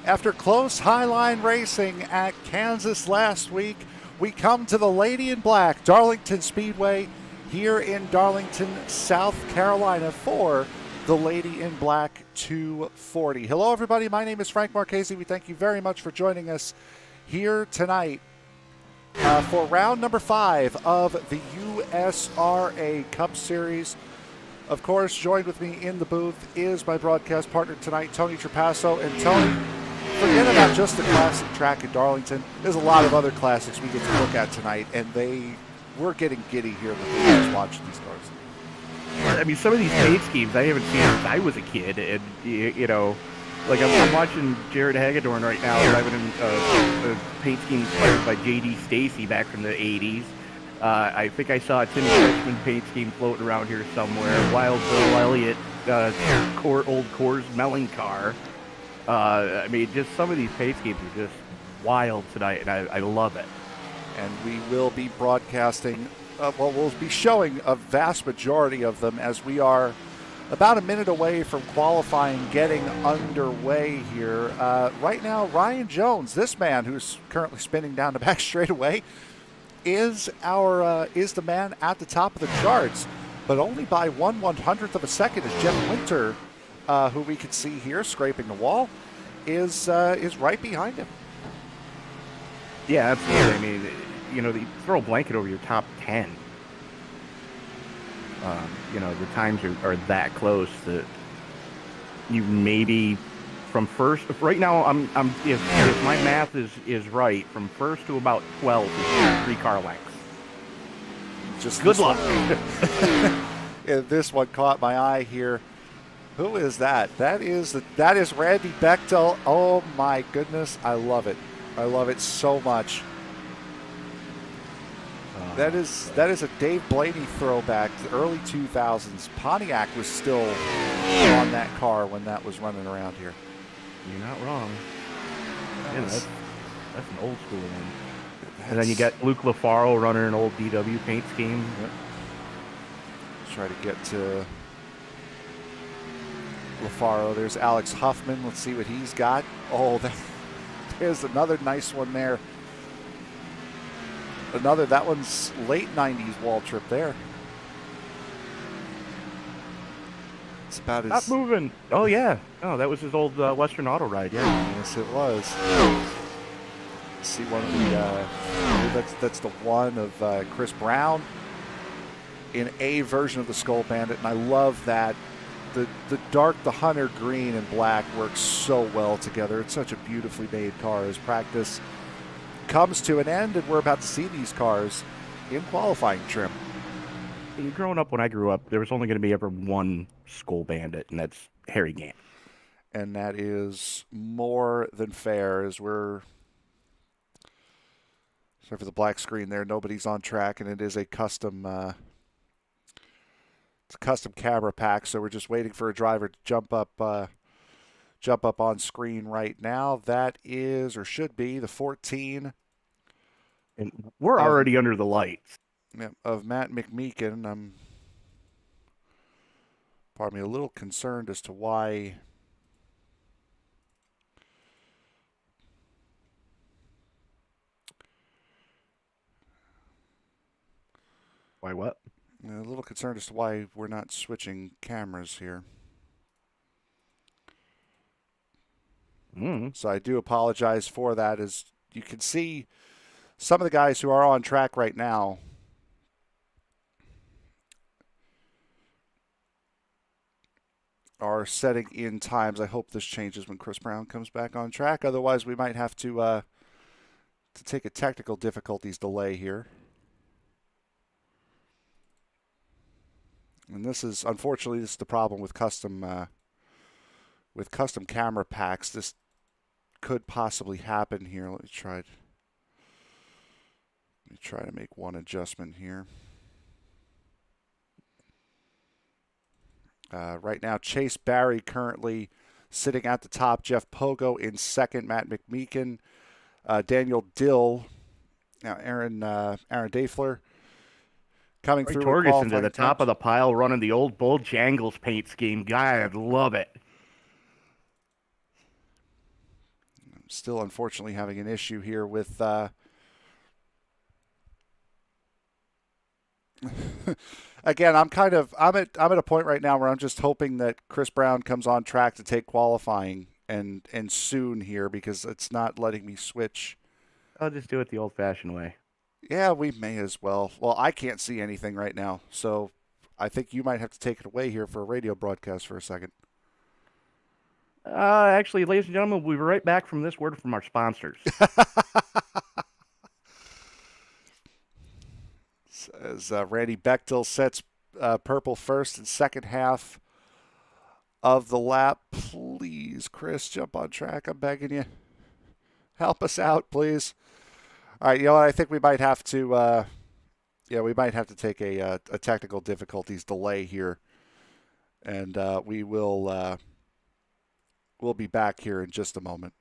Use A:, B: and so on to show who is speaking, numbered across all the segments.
A: After close highline racing at Kansas last week, we come to the Lady in Black, Darlington Speedway, here in Darlington, South Carolina for the Lady in Black 240. Hello, everybody. My name is Frank Marchese. We thank you very much for joining us here tonight for round number 5 of the USRA Cup Series. Of course, joined with me in the booth is my broadcast partner tonight, Tony Trapasso. And Tony, forget about just the classic track at Darlington. There's a lot of other classics we get to look at tonight, and we're getting giddy here with the guys watching these cars.
B: I mean, some of these paint schemes I haven't seen since I was a kid, and you know, like I'm watching Jared Hagedorn right now driving in a paint scheme inspired by J.D. Stacy back from the '80s. I think I saw a Timmy Richmond paint scheme floating around here somewhere. Wild Bill Elliott, old Coors Melling car. I mean, just some of these paint schemes are just wild tonight, and I love it.
A: And we will be broadcasting, we'll be showing a vast majority of them as we are about a minute away from qualifying getting underway here. Right now, Ryan Jones, this man who's currently spinning down the back straightaway, is the man at the top of the charts, but only by 1/100th of a second is Jeff Winter, who we can see here scraping the wall, is right behind him.
B: Yeah, absolutely. I mean, you know, you throw a blanket over your top 10. You know, the times are that close that you maybe from first. Right now, if my math is right, from first to about 12 is 3 car lengths.
A: Just
B: good luck.
A: Yeah, this one caught my eye here. Who is that? That is Randy Bechtel. Oh my goodness, I love it. I love it so much. That is a Dave Blaney throwback to the early 2000s. Pontiac was still on that car when that was running around here.
B: You're not wrong. Yeah, that's an old school one. And then you got Luke LaFaro running an old DW paint scheme.
A: Yep. Try to get to LaFaro. There's Alex Huffman. Let's see what he's got. Oh, there's another nice one there. That one's late 90s wall trip there. It's about his...
B: Not moving. Oh, yeah. Oh, that was his old Western Auto ride, yeah.
A: Yes, it was. See one of the... that's the one of Chris Brown in a version of the Skull Bandit, and I love that. The dark, the hunter green and black works so well together. It's such a beautifully made car as practice comes to an end, and we're about to see these cars in qualifying trim.
B: Growing up, when I grew up, there was only going to be ever one Skull Bandit, and that's Harry Gant.
A: And that is more than fair, as we're... Sorry for the black screen there. Nobody's on track, and it is a custom... It's a custom camera pack, so we're just waiting for a driver to jump up on screen right now. That is, or should be, the 14.
B: And we're already under the lights.
A: Yeah, of Matt McMeekin. I'm, pardon me, a little concerned as to why.
B: Why what?
A: A little concerned as to why we're not switching cameras here. So I do apologize for that. As you can see, some of the guys who are on track right now are setting in times. I hope this changes when Chris Brown comes back on track. Otherwise, we might have to take a technical difficulties delay here. And this is, unfortunately, this is the problem with custom camera packs. This could possibly happen here. Let me try to make one adjustment here. Right now, Chase Barry currently sitting at the top. Jeff Pogo in second. Matt McMeekin, Daniel Dill, now Aaron Dafler coming through.
B: Torgerson to the top of the pile, running the old Bull Jangles paint scheme. Guy, I'd love it.
A: Still, unfortunately, having an issue here with. Again, I'm at a point right now where I'm just hoping that Chris Brown comes on track to take qualifying and soon here, because it's not letting me switch.
B: I'll just do it the old-fashioned way.
A: Yeah, we may as well. Well, I can't see anything right now, so I think you might have to take it away here for a radio broadcast for a second.
B: Actually, ladies and gentlemen, we'll be right back from this word from our sponsors.
A: As Randy Bechtel sets purple first and second half of the lap. Please, Chris, jump on track. I'm begging you. Help us out, please. All right, you know what? I think we might have to take a technical difficulties delay here, and we'll be back here in just a moment.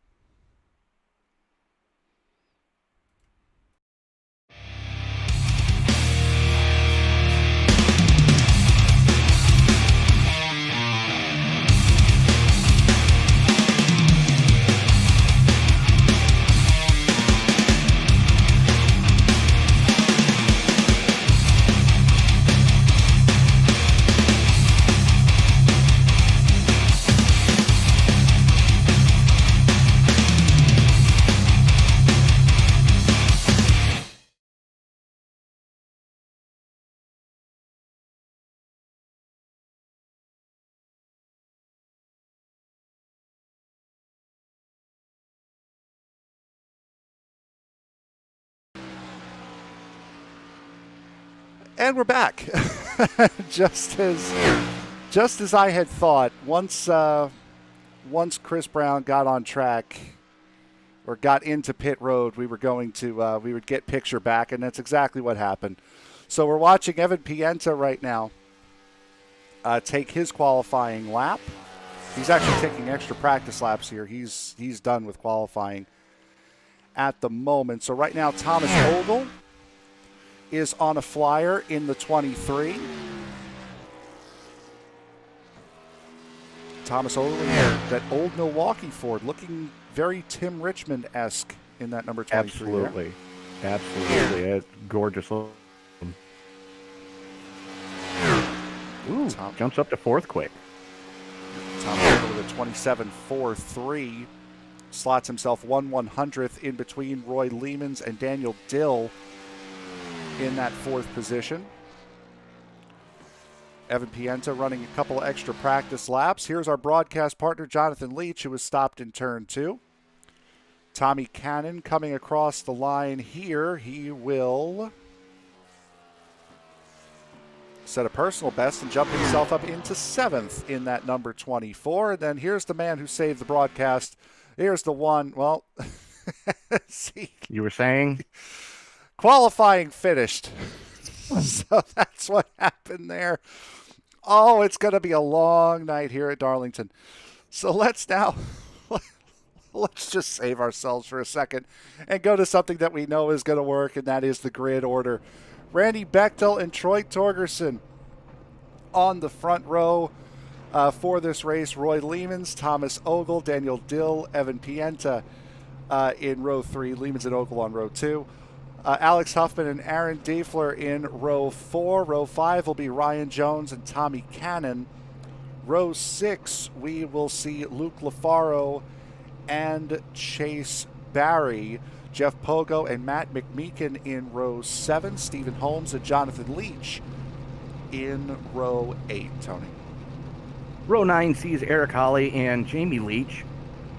A: And we're back. just as I had thought. Once Chris Brown got on track or got into pit road, we would get picture back, and that's exactly what happened. So we're watching Evan Pienta right now take his qualifying lap. He's actually taking extra practice laps here. He's done with qualifying at the moment. So right now, Thomas Ogle is on a flyer in the 23. Thomas Ogle, that old Milwaukee Ford, looking very Tim Richmond-esque in that number 23.
B: Absolutely. There. Absolutely. It's gorgeous. Ooh, jumps up to fourth quick.
A: Thomas Ogle with a 27.43. Slots himself 1/100th in between Roy Lehmans and Daniel Dill in that fourth position. Evan Pienta running a couple of extra practice laps. Here's our broadcast partner, Jonathan Leach, who was stopped in turn 2. Tommy Cannon coming across the line here. He will set a personal best and jump himself up into 7th in that number 24. And then here's the man who saved the broadcast. Here's the one, well, see.
B: You were saying?
A: Qualifying finished. So that's what happened there. Oh, it's going to be a long night here at Darlington. So let's just save ourselves for a second and go to something that we know is going to work, and that is the grid order. Randy Bechtel and Troy Torgerson on the front row for this race. Roy Lehmans, Thomas Ogle, Daniel Dill, Evan Pienta in row 3, Lehmans and Ogle on row 2. Alex Huffman and Aaron Diefler in row 4. Row 5 will be Ryan Jones and Tommy Cannon. Row 6, we will see Luke LaFaro and Chase Barry. Jeff Pogo and Matt McMeekin in row 7. Stephen Holmes and Jonathan Leach in row 8. Tony.
B: Row 9 sees Eric Holly and Jamie Leach.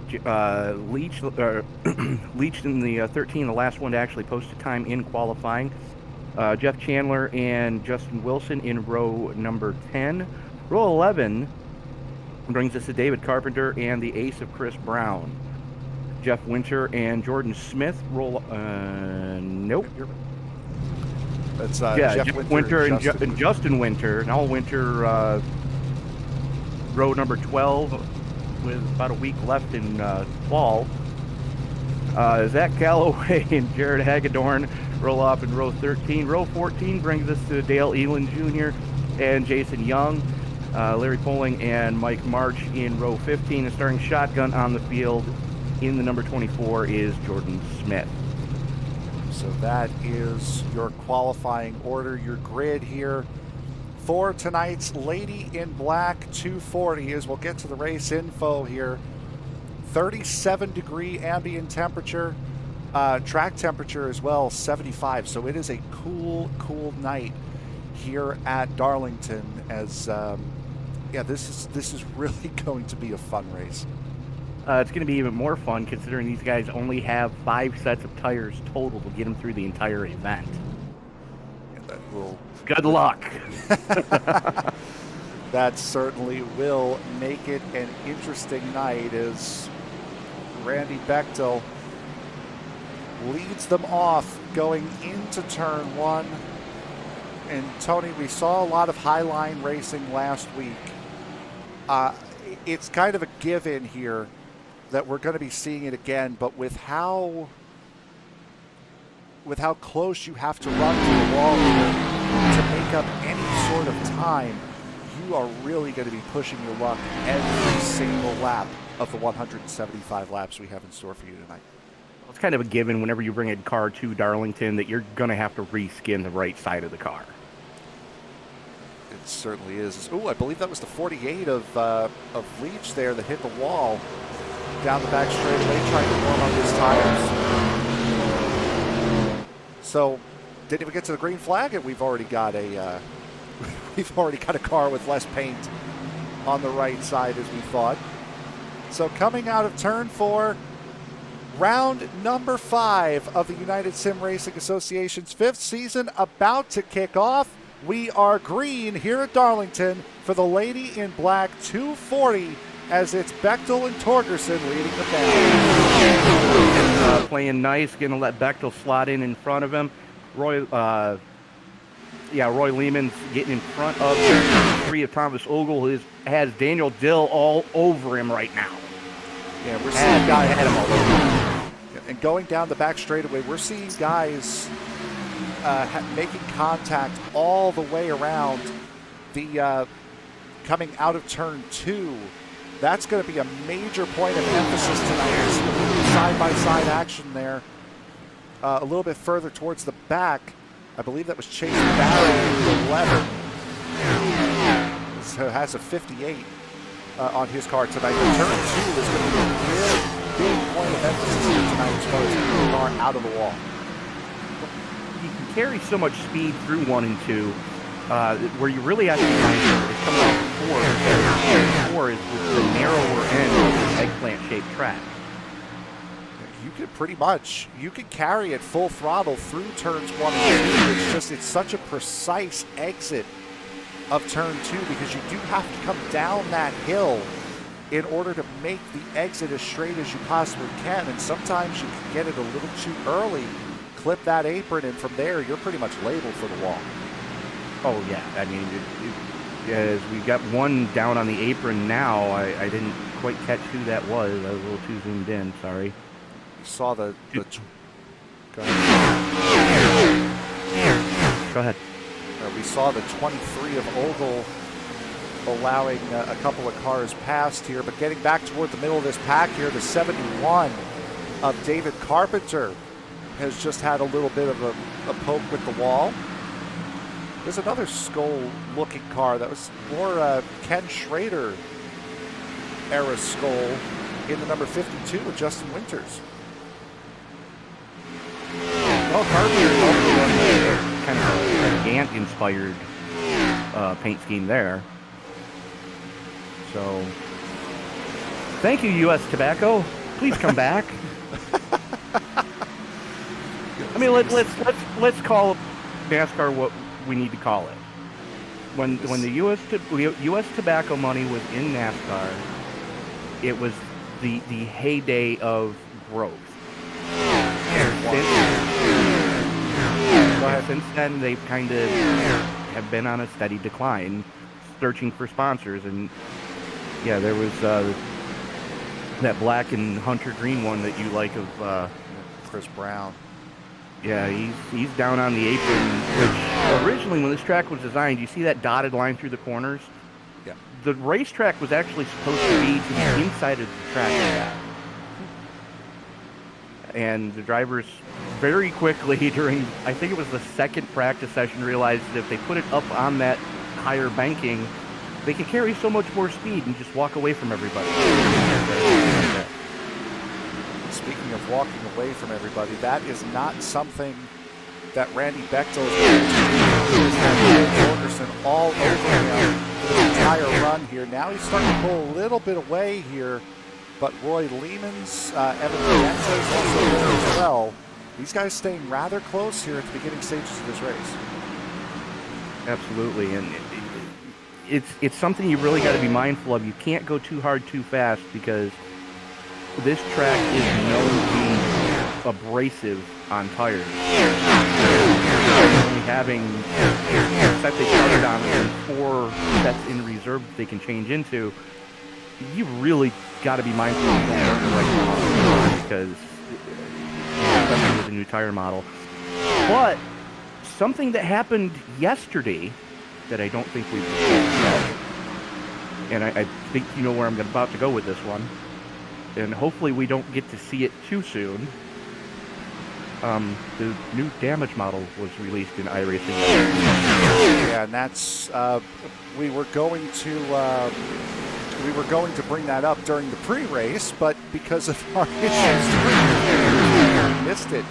B: Leach in the 13, the last one to actually post a time in qualifying. Jeff Chandler and Justin Wilson in row number 10. Row 11 brings us to David Carpenter and the ace of Chris Brown. Jeff Winter and Jordan Smith. Nope.
A: That's
B: Jeff Winter and Justin Winter. Now Winter, row number 12. With about a week left in fall. Zach Calloway and Jared Hagedorn roll off in row 13. Row 14 brings us to Dale Elan Jr. and Jason Young. Larry Poling and Mike March in row 15. And starting shotgun on the field In the number 24 is Jordan Smith.
A: So that is your qualifying order, your grid here for tonight's Lady in Black 240. As we'll get to the race info here. 37-degree ambient temperature, track temperature as well, 75. So it is a cool night here at Darlington. As this is really going to be a fun race.
B: It's going to be even more fun considering these guys only have 5 sets of tires total to get them through the entire event.
A: Yeah, that will.
B: Good luck.
A: That certainly will make it an interesting night as Randy Bechtel leads them off going into turn 1. And Tony, we saw a lot of highline racing last week. It's kind of a given here that we're going to be seeing it again, but with how close you have to run to the wall here to make up any sort of time, you are really going to be pushing your luck every single lap of the 175 laps we have in store for you tonight.
B: Well, it's kind of a given whenever you bring a car to Darlington that you're going to have to reskin the right side of the car.
A: It certainly is. Oh, I believe that was the 48 of Leach there that hit the wall down the back straightaway, trying to warm up his tires. So, didn't even get to the green flag, and we've already got a car with less paint on the right side as we thought. So coming out of turn 4, round number 5 of the United Sim Racing Association's 5th season about to kick off. We are green here at Darlington for the Lady in Black 240 as it's Bechtel and Torgerson leading the band.
B: Playing nice, going to let Bechtel slot in front of him. Roy Lehman's getting in front of the 3 of Thomas Ogle, who has Daniel Dill all over him right now.
A: Yeah, we're seeing guys ahead of him all over. And going down the back straightaway, we're seeing guys making contact all the way around the coming out of turn 2. That's going to be a major point of emphasis tonight. Side-by-side action there. A little bit further towards the back. I believe that was Chase Barrett, 11. So has a 58 on his car tonight. But turn 2 is going to be a real big point of emphasis here tonight as far as getting the car out of the wall.
B: You can carry so much speed through 1 and 2. Where you really have to be mindful is coming off 4. 4 is the narrower end of the eggplant-shaped track.
A: You could you could carry it full throttle through turns 1 and 2. It's such a precise exit of turn 2 because you do have to come down that hill in order to make the exit as straight as you possibly can. And sometimes you can get it a little too early, clip that apron, and from there you're pretty much labeled for the wall.
B: Oh yeah, I mean, as we got one down on the apron now, I didn't quite catch who that was. I was a little too zoomed in, sorry.
A: You saw the go ahead.
B: Go ahead.
A: We saw the 23 of Ogle allowing a couple of cars past here, but getting back toward the middle of this pack here, the 71 of David Carpenter has just had a little bit of a poke with the wall. There's another skull-looking car that was more Ken Schrader era skull in the number 52 with Justin Winters.
B: Well, Carpenter kind of a Gant-inspired paint scheme there. So, thank you, U.S. Tobacco. Please come back. I mean, let's call NASCAR what we need to call it. When the U.S. Tobacco money was in NASCAR, it was the heyday of growth. Since then, they've kind of have been on a steady decline, searching for sponsors. And yeah, there was that black and hunter green one that you like of
A: Chris Brown.
B: Yeah, he's down on the apron, which originally when this track was designed, you see that dotted line through the corners?
A: Yeah.
B: The racetrack was actually supposed to be to the inside of the track. And the drivers very quickly during, I think it was the second practice session, realized that if they put it up on that higher banking, they could carry so much more speed and just walk away from everybody.
A: Speaking of walking away from everybody, that is not something that Randy Bechtel is going to do. He's had Jorgensen all over him for the entire run here. Now he's starting to pull a little bit away here, but Roy Lehman's, Evan Pienza's also there as well. These guys staying rather close here at the beginning stages of this race.
B: Absolutely, and it's something you really got to be mindful of. You can't go too hard too fast because this track is known to be abrasive on tires. Only having a set they started on and 4 sets in reserve that they can change into, you really got to be mindful of going over the right model because especially with the new tire model. But something that happened yesterday that I don't think we've discussed yet, and I think you know where I'm about to go with this one, and hopefully we don't get to see it too soon. The new damage model was released in iRacing.
A: Yeah, and that's we were going to bring that up during the pre-race, but because of our issues, we missed it.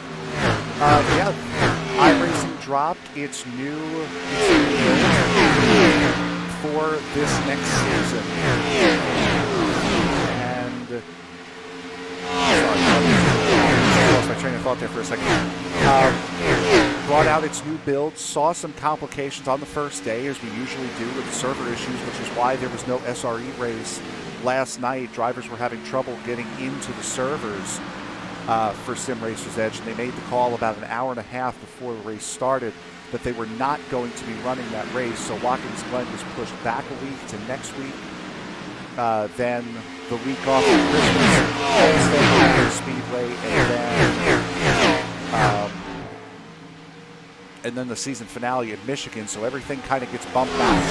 A: Yeah, iRacing dropped its new for this next season, and I lost my train of thought there for a second. Brought out its new build, saw some complications on the first day, as we usually do with the server issues, which is why there was no SRE race last night. Drivers were having trouble getting into the servers for Sim Racers Edge, and they made the call about an hour and a half before the race started that they were not going to be running that race. So Watkins Glen was pushed back a week to next week. Then the week off of Christmas, Speedway, and then the season finale in Michigan. So everything kind of gets bumped back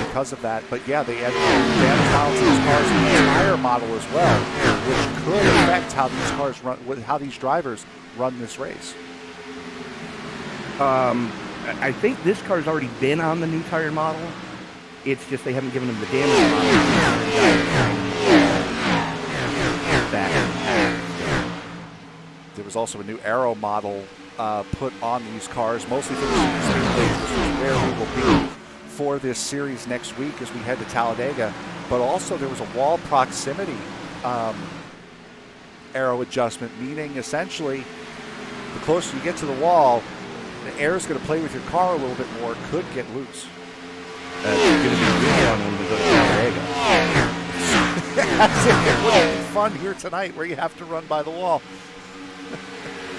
A: because of that. But yeah, they had damage models in these cars and the tire model as well, which could affect how these cars run, how these drivers run this race.
B: I think this car's already been on the new tire model. It's just they haven't given them the damage model.
A: There was also a new aero model put on these cars, mostly for the Speedway, which is where we will be for this series next week as we head to Talladega. But also there was a wall proximity aero adjustment, meaning essentially the closer you get to the wall, the air is going to play with your car a little bit more, could get loose.
B: That's going to be really fun when we go to Talladega.
A: It will be fun here tonight where you have to run by the wall.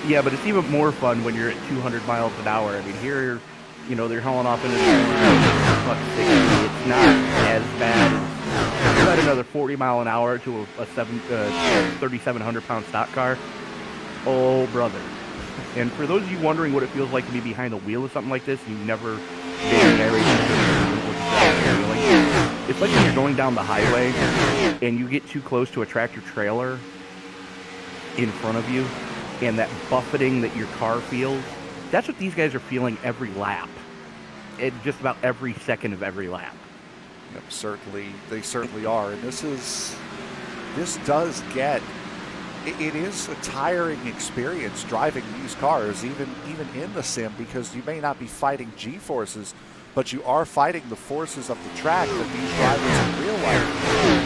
B: Yeah, but it's even more fun when you're at 200 miles an hour. I mean, here, you know, they're hauling off into the it's not as bad as you got another 40 mile an hour to a 3,700 pound stock car. Oh, brother. And for those of you wondering what it feels like to be behind the wheel of something like this, you've never been in it's like when you're going down the highway and you get too close to a tractor trailer in front of you, and that buffeting that your car feels, that's what these guys are feeling every lap. Just about every second of every lap.
A: Yep, they certainly are. And this does get, it is a tiring experience driving these cars, even in the sim, because you may not be fighting G-forces, but you are fighting the forces of the track that these drivers in real life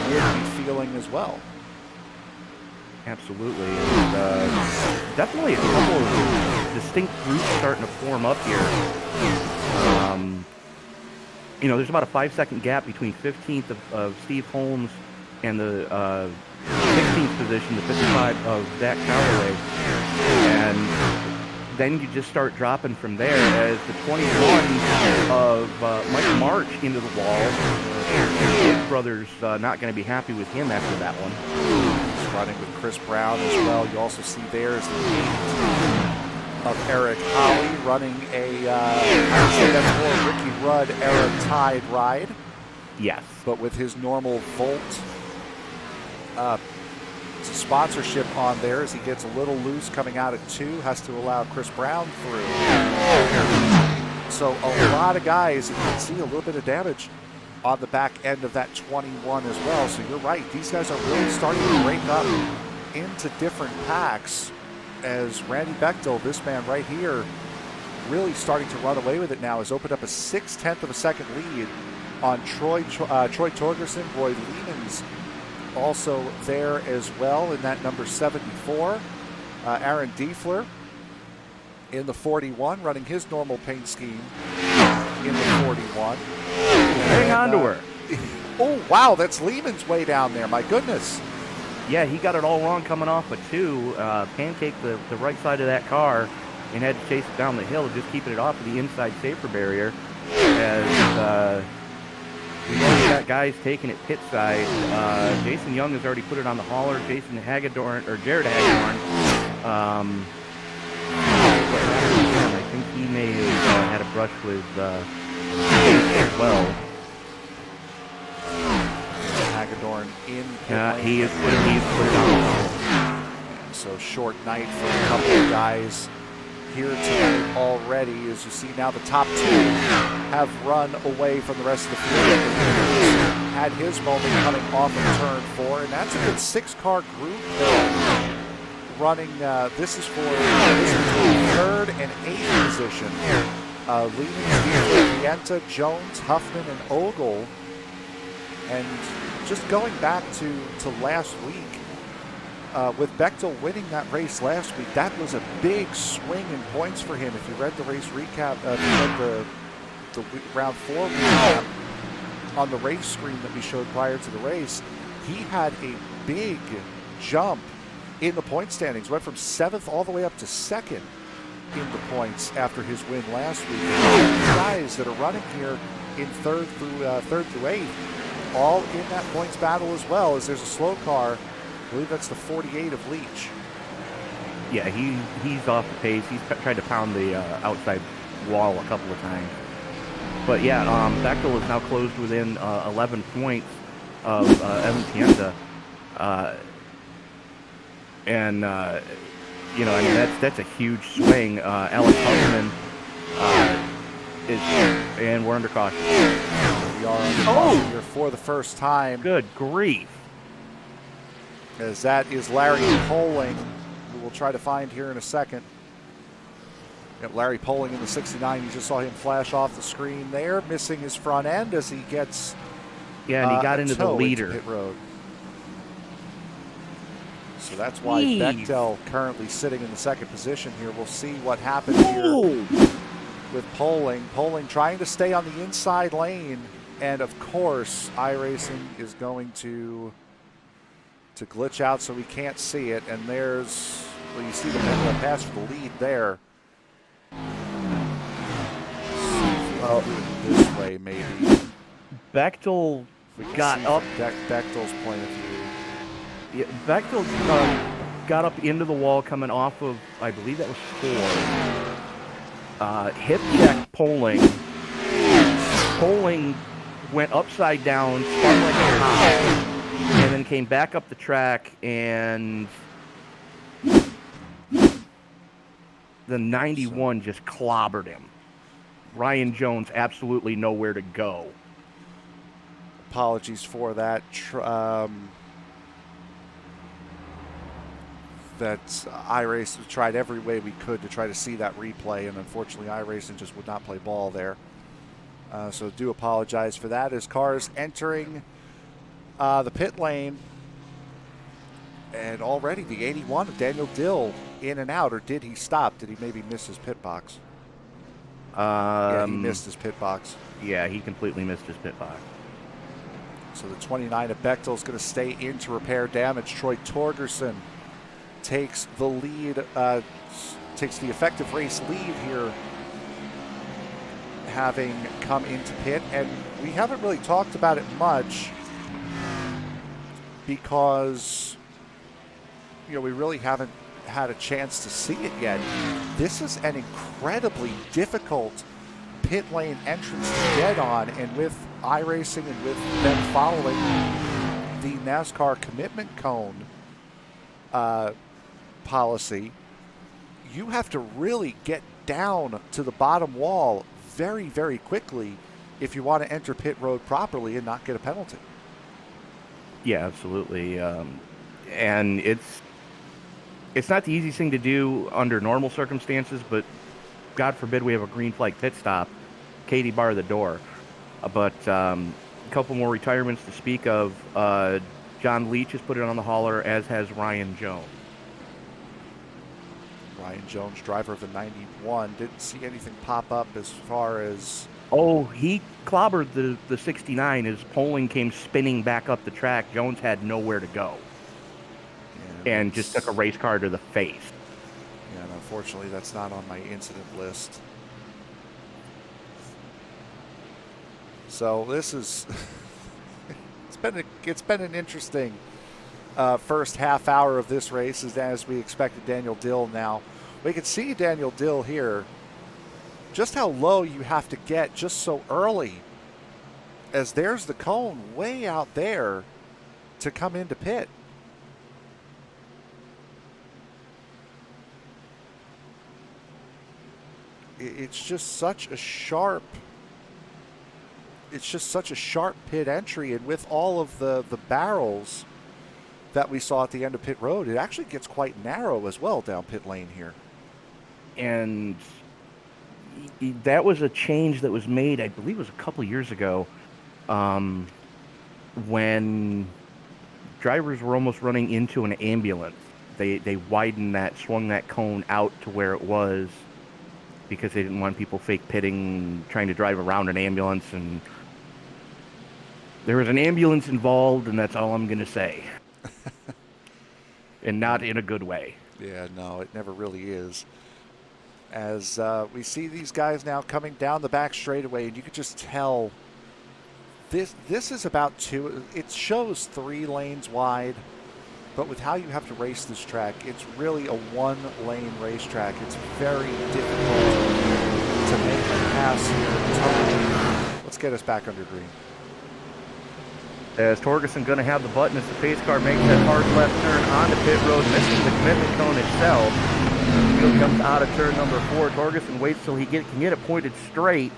A: will be feeling as well.
B: Absolutely. And, definitely a couple of distinct groups starting to form up here. You know, there's about a 5-second gap between 15th of Steve Holmes and the 16th position, the 55 of Zach Calloway. And then you just start dropping from there as the 21 of Mike March into the wall. His brother's not going to be happy with him after that one.
A: He's running with Chris Brown as well. You also see there's the 8 of Eric Holly running a, I would say that's more Ricky Rudd era Tide ride.
B: Yes.
A: But with his normal Volt It's a sponsorship on there as he gets a little loose coming out at 2, has to allow Chris Brown through. So a lot of guys, you can see a little bit of damage on the back end of that 21 as well. So you're right, these guys are really starting to break up into different packs as Randy Bechtel, this man right here, really starting to run away with it now, has opened up a 0.6 of a second lead on Troy Torgerson. Roy Lehman's also there as well in that number 74. Aaron Diefler in the 41, running his normal paint scheme in the 41.
B: Hang on to her.
A: Oh, wow, that's Lehman's way down there. My goodness.
B: Yeah, he got it all wrong coming off a 2. Pancaked the right side of that car and had to chase it down the hill, just keeping it off of the inside safer barrier. As we've already got guys taking it pit side. Jason Young has already put it on the hauler. Jared Hagedorn. I think he may have had a brush with as well.
A: Hagedorn in pit lane.
B: He's put it on.
A: So short night for a couple of guys here tonight already. As you see now, the top 2 have run away from the rest of the field. Had his moment coming off of turn 4, and that's a good 6-car group there. Running, this is for third and 8th position. Lehman, Pienta, Jones, Huffman, and Ogle. And just going back to last week, with Bechtel winning that race last week, that was a big swing in points for him. If you read the race recap, if you read the round 4 recap on the race screen that we showed prior to the race, he had a big jump in the point standings. Went from 7th all the way up to 2nd in the points after his win last week. Guys that are running here in 3rd through 8th, all in that points battle as well, as there's a slow car. I believe that's the 48 of Leach.
B: Yeah, he's off the pace. He's tried to pound the outside wall a couple of times. But yeah, Bechtel is now closed within 11 points of Evan Pienta. You know, I mean, that's a huge swing. Alex Huffman and we're under caution.
A: We are under caution here for the first time.
B: Good grief.
A: As that is Larry Poling, who we'll try to find here in a second. Yep, Larry Poling in the 69. You just saw him flash off the screen there, missing his front end as he gets
B: and he got into the leader.
A: Into pit road. So that's why Bechtel currently sitting in the 2nd position here. We'll see what happens here with Poling. Poling trying to stay on the inside lane. And of course, iRacing is going to glitch out so we can't see it. And there's, well, you see the pass for the lead there. Well, do it this way maybe.
B: Bechtel got up.
A: Bechtel's point of view.
B: Yeah, Bechtel got up into the wall coming off of, I believe that was 4. Hip check Poling. Poling went upside down, spun like a top, and then came back up the track, and the 91 just clobbered him. Ryan Jones absolutely nowhere to go.
A: Apologies for that. That iRacing tried every way we could to try to see that replay, and unfortunately iRacing just would not play ball there. So do apologize for that. As cars entering the pit lane, and already the 81 of Daniel Dill in and out, or did he stop? Did he maybe miss his pit box? Yeah, he missed his pit box.
B: Yeah, he completely missed his pit box.
A: So the 29 of Bechtel is going to stay in to repair damage. Troy Torgerson takes the lead, takes the effective race lead here, having come into pit. And we haven't really talked about it much because, you know, we really haven't had a chance to see it yet. This is an incredibly difficult pit lane entrance to get on, and with iRacing and with them following the NASCAR commitment cone, policy, you have to really get down to the bottom wall very, very quickly if you want to enter pit road properly and not get a penalty.
B: Yeah, absolutely. And it's not the easiest thing to do under normal circumstances, but God forbid we have a green flag pit stop. Katie bar the door. But a couple more retirements to speak of. John Leach has put it on the hauler, as has Ryan Jones.
A: Ryan Jones, driver of the 91, didn't see anything pop up as far as...
B: Oh, he clobbered the 69 as Poling came spinning back up the track. Jones had nowhere to go. And just took a race car to the face.
A: Yeah, and unfortunately, that's not on my incident list. So this is... it's been an interesting first half hour of this race, as we expected. Daniel Dill now. We can see Daniel Dill here, just how low you have to get just so early, as there's the cone way out there to come into pit. It's just such a sharp pit entry, and with all of the barrels that we saw at the end of pit road, it actually gets quite narrow as well down pit lane here.
B: And that was a change that was made, I believe it was a couple of years ago, when drivers were almost running into an ambulance. They widened that, swung that cone out to where it was, because they didn't want people fake pitting, trying to drive around an ambulance. And there was an ambulance involved, and that's all I'm going to say. And not in a good way. Yeah,
A: no, it never really is. As we see these guys now coming down the back straightaway, and you could just tell this is about two. It shows 3 lanes wide, but with how you have to race this track, it's really a 1-lane racetrack. It's very difficult to make a pass here. Let's get us back under green.
B: As Torgerson going to have the button as the pace car makes that hard left turn onto pit road, missing the commitment cone itself. Wheel comes out of turn number 4. Torgerson waits till he can get it pointed straight.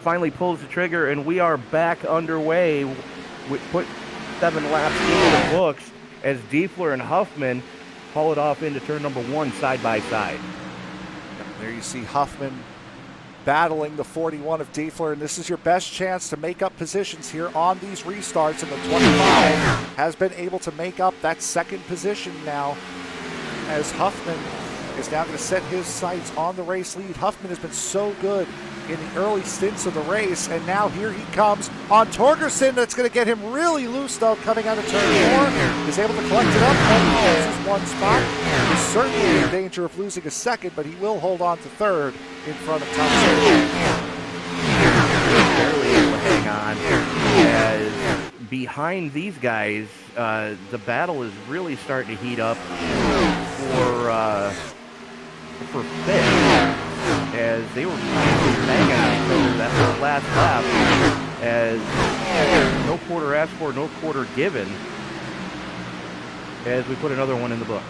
B: Finally pulls the trigger, and we are back underway. We put 7 laps into the books as Diefler and Huffman haul it off into turn number 1 side by side.
A: There you see Huffman battling the 41 of Diefler, and this is your best chance to make up positions here on these restarts, and the 25 has been able to make up that second position now, as Huffman is now going to set his sights on the race lead. Huffman has been so good in the early stints of the race, and now here he comes on Torgerson. That's going to get him really loose, though, coming out of turn 4. Is able to collect it up, and loses 1 spot. He's certainly in danger of losing a second, but he will hold on to third in front of Thompson.
B: Barely able to hang on. As behind these guys, the battle is really starting to heat up for fifth, as they were banging on each other that last lap, as no quarter asked for, no quarter given, as we put another one in the books.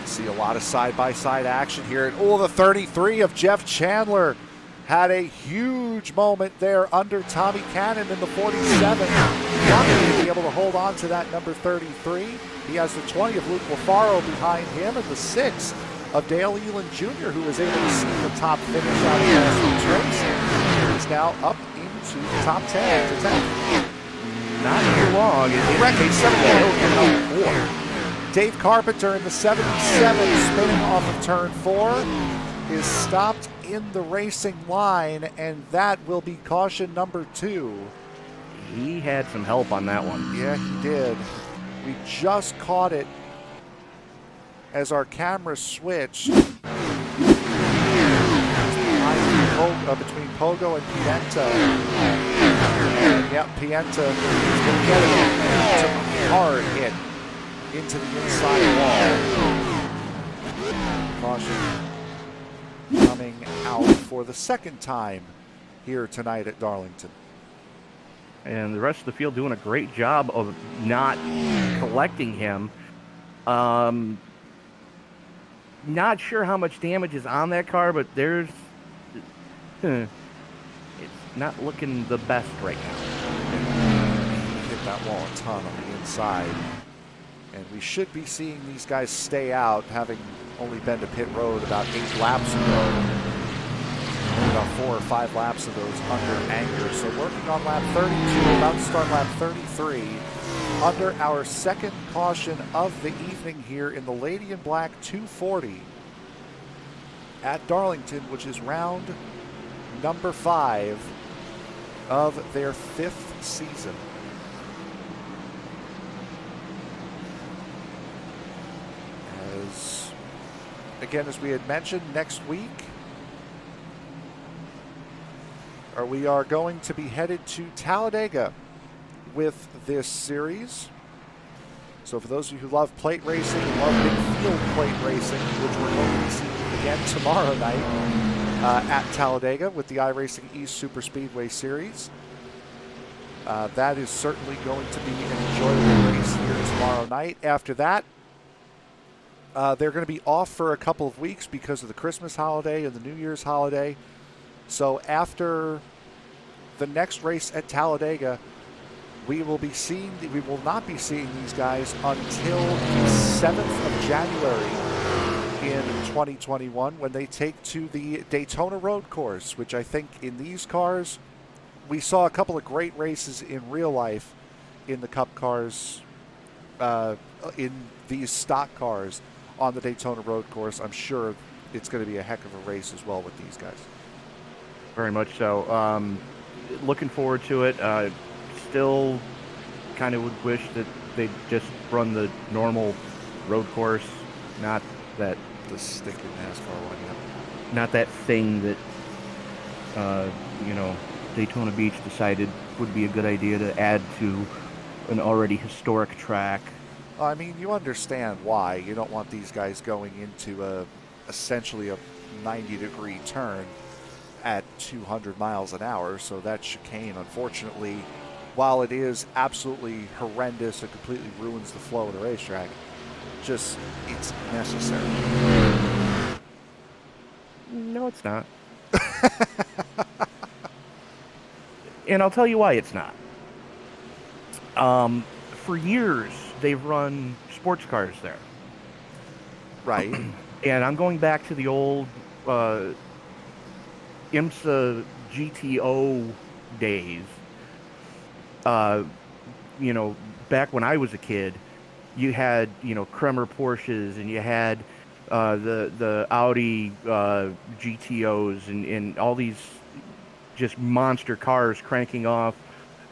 A: See a lot of side-by-side action here. And the 33 of Jeff Chandler had a huge moment there under Tommy Cannon in the 47. Lucky to be able to hold on to that number 33. He has the 20 of Luke Lafaro behind him, and the 6 of Dale Eland Jr., who was able to see the top finish out of last week's race. He's now up into the top 10 to 10.
B: Not too long.
A: Record 7 Dave Carpenter in the 77, spinning off of turn 4, is stopped in the racing line, and that will be caution number 2.
B: He had some help on that one.
A: Yeah, he did. We just caught it as our camera switched between Pogo and Pienta. And yep, Pienta is going to get it. It's a hard hit into the inside wall. Caution coming out for the second time here tonight at Darlington.
B: And the rest of the field doing a great job of not collecting him. Not sure how much damage is on that car, but it's not looking the best right now.
A: Hit that wall a ton on the inside. And we should be seeing these guys stay out, having only been to pit road about 8 laps ago. Only about 4 or 5 laps of those under anger. So working on lap 32, about to start lap 33. Under our second caution of the evening here in the Lady in Black 240 at Darlington, which is round number 5 of their 5th season. As we had mentioned, next week, we are going to be headed to Talladega with this series. So for those of you who love plate racing and love big field plate racing, which we're going to be seeing again tomorrow night at Talladega with the iRacing East Super Speedway Series, that is certainly going to be an enjoyable race here tomorrow night. After that, they're going to be off for a couple of weeks because of the Christmas holiday and the New Year's holiday. So after the next race at Talladega, we will not be seeing these guys until the 7th of January in 2021 when they take to the Daytona Road Course, which I think in these cars, we saw a couple of great races in real life in the Cup cars, in these stock cars on the Daytona Road Course. I'm sure it's going to be a heck of a race as well with these guys.
B: Very much so. Looking forward to it. Still kind of would wish that they'd just run the normal road course, not that
A: the stinking NASCAR one. Yep.
B: Not that thing that Daytona Beach decided would be a good idea to add to an already historic track.
A: I mean, you understand why. You don't want these guys going into essentially a 90-degree turn at 200 miles an hour. So that chicane, unfortunately, while it is absolutely horrendous and completely ruins the flow of the racetrack, it's necessary.
B: No, it's not. And I'll tell you why it's not. For years, they've run sports cars there.
A: Right.
B: And I'm going back to the old IMSA GTO days. Back when I was a kid, you had, Kremer Porsches, and you had the Audi GTOs and all these just monster cars cranking off,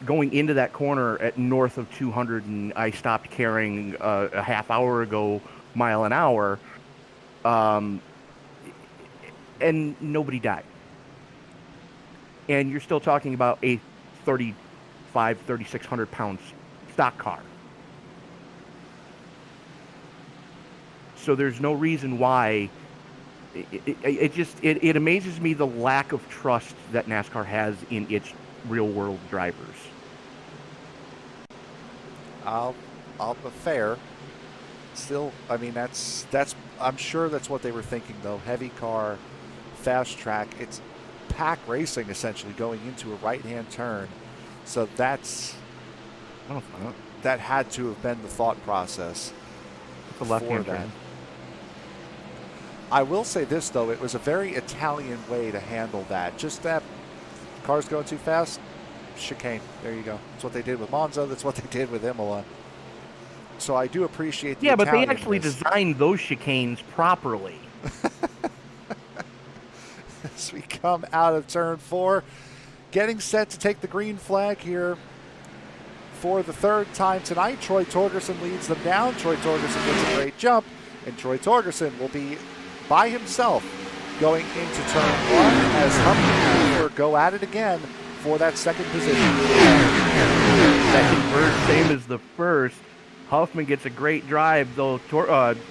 B: going into that corner at north of 200, and I stopped caring a half hour ago, mile an hour, and nobody died. And you're still talking about a 3,600 pounds stock car. So there's no reason why. It amazes me the lack of trust that NASCAR has in its real world drivers.
A: I'll fair. Still, I mean, that's I'm sure that's what they were thinking though. Heavy car, fast track. It's pack racing essentially going into a right-hand turn. So that had to have been the thought process.
B: The left-hand turn.
A: I will say this though, it was a very Italian way to handle that. Just that cars going too fast, chicane. There you go. That's what they did with Monza. That's what they did with Imola. So I do appreciate the
B: but they actually designed those chicanes properly.
A: As we come out of turn 4, getting set to take the green flag here for the third time tonight. Troy Torgerson leads them down. Troy Torgerson gets a great jump, and Troy Torgerson will be by himself going into turn 1 as Humphrey and Weaver go at it again for that second position.
B: Second verse, same as the first. Huffman gets a great drive, though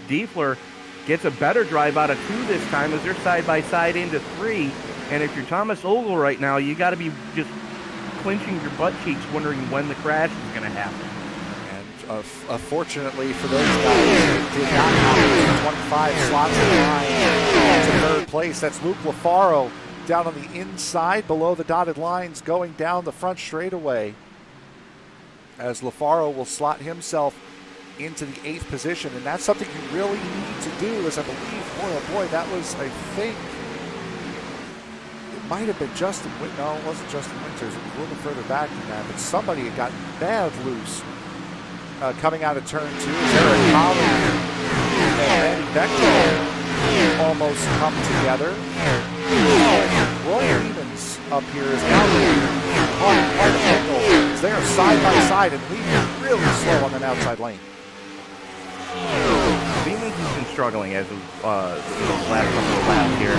B: Diefler gets a better drive out of 2 this time as they're side-by-side into 3. And if you're Thomas Ogle right now, you got to be just clenching your butt cheeks wondering when the crash is going to happen.
A: Fortunately for those guys, it did not happen. 25 slots in line to third place. That's Luke LaFaro down on the inside below the dotted lines going down the front straightaway. As LaFaro will slot himself into the 8th position, and that's something you really need to do, as I believe, boy, oh boy, that was, I think, it might have been Justin Winters. No, it wasn't Justin Winters. It was a little further back than that, but somebody had gotten bad loose coming out of turn 2. Eric Collins and Randy Bechtel almost come together. Roy Lehman's up here is now caught in quite a pickle. They are side by side, and Lehman really slow on that outside lane.
B: Lehman's has been struggling as of the last couple of laps here,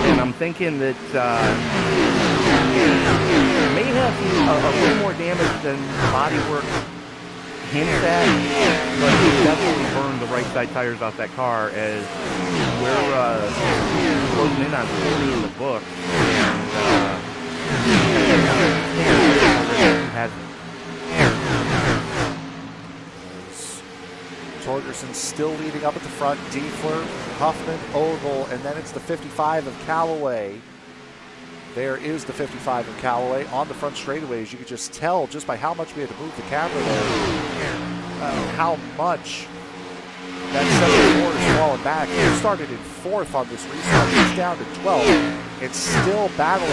B: and I'm thinking that may have a little more damage than bodywork hints at, but he definitely burned the right side tires off that car as we're closing in on 40 in the book, and has
A: Torgerson still leading up at the front. Diefler, Huffman, Ogle, and then it's the 55 of Callaway. There is the 55 of Callaway on the front straightaways. You could just tell just by how much we had to move the camera there, how much that 74 is falling back. He started in 4th on this restart. He's down to 12th. It's still battling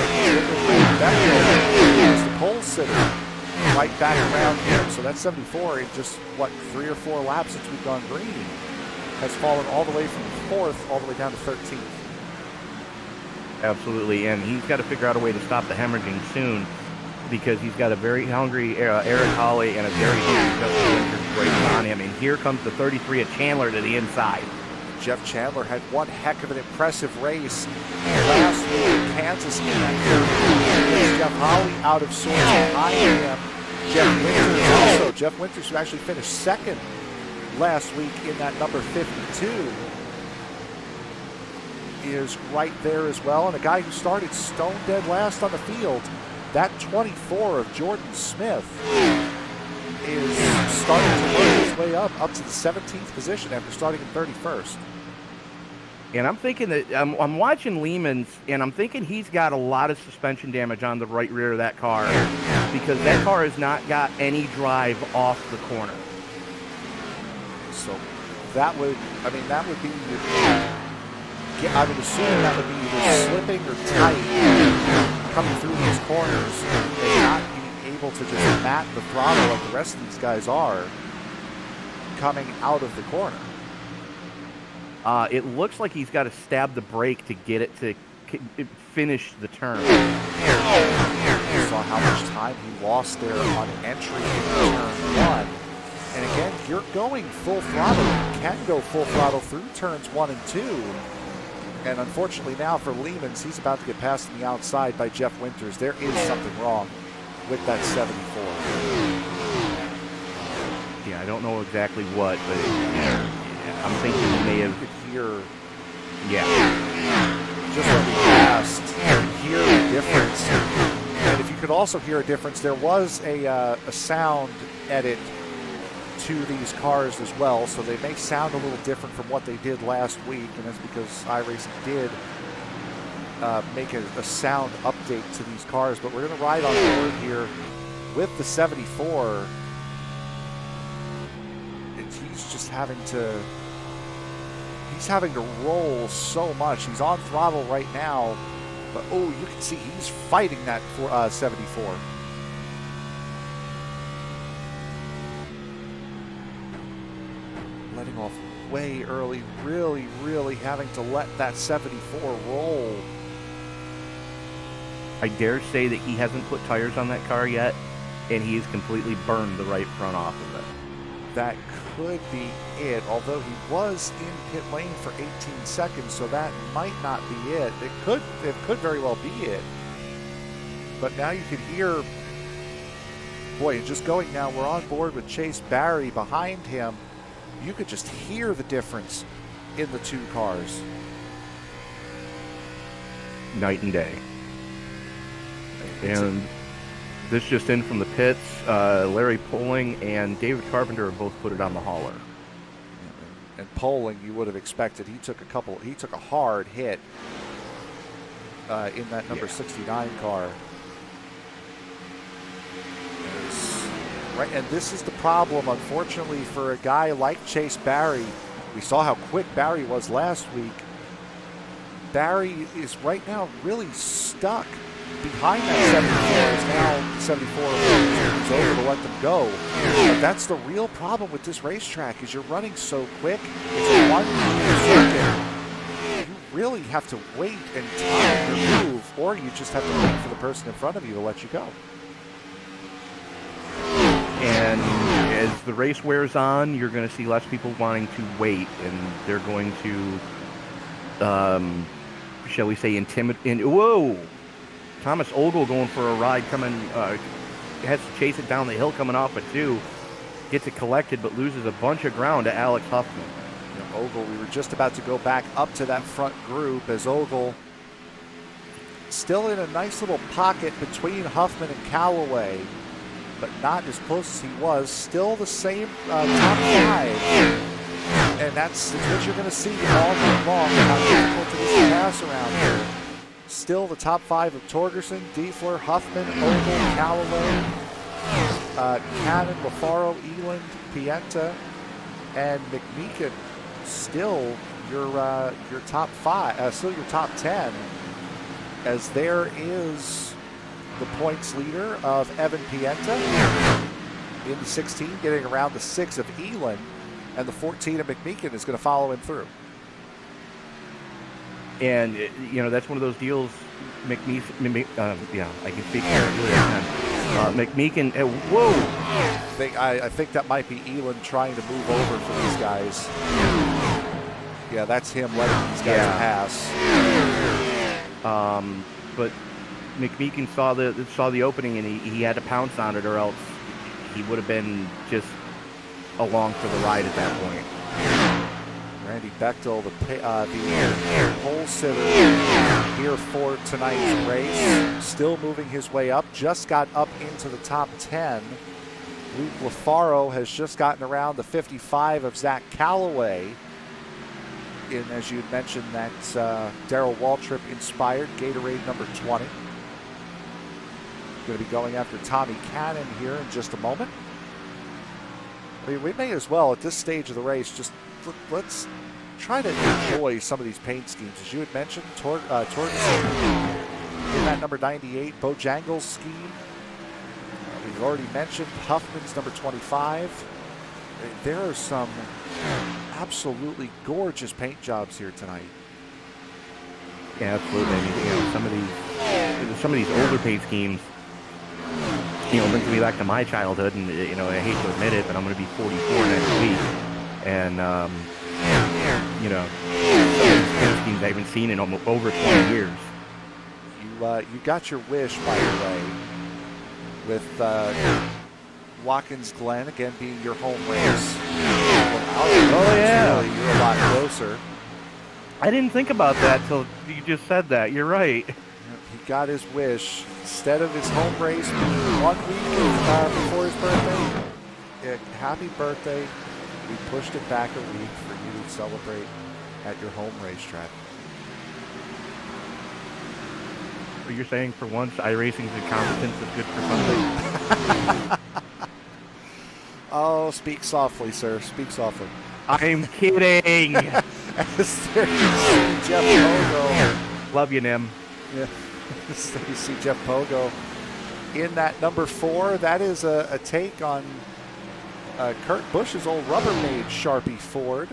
A: as the pole sitter right back around him. So that 74 in just, what, 3 or 4 laps since we've gone green has fallen all the way from 4th all the way down to 13th.
B: Absolutely, and he's got to figure out a way to stop the hemorrhaging soon, because he's got a very hungry Eric Hawley and a very hungry Justin Winters right on him. And here comes the 33 of Chandler to the inside.
A: Jeff Chandler had one heck of an impressive race last week in Kansas. Jeff Hawley out of sorts behind him. Jeff Winters also. Jeff Winters, who actually finished 2nd last week in that number 52, is right there as well. And a guy who started stone dead last on the field, that 24 of Jordan Smith, is starting to work his way up to the 17th position after starting in 31st.
B: And I'm thinking that I'm watching Lehman's, and I'm thinking he's got a lot of suspension damage on the right rear of that car, because that car has not got any drive off the corner.
A: So that would be, I would assume that would be either slipping or tight coming through these corners and not being able to just mat the throttle like the rest of these guys are coming out of the corner.
B: It looks like he's got to stab the brake to get it to finish the turn.
A: You saw how much time he lost there on entry into turn 1. And again, you're going full throttle. You can go full throttle through turns 1 and 2. And unfortunately now for Lehman's, he's about to get passed on the outside by Jeff Winters. There is something wrong with that 74.
B: Yeah, I don't know exactly what, but I'm thinking he may have...
A: You could hear...
B: Yeah.
A: Just when we passed, you could hear a difference. And if you could also hear a difference, there was a sound edit to these cars as well, so they may sound a little different from what they did last week, and that's because iRacing did make a sound update to these cars. But we're going to ride on board here with the 74. He's just having to roll so much. He's on throttle right now, but oh, you can see he's fighting that for 74. Letting off way early, really having to let that 74 roll.
B: I dare say that he hasn't put tires on that car yet, and he has completely burned the right front off of it.
A: That could be it, although he was in pit lane for 18 seconds, so that might not be it. It could very well be it. But now you can hear, boy, just going now, we're on board with Chase Barry behind him. You could just hear the difference in the two cars.
B: Night and day. And This just in from the pits. Larry Poling and David Carpenter have both put it on the hauler.
A: And Poling, you would have expected, he took a hard hit in that number 69 car. Right, and this is the problem, unfortunately, for a guy like Chase Barry. We saw how quick Barry was last week. Barry is right now really stuck behind that 74. Is now 74 is over to let them go. But that's the real problem with this racetrack, is you're running so quick. It's one circuit. You really have to wait and time your move, or you just have to wait for the person in front of you to let you go.
B: And as the race wears on, you're going to see less people wanting to wait, and they're going to, shall we say, intimidate. Whoa! Thomas Ogle going for a ride, has to chase it down the hill coming off a 2. Gets it collected, but loses a bunch of ground to Alex Huffman.
A: Ogle, we were just about to go back up to that front group as Ogle still in a nice little pocket between Huffman and Callaway, but not as close as he was. Still the same top 5. And that's what you're going to see all night long, how difficult it is to pass around here. Still the top 5 of Torgerson, Diefler, Huffman, Ogle, Callaway, Cannon, LaFaro, Eland, Pienta, and McMeekin. Still your top 5, still your top 10, as there is the points leader of Evan Pienta in the 16, getting around the 6 of Eland, and the 14 of McMeekin is going to follow him through.
B: And, that's one of those deals. I can speak here. McMeekin, whoa!
A: I think that might be Eland trying to move over for these guys. Yeah, that's him letting these guys pass.
B: But McMeekin saw the opening, and he had to pounce on it, or else he would have been just along for the ride at that point.
A: Randy Bechtel, the pole sitter here for tonight's race, still moving his way up, just got up into the top 10. Luke LaFaro has just gotten around the 55 of Zach Callaway. And as you mentioned, that's Darrell Waltrip inspired Gatorade number 20. Going to be going after Tommy Cannon here in just a moment. I mean, we may as well, at this stage of the race, just let's try to enjoy some of these paint schemes. As you had mentioned, Torgerson in that number 98, Bojangles scheme. We've already mentioned Huffman's number 25. There are some absolutely gorgeous paint jobs here tonight.
B: Yeah, absolutely. I mean, some of these older paint schemes, brings me back to my childhood, and I hate to admit it, but I'm going to be 44 next week, and paint schemes I haven't seen in almost over 20 years.
A: You got your wish, by the way, with Watkins Glen again being your home race.
B: Oh yeah,
A: really, you're a lot closer.
B: I didn't think about that till you just said that. You're right.
A: He got his wish. Instead of his home race being 1 week before his birthday, happy birthday. We pushed it back a week for you to celebrate at your home racetrack.
B: So you're saying for once iRacing's incompetence is good for something?
A: Oh, speak softly, sir. Speak softly.
B: I'm kidding.
A: As there you see Jeff Pogo.
B: Love you, Nim.
A: Yeah. You see Jeff Pogo in that number 4. That is a take on Kurt Busch's old Rubbermaid Sharpie Ford.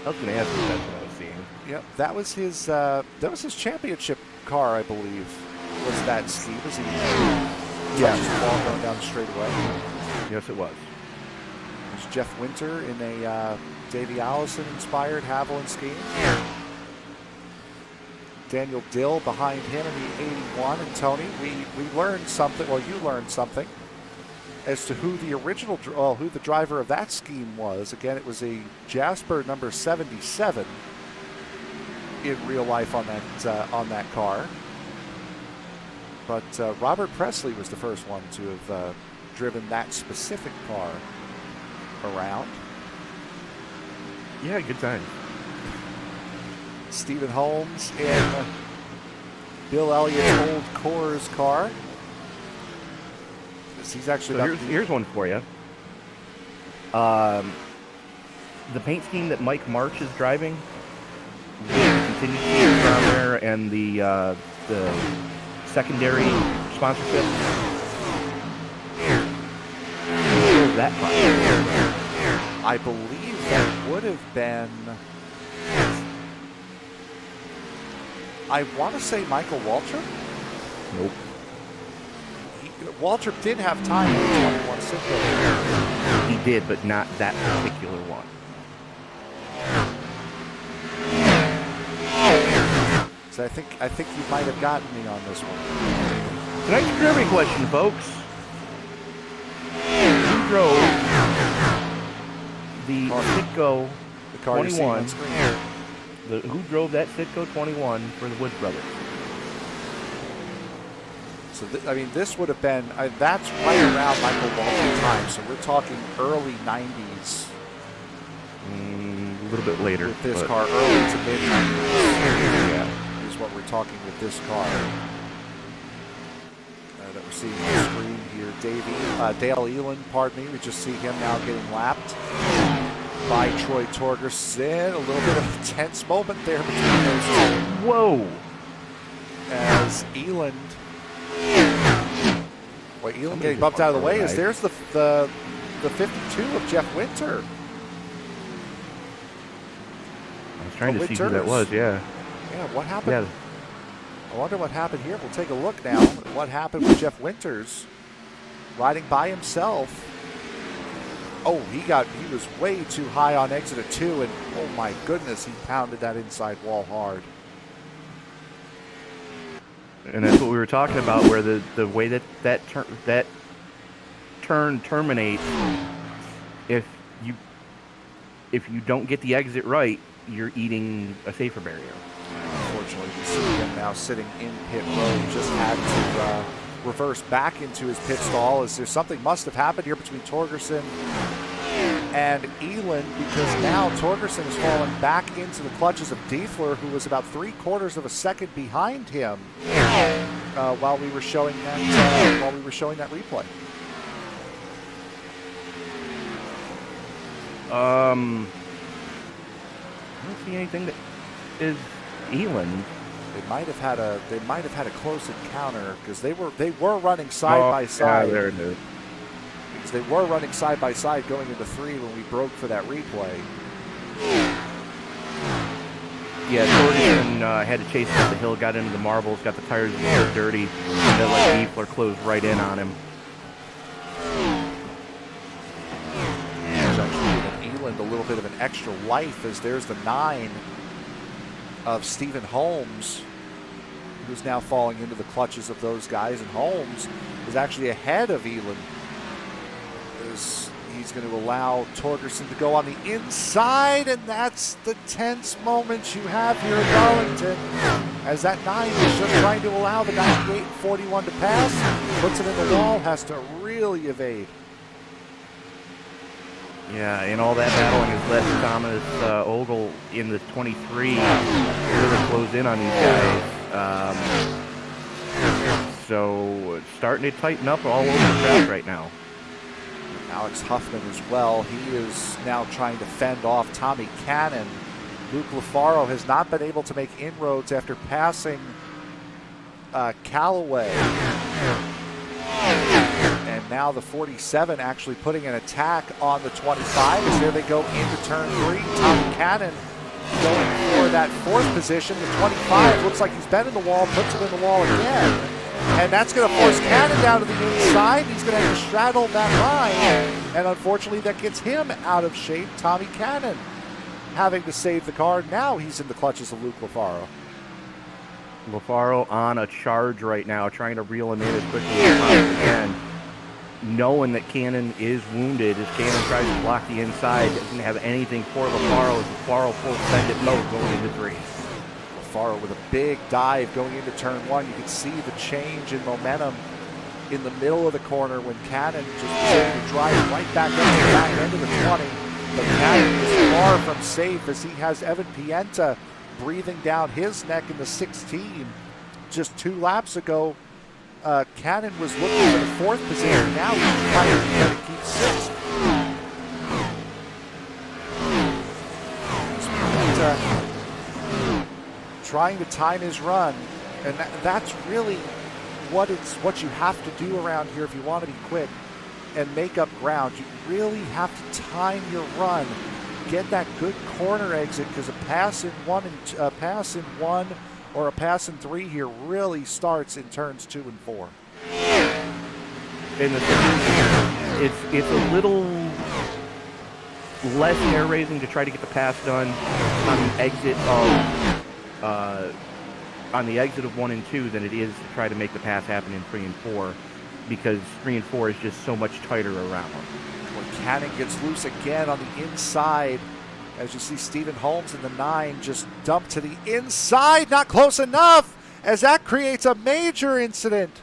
B: I was going to ask you that's what I was seeing.
A: Yep, that was his championship car, I believe. Was that scheme as he touches the ball going down the straightaway?
B: Yes, it was.
A: There's Jeff Winter in a Davey Allison inspired Haviland scheme. Daniel Dill behind him in the 81. And Tony, we learned something. Well, you learned something as to who the driver of that scheme was. Again, it was a Jasper number 77 in real life on that car. But Robert Presley was the first one to have driven that specific car around.
B: Yeah, good time.
A: Stephen Holmes in Bill Elliott's old Coors car. He's actually
B: so here's one for you. The paint scheme that Mike March is driving, the contingency around there, and the secondary sponsorship. That car.
A: I believe that would have been. I want to say Michael Waltrip.
B: Nope.
A: Waltrip did have time in the 21 Citgo.
B: He did, but not that particular one.
A: So I think you might have gotten me on this one.
B: Tonight's trivia question, folks. Who drove the Citgo
A: The car you see on
B: 21?
A: screen.
B: Who drove that Citgo 21 for the Woods brothers?
A: So this would have been that's right around Michael Waltrip time. So we're talking early 90s.
B: A little bit later.
A: With this car, early to mid 90s.
B: Yeah.
A: Is what we're talking with this car. That we're seeing on the screen here. Dale Eland, pardon me. We just see him now getting lapped by Troy Torgerson. A little bit of a tense moment there between those two.
B: Whoa!
A: As Eland getting bumped out of the way. As there's the 52 of Jeff Winter.
B: I was trying to see who that was. Yeah.
A: Yeah. What happened?
B: Yeah.
A: I wonder what happened here. We'll take a look now at what happened with Jeff Winters riding by himself. Oh, he was way too high on exit of 2, and oh my goodness, he pounded that inside wall hard.
B: And that's what we were talking about, where the way that turn terminates, if you don't get the exit right, you're eating a safer barrier.
A: Unfortunately, we see him now sitting in pit road. Just had to reverse back into his pit stall, as there's something must have happened here between Torgerson and Eland, because now Torgerson has fallen back into the clutches of Diefler, who was about 3/4 of a second behind him while we were showing that replay.
B: I don't see anything that is Eland.
A: They might have had a close encounter, because they were running side by side.
B: Yeah, there it is.
A: Because they were running side by side going into 3 when we broke for that replay.
B: Yeah, Torgerson had to chase up the hill, got into the marbles, got the tires a little dirty, and then let Diefler close right in on him.
A: There's actually given Eland a little bit of an extra life, as there's the 9 of Stephen Holmes, who's now falling into the clutches of those guys. And Holmes is actually ahead of Eland, as he's going to allow Torgerson to go on the inside, and that's the tense moment you have here at Darlington, as that 9 is just trying to allow the 98-41 to pass, puts it in the wall, has to really evade.
B: Yeah, and all that battling has led Thomas Ogle in the 23 really close in on these guys. So it's starting to tighten up all over the track right now.
A: Alex Huffman as well. He is now trying to fend off Tommy Cannon. Luke Lafaro has not been able to make inroads after passing Callaway. And now the 47 actually putting an attack on the 25, as there they go into turn 3. Tommy Cannon going for that 4th position. The 25 looks like he's been in the wall, puts it in the wall again. And that's going to force Cannon down to the inside. He's going to have to straddle that line. And unfortunately, that gets him out of shape. Tommy Cannon having to save the car. Now he's in the clutches of Luke Lafaro.
B: Lafaro on a charge right now, trying to reel him in as quickly as possible again, knowing that Cannon is wounded. As Cannon tries to block the inside, doesn't have anything for Lafaro, as Lafaro full send it low going into 3.
A: Navarro with a big dive going into turn one. You can see the change in momentum in the middle of the corner when Cannon just was able to drive right back into the back end of the 20. But Cannon is far from safe as he has Evan Pienta breathing down his neck in the 16. Just 2 laps ago, Cannon was looking for the 4th position. Now he's trying to keep 6th. Pienta trying to time his run, and that's really what you have to do around here if you want to be quick and make up ground. You really have to time your run, get that good corner exit, because a pass in 1 or a pass in 3 here really starts in turns 2 and 4.
B: And it's a little less hair raising to try to get the pass done on the exit of 1 and 2 than it is to try to make the pass happen in 3 and 4, because 3 and 4 is just so much tighter around them.
A: When Cannon gets loose again on the inside, as you see Stephen Holmes in the 9 just dump to the inside, not close enough, as that creates a major incident.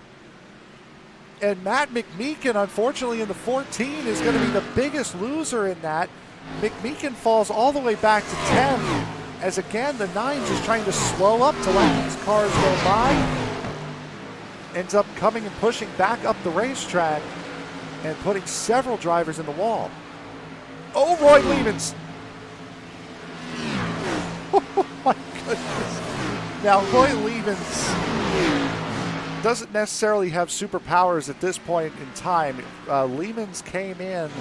A: And Matt McMeekin, unfortunately, in the 14 is going to be the biggest loser in that. McMeekin falls all the way back to 10, as again the 9 just trying to slow up to let these cars go by. Ends up coming and pushing back up the racetrack and putting several drivers in the wall. Oh, Roy Lehmans. Oh my goodness. Now, Roy Lehmans doesn't necessarily have superpowers at this point in time. Lehmans came in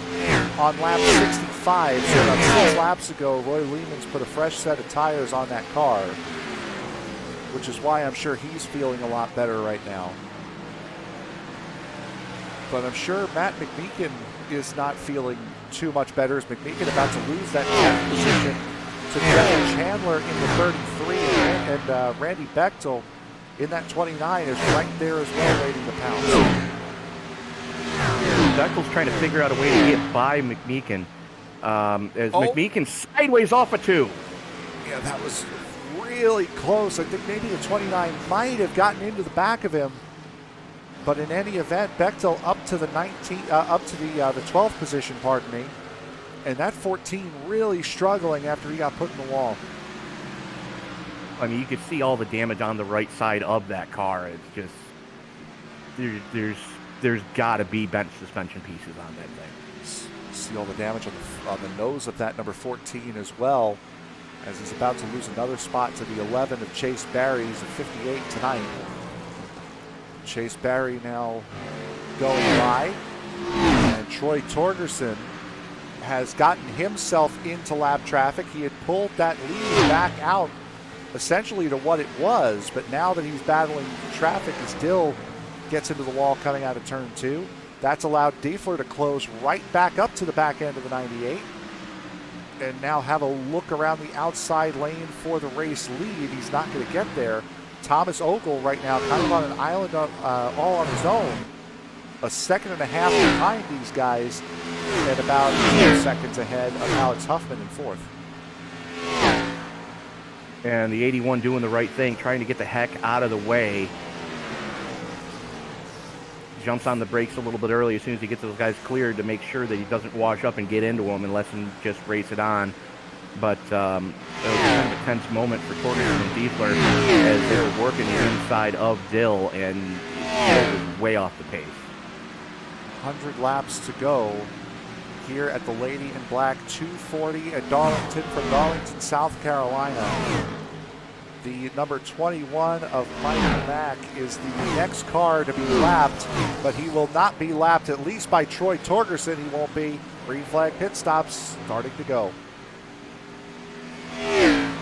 A: on lap 65, so about 6 laps ago, Roy Lehmans put a fresh set of tires on that car, which is why I'm sure he's feeling a lot better right now. But I'm sure Matt McMeekin is not feeling too much better, as McMeekin about to lose that 10th position to Kevin Chandler in the 33, and Randy Bechtel in that 29 is right there as well, waiting the pounds.
B: Bechtel's trying to figure out a way to get by McMeekin, as McMeekin sideways off a 2.
A: Yeah, that was really close. I think maybe the 29 might have gotten into the back of him, but in any event, Bechtel up to the 12th position, pardon me, and that 14 really struggling after he got put in the wall.
B: I mean, you could see all the damage on the right side of that car. It's just there's got to be bench suspension pieces on that thing.
A: See all the damage on the nose of that number 14 as well, as he's about to lose another spot to the 11 of Chase Barry. He's at 58 tonight. Chase Barry now going by, and Troy Torgerson has gotten himself into lap traffic. He had pulled that lead back out essentially to what it was, but now that he's battling traffic, he still gets into the wall coming out of turn 2. That's allowed Diefler to close right back up to the back end of the 98 and now have a look around the outside lane for the race lead. He's not going to get there. Thomas Ogle right now kind of on an island all on his own, a 1.5 seconds behind these guys, and about 2 seconds ahead of Alex Huffman in 4th.
B: And the 81 doing the right thing, trying to get the heck out of the way. Jumps on the brakes a little bit early as soon as he gets those guys cleared to make sure that he doesn't wash up and get into them and lets him just race it on. But it was kind of a tense moment for Torgerson and Diefler as they were working the inside of Dill, and Dill was way off the pace.
A: 100 laps to go here at the Lady in Black 240 at Darlington, from Darlington, South Carolina. The number 21 of Michael Mack is the next car to be lapped, but he will not be lapped, at least by Troy Torgerson. He won't be. Green flag pit stops starting to go.
B: And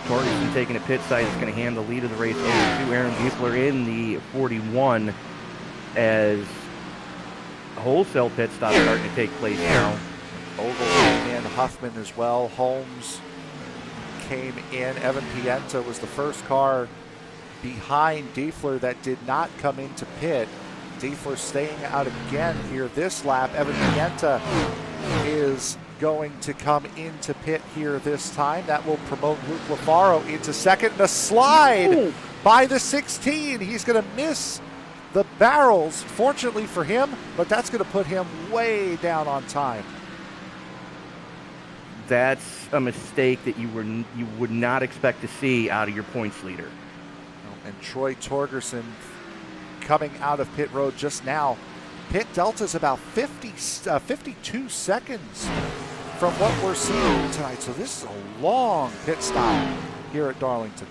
B: Torgerson taking a pit side is going to hand the lead of the race over to Aaron Diefler in the 41 as a wholesale pit stop starting to take place now.
A: Ogle came in, Huffman as well. Holmes came in. Evan Pienta was the first car behind Diefler that did not come into pit. Diefler staying out again here this lap. Evan Pienta is going to come into pit here this time. That will promote Luke LaFaro into second. And a slide by the 16. He's going to miss the barrels, fortunately for him, but that's going to put him way down on time.
B: That's a mistake that you would not expect to see out of your points leader.
A: And Troy Torgerson coming out of pit road just now. Pit delta's about 52 seconds from what we're seeing tonight. So this is a long pit stop here at Darlington.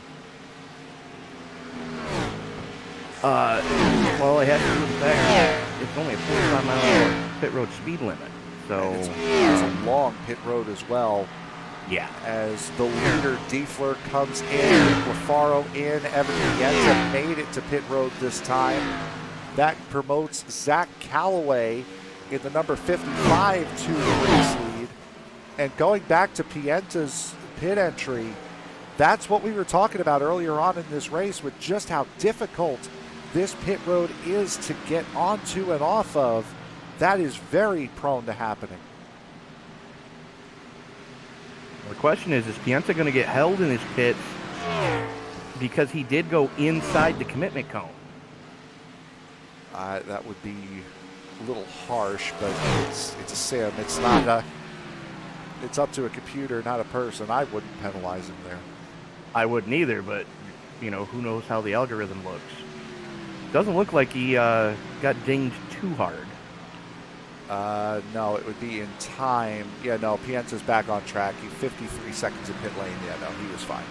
B: Well, it has to do with the fact that it's only a 45-mile-an-hour pit road speed limit. So
A: it's a long pit road as well.
B: Yeah.
A: As the leader, Diefler, comes in, LaFaro in, Evan Pienta made it to pit road this time. That promotes Zach Calloway in the number 55 to the race lead. And going back to Pienta's pit entry, that's what we were talking about earlier on in this race with just how difficult this pit road is to get onto and off of. That is very prone to happening.
B: The question is Pienta going to get held in his pits because he did go inside the commitment cone?
A: That would be a little harsh, but it's a sim. It's not it's up to a computer, not a person. I wouldn't penalize him there.
B: I wouldn't either, but who knows how the algorithm looks. Doesn't look like he got dinged too hard.
A: No, it would be in time. Yeah, no, Pienta's back on track. He 53 seconds in pit lane. Yeah, no, he was fine.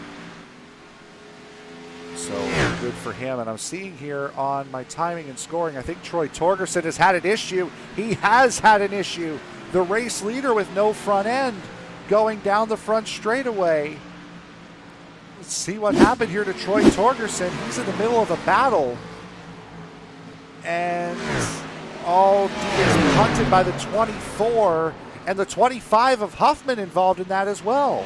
A: So good for him. And I'm seeing here on my timing and scoring, I think Troy Torgerson has had an issue. He has had an issue. The race leader with no front end going down the front straightaway. Let's see what happened here to Troy Torgerson. He's in the middle of a battle. And he is punted by the 24 and the 25 of Huffman involved in that as well.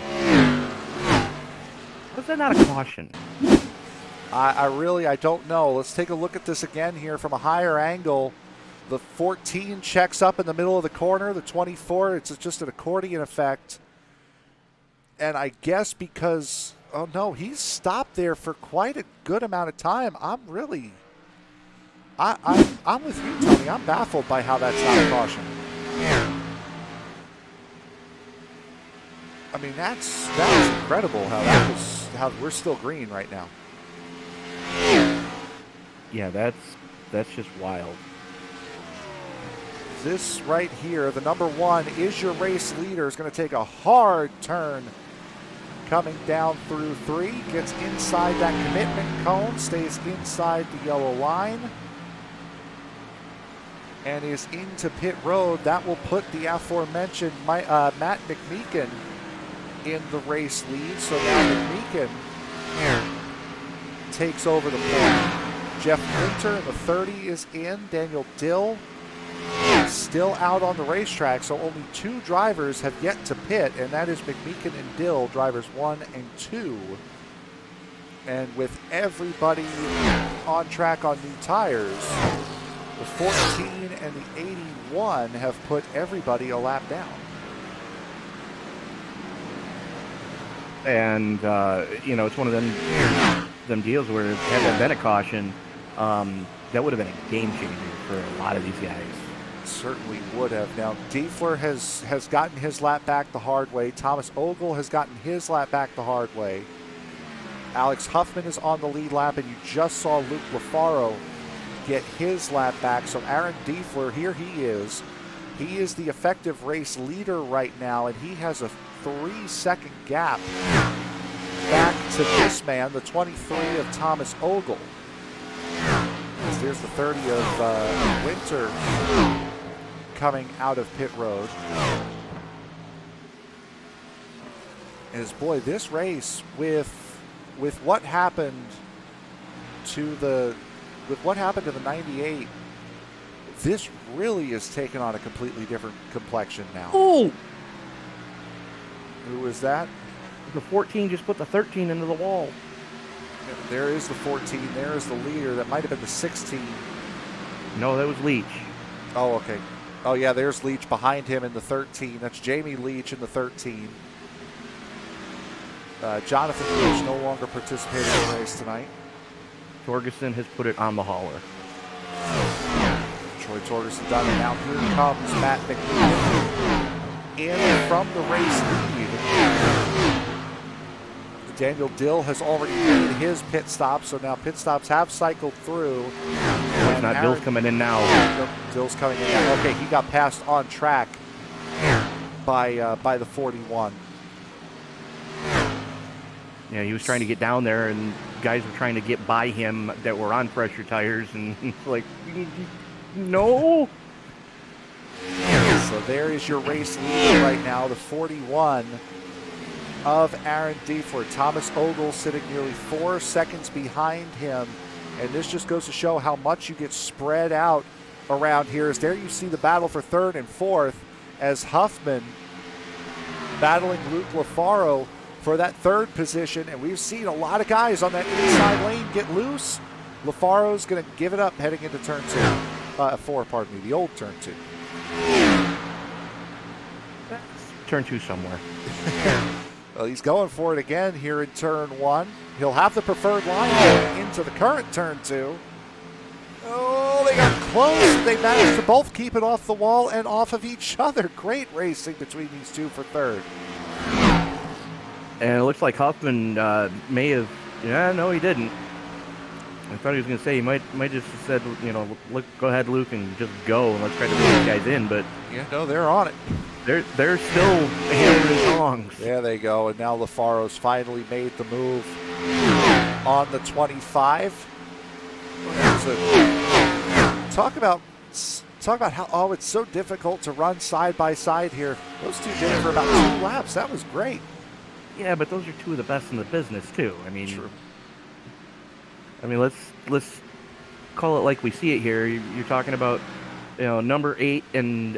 B: Was that not a caution?
A: I don't know. Let's take a look at this again here from a higher angle. The 14 checks up in the middle of the corner. The 24, it's just an accordion effect. And I guess because, oh no, he's stopped there for quite a good amount of time. I'm with you, Tony. I'm baffled by how that's not a caution. I mean, that was incredible how we're still green right now.
B: Yeah, that's just wild.
A: This right here, the number 1 is your race leader, is going to take a hard turn coming down through 3, gets inside that commitment cone, stays inside the yellow line, and is into pit road. That will put the aforementioned Matt McMeekin in the race lead. So now McMeekin takes over the point. Jeff Winter in the 30 is in. Daniel Dill still out on the racetrack, so only 2 drivers have yet to pit, and that is McMeekin and Dill, drivers 1 and 2. And with everybody on track on new tires, the 14 and the 81 have put everybody a lap down.
B: And, it's one of them deals where had there been a caution, that would have been a game changer for a lot of these guys.
A: Certainly would have. Now, Diefler has gotten his lap back the hard way. Thomas Ogle has gotten his lap back the hard way. Alex Huffman is on the lead lap, and you just saw Luke LaFaro get his lap back. So Aaron Diefler, here he is. He is the effective race leader right now, and he has a 3-second gap back to this man, the 23 of Thomas Ogle. There's the 30 of Winter coming out of pit road. As boy, this race with what happened to the 98, this really is taking on a completely different complexion now.
B: Oh!
A: Who was that?
B: The 14 just put the 13 into the wall.
A: There is the 14. There is the leader. That might have been the 16.
B: No, that was Leach.
A: Oh, okay. Oh, yeah, there's Leach behind him in the 13. That's Jamie Leach in the 13. Jonathan Leach no longer participating in the race tonight.
B: Torgerson has put it on the hauler.
A: Troy Torgerson done it. Now here comes Matt McNeil in from the race lead. Daniel Dill has already made his pit stop, so now pit stops have cycled through.
B: It's not Dill's coming in now.
A: Dill's coming in now. Okay, he got passed on track by the 41.
B: Yeah, he was trying to get down there, and guys were trying to get by him that were on pressure tires, and like, no.
A: So there is your race leader right now, the 41 of Aaron Diefler. Thomas Ogle sitting nearly 4 seconds behind him, and this just goes to show how much you get spread out around here. As there you see the battle for third and fourth, as Huffman battling Luke Lafaro for that third position, and we've seen a lot of guys on that inside lane get loose. Lafaro's going to give it up heading into turn 4, pardon me, the old turn 2.
B: Turn 2 somewhere.
A: Well, he's going for it again here in turn 1. He'll have the preferred line going into the current turn 2. Oh, they got close. They managed to both keep it off the wall and off of each other. Great racing between these two for third.
B: And it looks like Huffman may have. Yeah, no, he didn't. I thought he was going to say he might just have said, go ahead, Luke, and just go, and let's try to bring these guys in. But
A: yeah, no, they're on it.
B: They're still hammering songs.
A: There they go, and now Lafaro's finally made the move on the 25. Talk about how it's so difficult to run side by side here. Those two did it for about 2 laps. That was great.
B: Yeah, but those are two of the best in the business too. I mean,
A: True.
B: Let's call it like we see it here. You're talking about number 8 and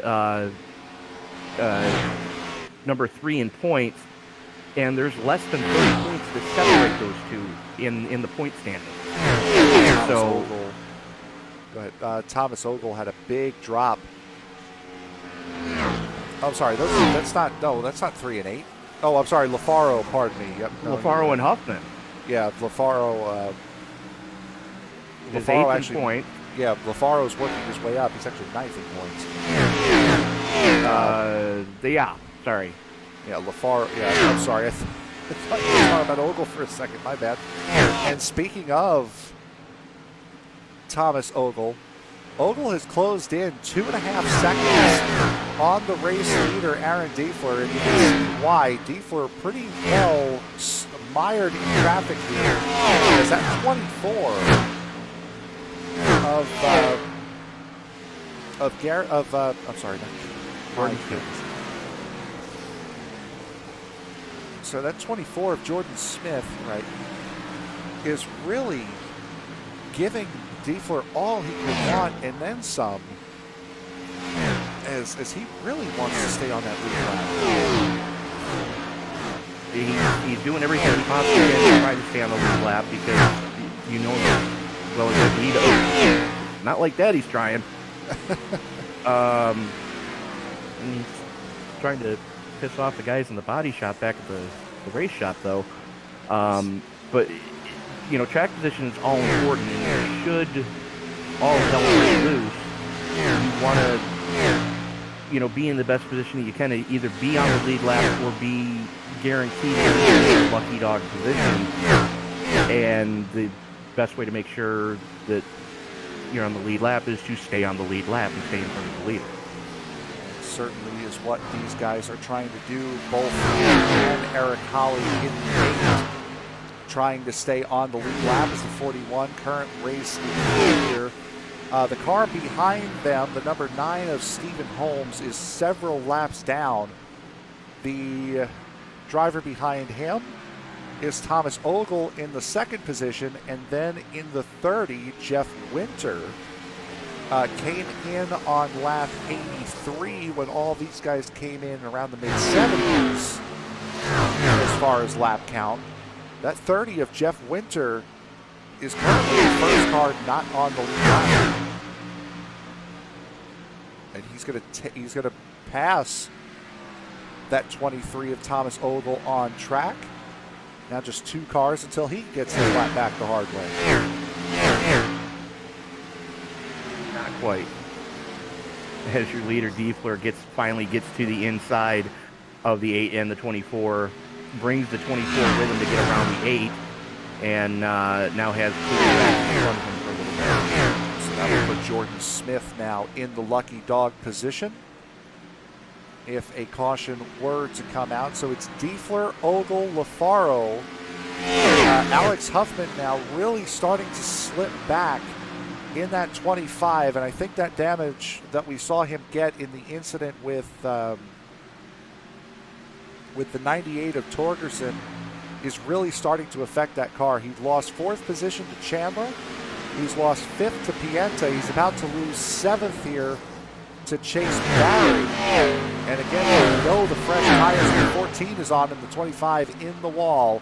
B: number 3 in points, and there's less than 30 points to separate those two in the point standing. So,
A: go ahead. Thomas Ogle had a big drop. Oh, I'm sorry. That's not 3 and 8. Oh, I'm sorry. Lafaro, pardon me. Yep.
B: Lafaro and Huffman.
A: Yeah, Lafaro.
B: His
A: Lafaro
B: 8th
A: actually.
B: point.
A: Yeah, Lafaro's working his way up. He's actually 9th in points.
B: Yeah. Sorry.
A: Yeah, Lafaro. Yeah, I'm sorry. I thought you were talking about Ogle for a second. My bad. And speaking of Thomas Ogle, Ogle has closed in 2.5 seconds on the race leader, Aaron Diefler, and you can see why. Diefler pretty well mired in traffic here, because that 24 I'm sorry, Jordan Smith. So that 24 of Jordan Smith, right, is really giving Diefler all he could want and then some, as he really wants to stay on that lead lap.
B: He's doing everything he possibly can to try to stay on the lead lap, because well, not like that he's trying. And he's trying to piss off the guys in the body shop back at the race shop, though. But track position is all important, and should all hell break loose, you want to be in the best position that you can to either be on the lead lap or be guaranteed a lucky dog position. And the best way to make sure that you're on the lead lap is to stay on the lead lap and stay in front of the leader.
A: Certainly is what these guys are trying to do, both and Eric Holly in the 8, trying to stay on the lead lap as the 41 current race leader. The car behind them, the number 9 of Stephen Holmes, is several laps down. The driver behind him is Thomas Ogle in the 2nd position, and then in the 30, Jeff Winter came in on lap 83 when all these guys came in around the mid-70s as far as lap count. That 30 of Jeff Winter is currently the first car not on the lead lap. And he's going to pass that 23 of Thomas Ogle on track. Now just 2 cars until he gets his lap back the hard way.
B: Not quite. As your leader, Diefler, finally gets to the inside of the 8 and the 24, brings the 24 with him to get around the 8, and now has clear back in front of him for a little bit.
A: So that will put Jordan Smith now in the lucky dog position if a caution were to come out. So it's Diefler, Ogle, LaFaro. Alex Huffman now really starting to slip back in that 25, and I think that damage that we saw him get in the incident with the 98 of Torgerson is really starting to affect that car. He lost 4th position to Chandler. He's lost 5th to Pienta. He's about to lose 7th here to Chase Barry. And again, we know the fresh tires. The 14 is on him, the 25 in the wall.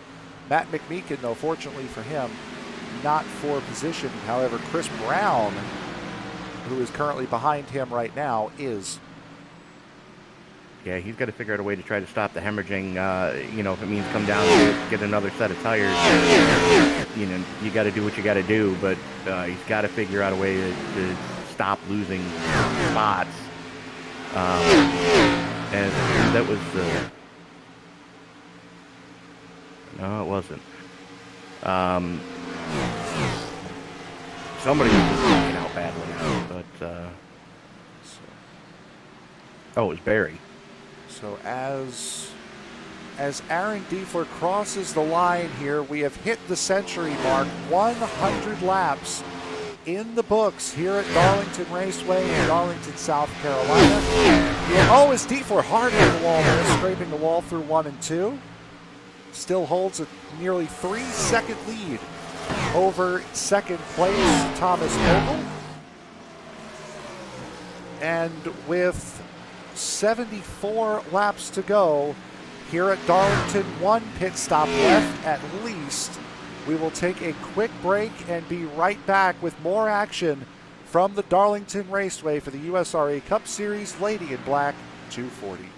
A: Matt McMeekin, though, fortunately for him, not for position. However, Chris Brown, who is currently behind him right now, is.
B: Yeah, he's got to figure out a way to try to stop the hemorrhaging. If it means come down and get another set of tires, you got to do what you got to do. But he's got to figure out a way to stop losing spots. And that was no, it wasn't. Somebody was just freaking out badly, but it was Barry.
A: So as Aaron Diefler crosses the line here, we have hit the century mark. 100 laps in the books here at Darlington Raceway in Darlington, South Carolina. It's Diefler hard on the wall there, scraping the wall through 1 and 2. Still holds a nearly 3-second lead over second place Thomas Ogle. And with 74 laps to go here at Darlington, 1 pit stop left at least. We will take a quick break and be right back with more action from the Darlington Raceway for the USRA Cup Series Lady in Black 240.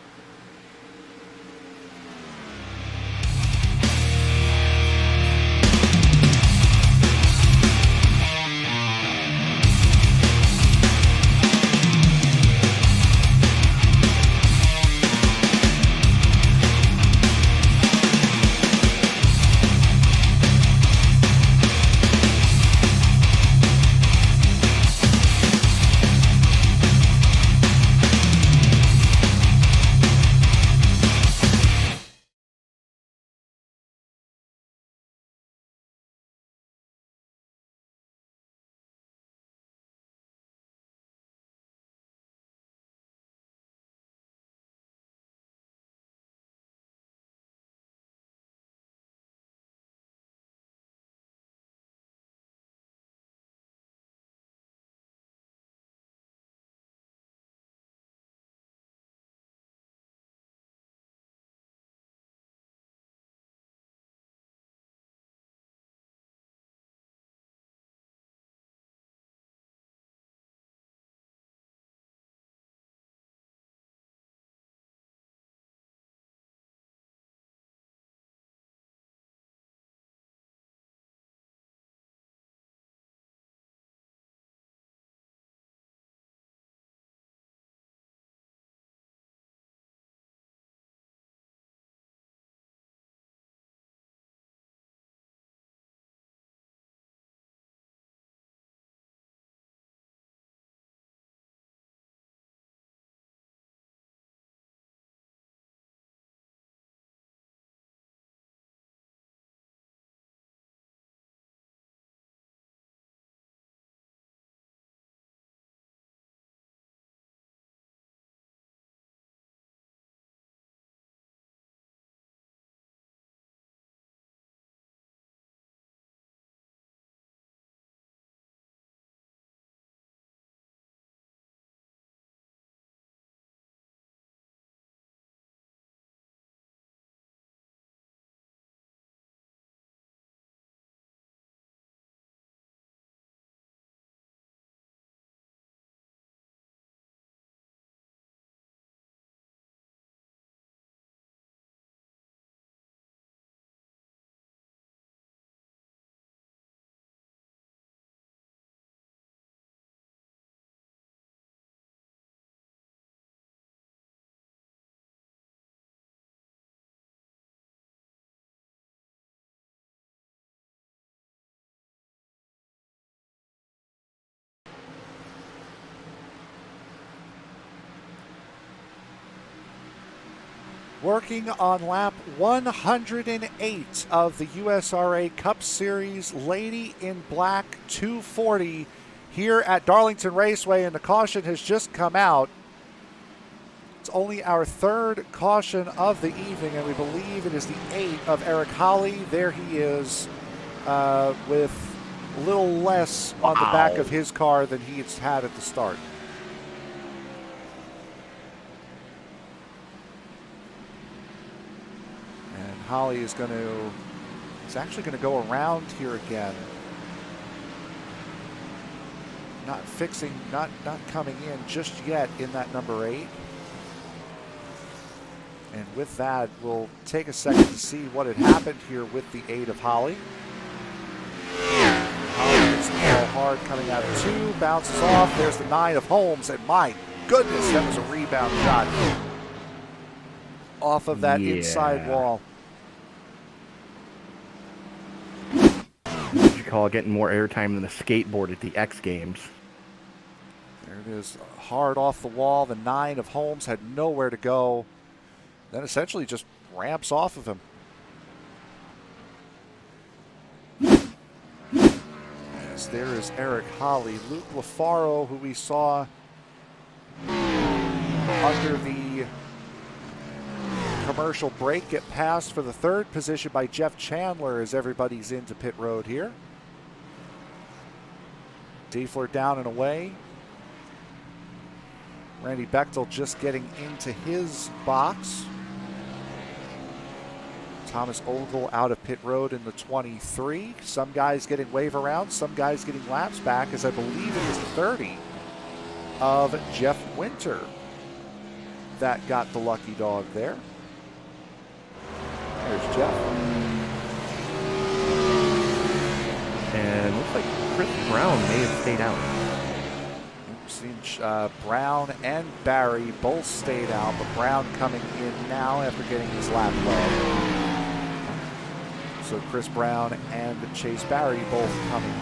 A: working on lap 108 of the USRA Cup Series Lady in Black 240 here at Darlington Raceway, and the caution has just come out. It's only our third caution of the evening, and we believe it is the 8 of Eric Holly. There he is with a little less on the back of his car than he's had at the start. And Holly is actually going to go around here again. Not coming in just yet in that number 8. And with that, we'll take a second to see what had happened here with the 8 of Holly. Holly hits the ball hard coming out of 2, bounces off. There's the 9 of Holmes, and my goodness, that was a rebound shot off of that inside wall.
B: What you call getting more airtime than a skateboard at the X Games.
A: There it is, hard off the wall. The 9 of Holmes had nowhere to go. Then essentially just ramps off of him. As there is Eric Holly. Luke LaFaro, who we saw under the commercial break, get passed for the 3rd position by Jeff Chandler as everybody's into pit road here. Diefler down and away. Randy Bechtel just getting into his box. Thomas Ogle out of pit road in the 23. Some guys getting wave around, some guys getting laps back, as I believe it was the 30 of Jeff Winter that got the lucky dog there. There's Jeff.
B: And looks like Chris Brown may have stayed out.
A: We've seen Brown and Barry both stayed out, but Brown coming in now after getting his lap low. So Chris Brown and Chase Barry both coming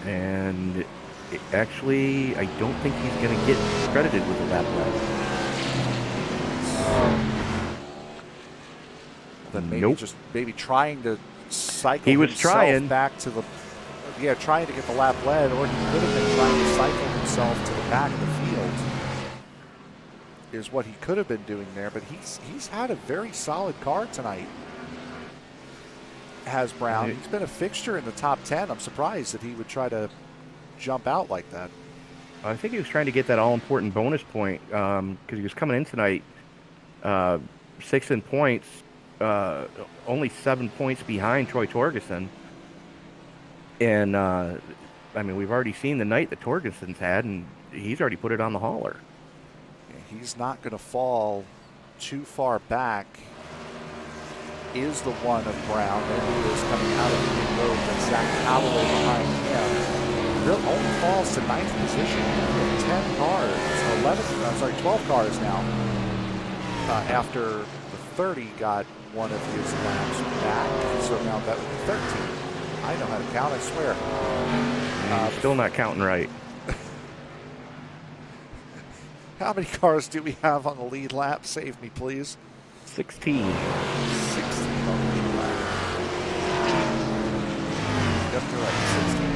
A: in.
B: And actually, I don't think he's going to get credited with a lap left.
A: Then maybe trying to cycle
B: himself
A: back to the trying to get the lap led, or he could have been trying to cycle himself to the back of the field. Is what he could have been doing there, but he's had a very solid car tonight. Has Brown. He's been a fixture in the top 10. I'm surprised that he would try to jump out like that.
B: I think he was trying to get that all-important bonus point because he was coming in tonight 6th in points, only 7 points behind Troy Torgerson. And, I mean, we've already seen the night that Torgerson's had, and he's already put it on the hauler.
A: He's not going to fall too far back. Is the 1 of Brown. There he is coming out of the pit road. That's Zach Calloway behind him. Really only falls to 9th position with 10 cars. 12 cars now. After the 30 got one of his laps back. So now that would be 13. I know how to count, I swear.
B: Still not counting right.
A: How many cars do we have on the lead lap? Save me, please.
B: 16.
A: 16 on the lead lap. Yep, you're right, 16.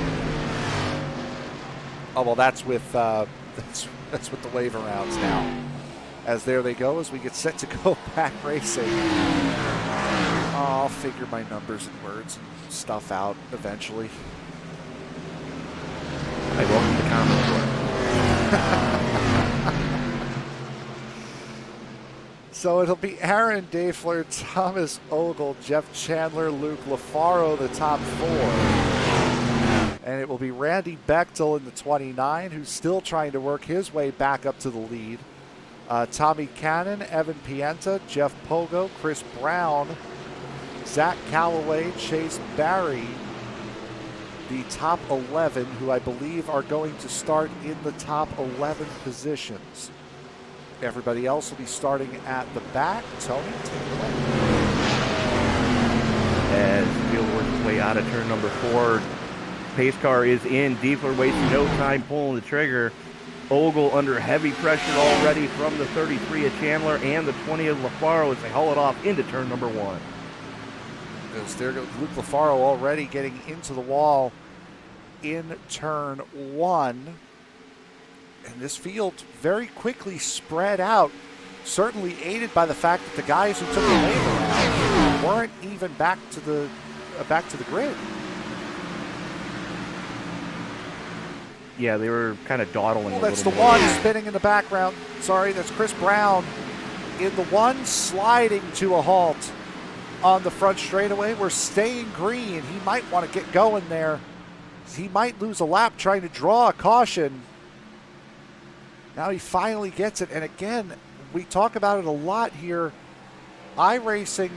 A: Oh, well, that's with that's with the wave arounds now. As there they go, as we get set to go back racing. I'll figure my numbers and words and stuff out eventually.
B: I welcome the comment.
A: So it'll be Aaron Diefler, Thomas Ogle, Jeff Chandler, Luke LaFaro, the top 4. And it will be Randy Bechtel in the 29, who's still trying to work his way back up to the lead. Tommy Cannon, Evan Pienta, Jeff Pogo, Chris Brown, Zach Calloway, Chase Barry, the top 11, who I believe are going to start in the top 11 positions. Everybody else will be starting at the back. Tony, take it away.
B: As Field works his way out of turn number 4, pace car is in. Diefler wasting no time pulling the trigger. Ogle under heavy pressure already from the 33 of Chandler and the 20 of LaFaro as they haul it off into turn number 1.
A: There goes Luke LaFaro already getting into the wall in turn 1. And this field very quickly spread out, certainly aided by the fact that the guys who took the lane around weren't even back to the grid.
B: Yeah, they were kind of dawdling.
A: Well, that's the one spinning in the background. Sorry, that's Chris Brown in the one sliding to a halt on the front straightaway. We're staying green. He might want to get going there. He might lose a lap trying to draw a caution. Now he finally gets it. And again, we talk about it a lot here. iRacing,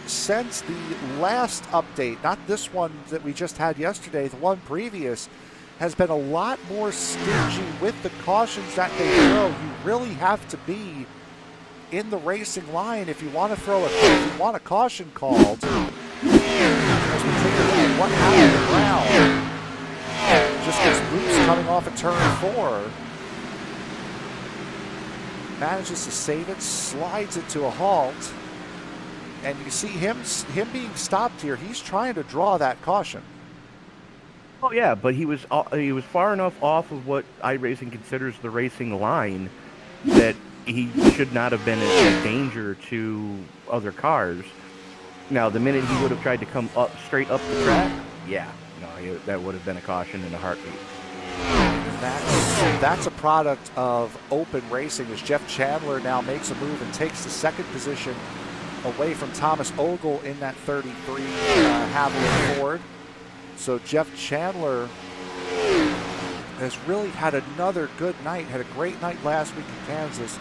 A: since the last update, not this one that we just had yesterday, the one previous, has been a lot more stingy with the cautions that they throw. You really have to be in the racing line if you want to a caution called. As we take a look at what happened around, just gets loose coming off of turn 4. Manages to save it, slides it to a halt, and you see him being stopped here. He's trying to draw that caution.
B: Oh yeah, but he was far enough off of what iRacing considers the racing line that he should not have been a danger to other cars. Now, the minute he would have tried to come up straight up the track, yeah, no, that would have been a caution in a heartbeat.
A: That's a product of open racing as Jeff Chandler now makes a move and takes the second position away from Thomas Ogle in that 33 Haviland Ford. So Jeff Chandler has really had another good night, had a great night last week in Kansas,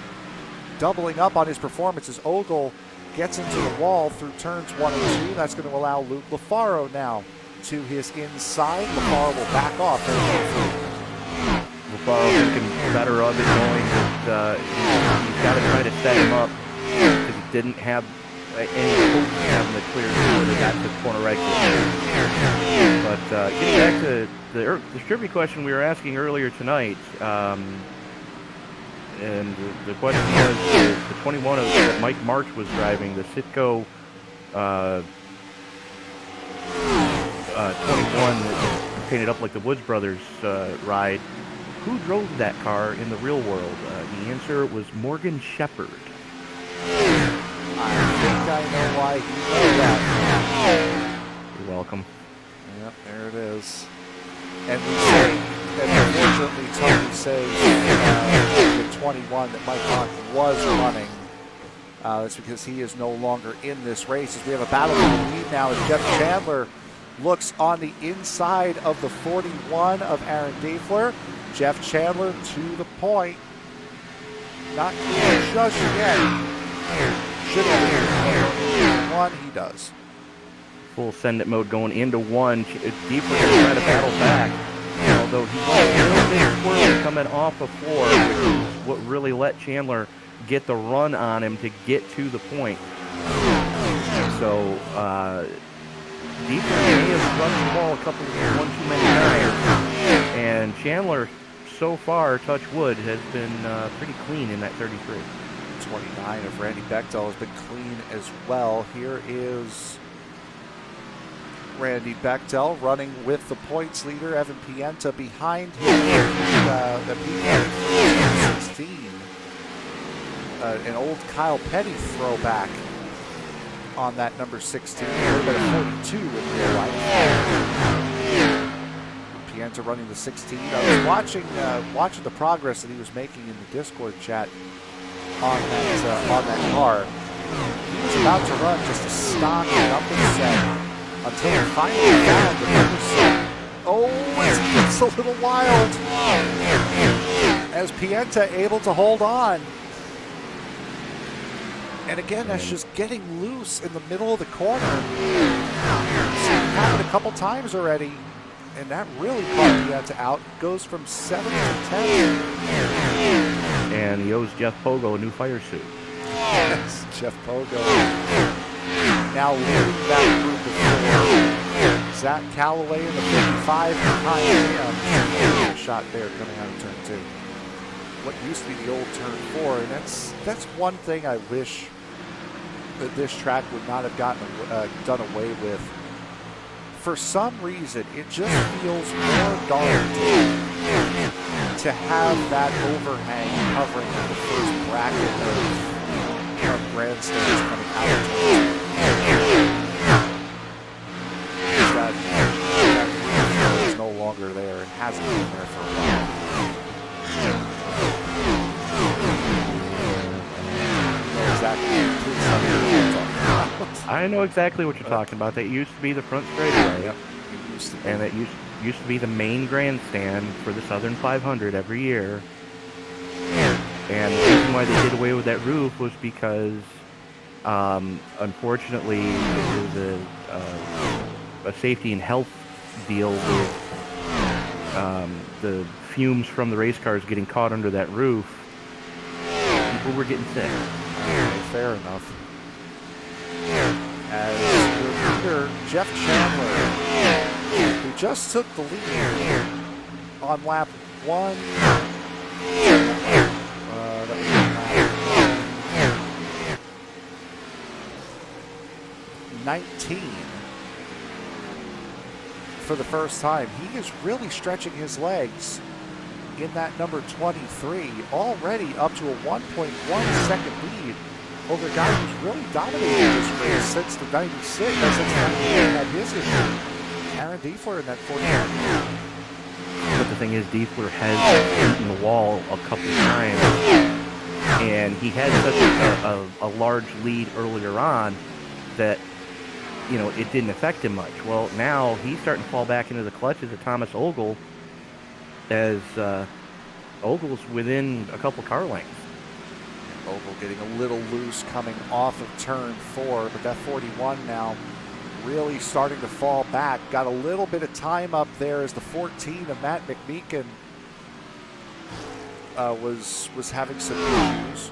A: doubling up on his performances. Ogle gets into the wall through turns 1 and 2. That's going to allow Luke LaFaro now to his inside. LaFaro will back off.
B: LaFaro thinking better of it, knowing that he's got to try to set him up because he didn't have any hope of having the clear when he got to the corner right. But getting back to the trivia question we were asking earlier tonight, and the question was the 21 that Mike March was driving, the Citgo 21 that painted up like the Woods Brothers ride. Who drove that car in the real world? The answer was Morgan Shepherd.
A: I think I know why he did that.
B: You're welcome.
A: Yep, there it is. And we say, and unfortunately Tony says the 21 that Mike March was running. That's because he is no longer in this race. As we have a battle for the lead now as Jeff Chandler looks on the inside of the 41 of Aaron Daefler. Jeff Chandler to the point. Not clear just yet. Should have one. He does.
B: Full send it mode going into 1. Deeper going to try to battle back. Although he was a little bit squirrely coming off of 4, which is what really let Chandler get the run on him to get to the point. So Deeper may have run the ball a couple of 1 too many times. And Chandler, so far, touch wood, has been pretty clean in that 33.
A: 29 of Randy Bechtel has been clean as well. Here is Randy Bechtel running with the points leader, Evan Pienta, behind him. The Pienta 16. An old Kyle Petty throwback on that number 16. A little bit of 42 in real life. Pienta running the 16. I was watching the progress that he was making in the Discord chat on that car. He was about to run just a stock number set until he finally found the number set. Oh, it's a little wild. As Pienta able to hold on. And again, that's just getting loose in the middle of the corner. It's happened a couple times already. And that really caught Pienta out. Goes from 7 to 10.
B: And he owes Jeff Pogo a new fire suit.
A: Yes, Jeff Pogo. Now leading that group of 4. Zach Calloway in the 55 behind him. A shot there coming out of turn 2. what used to be the old turn 4, and that's one thing I wish that this track would not have done away with. For some reason, it just feels more Darlington to have that overhang covering the first bracket of grandstands coming out of turn. That is no longer there and hasn't been there for a while.
B: I know exactly what you're talking about. That used to be the front straightaway.
A: Yep.
B: And it used to be the main grandstand for the Southern 500 every year. And the reason why they did away with that roof was because, unfortunately, it was a safety and health deal with the fumes from the race cars getting caught under that roof. People were getting sick.
A: Fair enough. As your leader, Jeff Chandler, who just took the lead on lap 1. That was lap 19 for the first time. He is really stretching his legs in that number 23, already up to a 1.1 second lead over a guy who's really dominated this race since the 96, since 98 had his issue. Aaron Diefler in that 49.
B: But the thing is, Diefler has beaten the wall a couple times, and he had such a large lead earlier on that, you know, it didn't affect him much. Well, now he's starting to fall back into the clutches of Thomas Ogle, as Ogle's within a couple car lengths.
A: Ogle getting a little loose coming off of turn 4, but that 41 now really starting to fall back. Got a little bit of time up there as the 14 of Matt McMeekin was having some issues.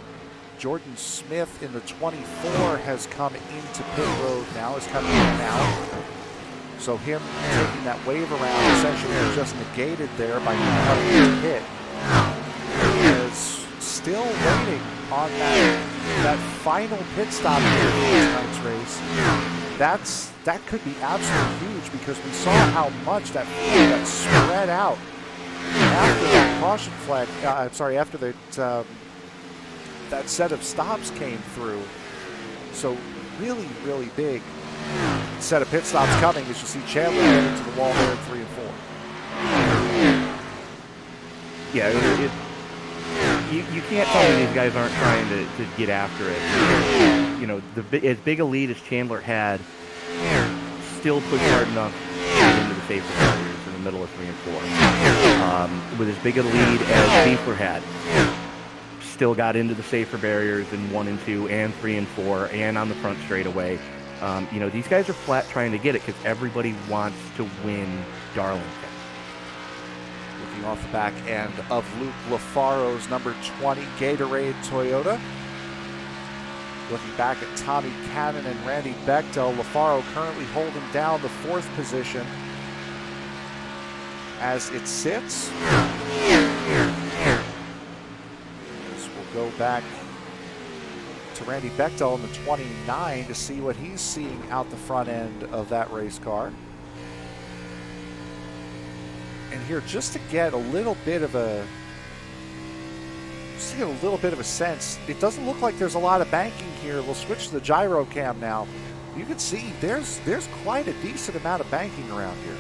A: Jordan Smith in the 24 has come into pit road now, is coming in and out. So him taking that wave around essentially just negated there by him coming into pit. Is still waiting on that final pit stop here for tonight's race. That could be absolutely huge because we saw how much that field got spread out after that caution flag. After that set of stops came through. So really, really big set of pit stops coming as you see Chandler get into the wall there at 3 and 4.
B: Yeah, you can't tell me these guys aren't trying to get after it. You know, as big a lead as Chandler had, still pushed hard enough to get into the safer barriers in the middle of 3 and 4. With as big a lead as Diefler had, still got into the safer barriers in 1 and 2 and 3 and 4 and on the front straightaway. You know, these guys are flat trying to get it because everybody wants to win Darlington.
A: Looking off the back end of Luke LaFaro's number 20 Gatorade Toyota. Looking back at Tommy Cannon and Randy Bechtel, LaFaro currently holding down the 4th position as it sits. As we'll go back to Randy Bechtel in the 29 to see what he's seeing out the front end of that race car. And here, just to get a little bit of a sense, it doesn't look like there's a lot of banking here. We'll switch to the gyro cam now. You can see there's quite a decent amount of banking around here.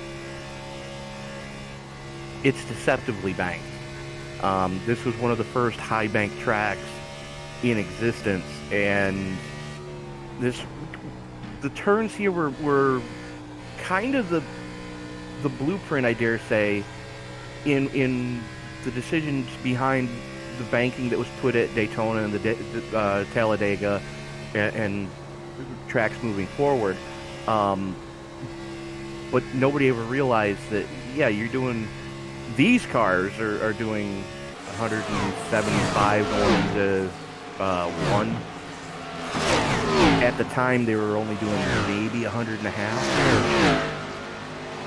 B: It's deceptively banked. This was one of the first high bank tracks in existence, and the turns here were kind of the blueprint, I dare say, in the decisions behind the banking that was put at Daytona and the Talladega and tracks moving forward. But nobody ever realized that, yeah, you're doing, these cars are doing 175 going into 1. At the time, they were only doing maybe 100.5.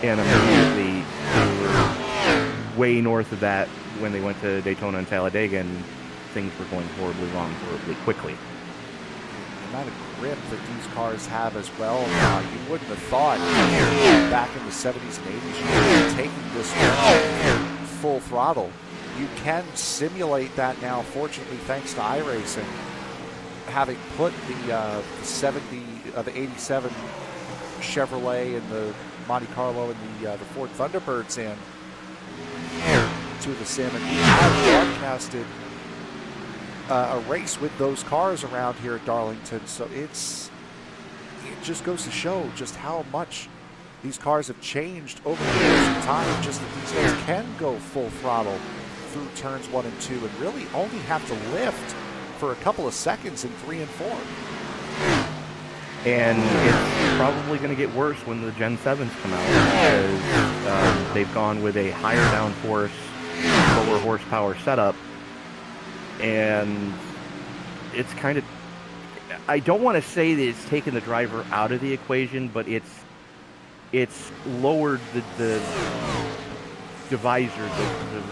B: And immediately they were way north of that when they went to Daytona and Talladega, and things were going horribly wrong horribly quickly.
A: The amount of grip that these cars have as well, you wouldn't have thought back in the 70s and 80s you would be taking this full throttle. You can simulate that now, fortunately, thanks to iRacing, having put the 87 Chevrolet and the Monte Carlo and the Ford Thunderbirds in to the sim, and we have broadcasted a race with those cars around here at Darlington. So it just goes to show just how much these cars have changed over the course of time. Just that these guys can go full throttle through turns 1 and 2 and really only have to lift for a couple of seconds in 3 and 4.
B: And it's probably going to get worse when the Gen 7s come out, because they've gone with a higher downforce, lower horsepower setup. And it's kind of, I don't want to say that it's taken the driver out of the equation, but it's lowered the divisor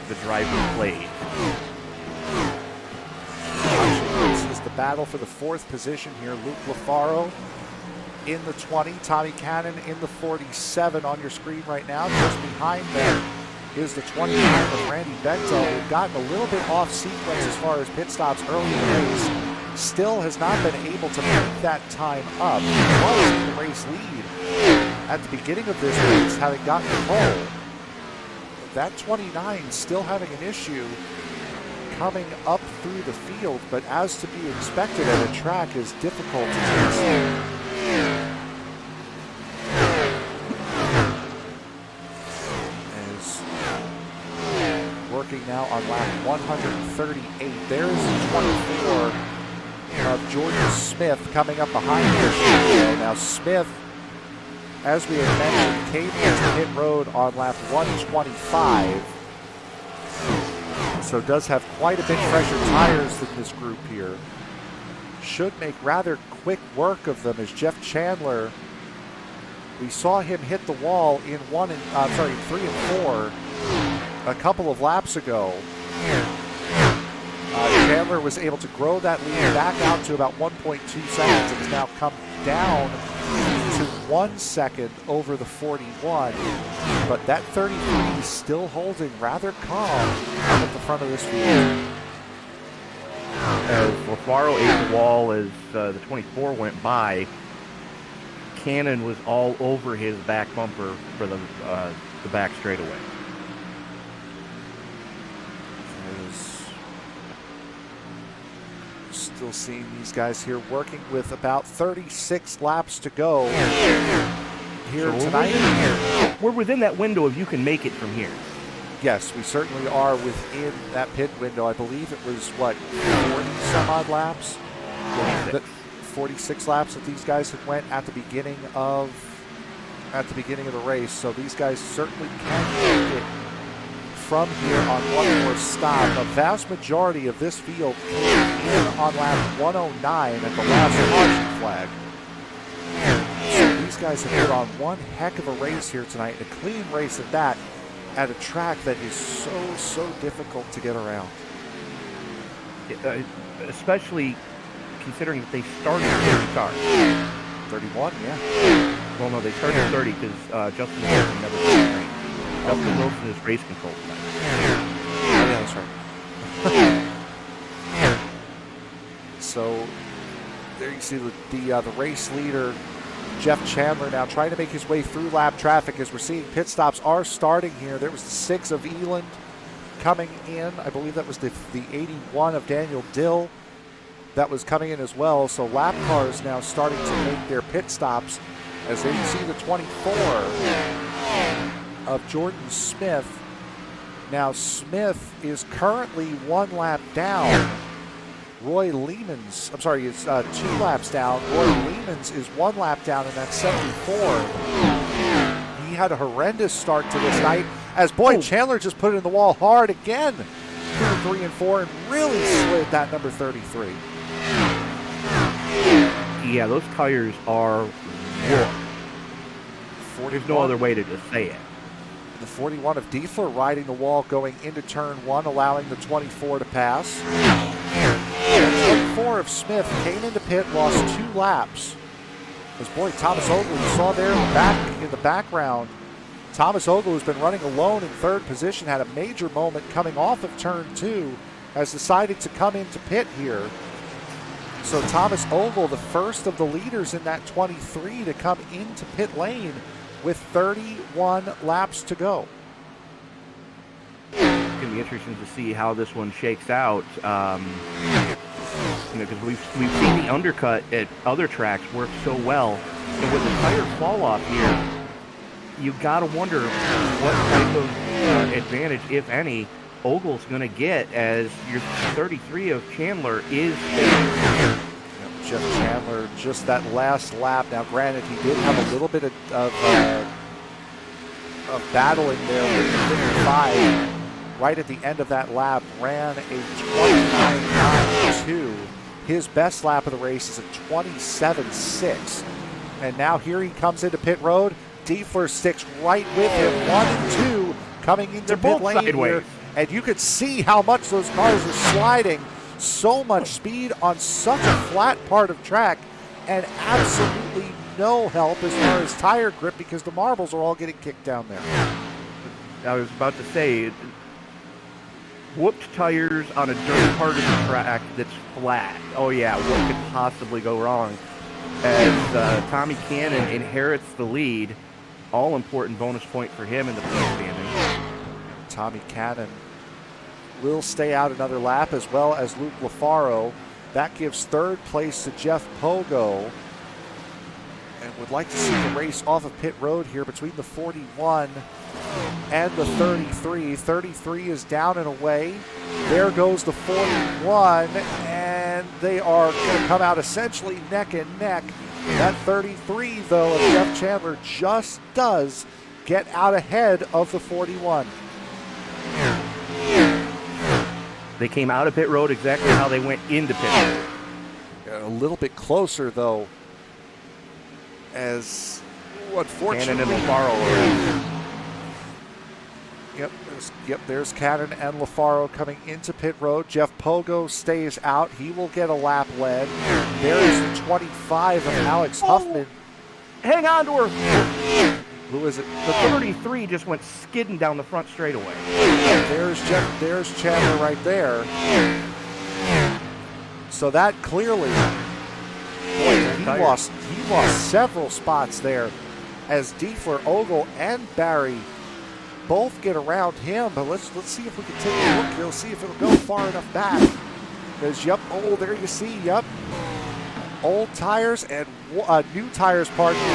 B: the driver plays.
A: This is the battle for the 4th position here. Luke Lafaro in the 20, Tommy Cannon in the 47 on your screen right now. Just behind them is the 29 of Randy Bechtel, who've gotten a little bit off sequence as far as pit stops early in the race. Still has not been able to make that time up. He was in the race lead at the beginning of this race, having gotten the pole. That 29 still having an issue coming up through the field, but as to be expected at a track as difficult as this. Working now on lap 138. There's the 24 of Jordan Smith coming up behind him. Now Smith, as we had mentioned, came into pit road on lap 125. So does have quite a bit fresher tires than this group here. Should make rather quick work of them, as Jeff Chandler, we saw him hit the wall in 3 and 4 a couple of laps ago. Chandler was able to grow that lead back out to about 1.2 seconds. It has now come down to 1 second over the 41. But that 33 is still holding rather calm at the front of this field.
B: As Lafaro ate the wall as the 24 went by, Cannon was all over his back bumper for the back straightaway.
A: Still seeing these guys here working with about 36 laps to go here tonight.
B: We're within that window if you can make it from here.
A: Yes, we certainly are within that pit window. I believe it was, 40 some odd laps? 46 laps that these guys had went at the beginning of the race. So these guys certainly can make it from here on one more stop. A vast majority of this field came in on lap 109 at the last caution flag. So these guys have put on one heck of a race here tonight, a clean race at that, at a track that is so difficult to get around.
B: Especially considering that they started 30 cars.
A: 31, yeah.
B: Well, no, they started 30 because Justin Wilson never took train. Justin Wilson is race control tonight.
A: Oh, yeah, that's right. So there you see the race leader, Jeff Chandler, now trying to make his way through lap traffic as we're seeing pit stops are starting here. There was the 6 of Eland coming in. I believe that was the 81 of Daniel Dill that was coming in as well. So lap cars now starting to make their pit stops as they see the 24 of Jordan Smith. Now Smith is currently 1 lap down. Roy Lehman's, I'm sorry, it's 2 laps down. Roy Lehman's is 1 lap down, and that's 74. He had a horrendous start to this night, as Chandler just put it in the wall hard again through 3 and 4 and really slid that number 33.
B: Yeah, those tires are warped. There's no other way to just say it.
A: The 41 of Diefler riding the wall going into turn 1, allowing the 24 to pass. The 24 of Smith came into pit, lost 2 laps. As boy, Thomas Ogle, you saw there in the background, Thomas Ogle, who's been running alone in 3rd position, had a major moment coming off of turn 2, has decided to come into pit here. So Thomas Ogle, the first of the leaders in that 23 to come into pit lane with 31 laps to go.
B: It's going to be interesting to see how this one shakes out. Because we've seen the undercut at other tracks work so well. And with the tire fall off here, you've got to wonder what type of advantage, if any, Ogle's going to get, as your 33 of Chandler is favored.
A: Jeff Chandler, just that last lap. Now, granted, he did have a little bit of battling there with the 55. Right at the end of that lap, ran a 29.92. His best lap of the race is a 27.6. And now here he comes into pit road. Diefler sticks right with him, 1 and 2 coming into pit lane here. And you could see how much those cars are sliding. So much speed on such a flat part of track, and absolutely no help as far as tire grip because the marbles are all getting kicked down there.
B: I was about to say, whooped tires on a dirt part of the track that's flat. Oh yeah, what could possibly go wrong? As Tommy Cannon inherits the lead, all important bonus point for him in the point standing.
A: Tommy Cannon will stay out another lap, as well as Luke Lafaro. That gives 3rd place to Jeff Pogo. And would like to see the race off of pit road here between the 41 and the 33. 33 is down and away. There goes the 41, and they are going to come out essentially neck and neck. That 33, though, of Jeff Chandler just does get out ahead of the 41.
B: They came out of pit road exactly how they went into pit road.
A: A little bit closer, though, as unfortunately.
B: Cannon and LaFaro.
A: There's Cannon and LaFaro coming into pit road. Jeff Pogo stays out. He will get a lap lead. There is the 25 of Alex Huffman.
B: Hang on to her.
A: Who is it?
B: The 33 just went skidding down the front straightaway.
A: There's Chandler right there. So that clearly, he lost several spots there as Diefler, Ogle, and Barry both get around him. But let's see if we can take a look here. See if it'll go far enough back. Because there you see, old tires and new tires, pardon me.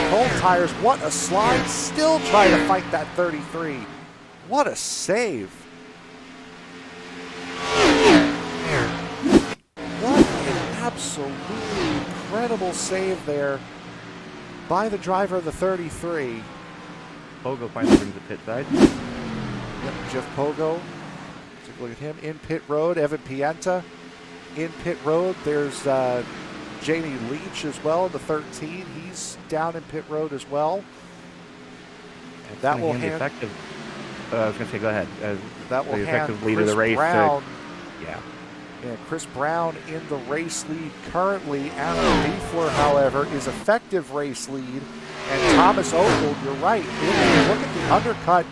A: Old tires, what a slide. Still trying to fight that 33. What a save. What an absolutely incredible save there by the driver of the 33.
B: Pogo finally brings the pit side.
A: Jeff Pogo. Take a look at him in pit road. Evan Pienta in pit road. There's Jamie Leach as well in the 13. He's down in pit road as well. And that will hand.
B: I was going to say, go ahead.
A: That will
B: the effective
A: hand
B: lead
A: Chris
B: of the race.
A: Brown.
B: Yeah, Chris
A: Brown in the race lead currently. Aaron Diefler, however, is effective race lead. And Thomas Ogle, you're right. If you look at the undercut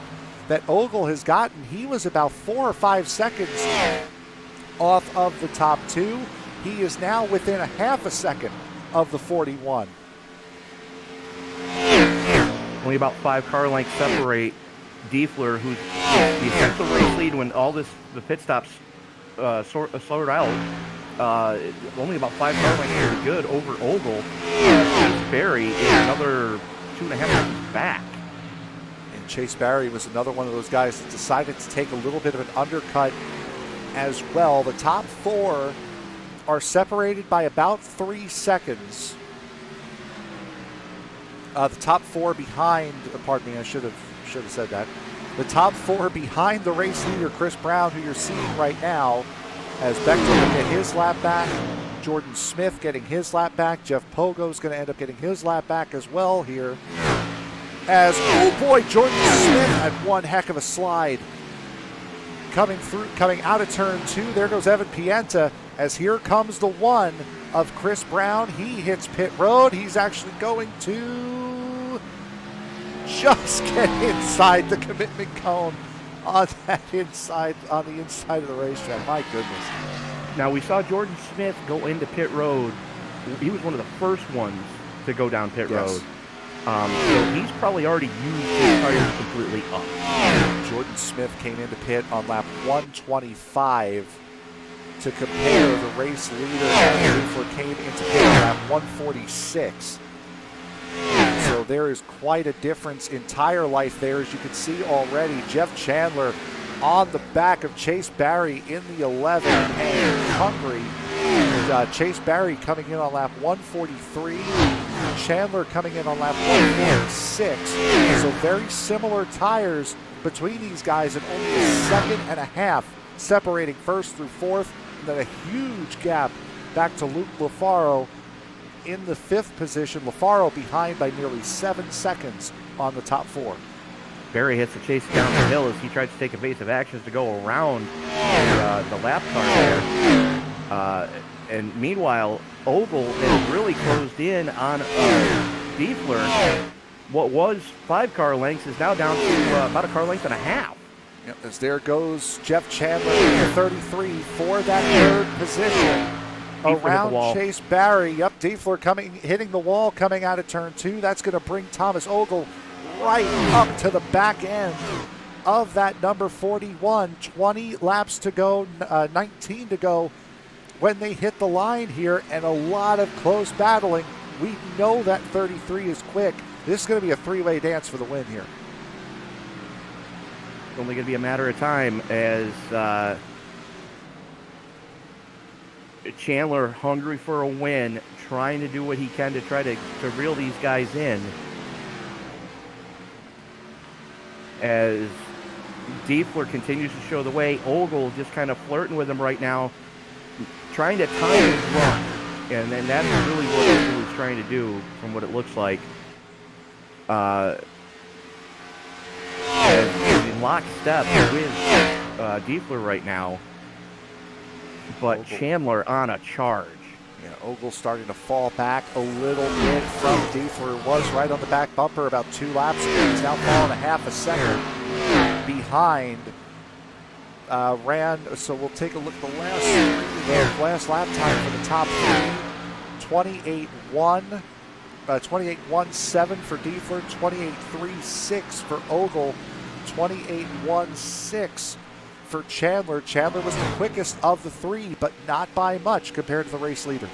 A: that Ogle has gotten, he was about 4 or 5 seconds off of the top 2. He is now within a half a second of the 41.
B: Only about 5 car lengths separate Diefler, who's the essential race lead when all the pit stops slowed out. Only about 5 car lengths are good over Ogle. Chase Berry is another 2.5 seconds back.
A: And Chase Berry was another one of those guys that decided to take a little bit of an undercut as well. The top 4 are separated by about 3 seconds. The top 4 behind, pardon me, I should have said that. The top 4 behind the race leader, Chris Brown, who you're seeing right now, as Bechtel will get his lap back. Jordan Smith getting his lap back. Jeff Pogo's going to end up getting his lap back as well here. as, oh boy, Jordan Smith had one heck of a slide. Coming out of turn 2, there goes Evan Pienta, as here comes the one of Chris Brown. He hits pit road. He's actually going to just get inside the commitment cone on the inside of the racetrack. My goodness.
B: Now, we saw Jordan Smith go into pit road. He was one of the first ones to go down pit road. So he's probably already used his tires completely up.
A: Jordan Smith came into pit on lap 125 to compare the race leader as Leafler came into pit on lap 146. So there is quite a difference in tire life there, as you can see already. Jeff Chandler on the back of Chase Barry in the 11 and hungry. Chase Barry coming in on lap 143. Chandler coming in on lap 146. So very similar tires between these guys, and only a second and a half separating first through fourth. And then a huge gap back to Luke Lafaro in the 5th position. Lafaro behind by nearly 7 seconds on the top 4.
B: Barry hits the chase down the hill as he tries to take evasive actions to go around the lap car there. And meanwhile, Ogle has really closed in on Diefler. What was 5 car lengths is now down to about a car length and a half.
A: Yep, as there goes Jeff Chandler in the 33 for that 3rd position. Around Chase Barry. Yep, Diefler hitting the wall coming out of turn 2. That's going to bring Thomas Ogle right up to the back end of that number 41. 20 laps to go, 19 to go when they hit the line here, and a lot of close battling. We know that 33 is quick. This is going to be a 3-way dance for the win here.
B: It's only going to be a matter of time as Chandler, hungry for a win, trying to do what he can to try to reel these guys in. As Diefler continues to show the way, Ogle just kind of flirting with him right now, trying to time his run. And then that's really what Ogle is trying to do from what it looks like. And in lockstep with Diefler right now. But Ogle. Chandler on a charge.
A: Yeah, Ogle starting to fall back a little bit from Diefler. Was right on the back bumper about 2 laps ago. He's now falling a half a second behind. So we'll take a look at the last lap time for the top 3. 28.1. 28.17 for Diefler, 28.36 for Ogle, 28.16 for Chandler. Chandler was the quickest of the 3, but not by much compared to the race leader.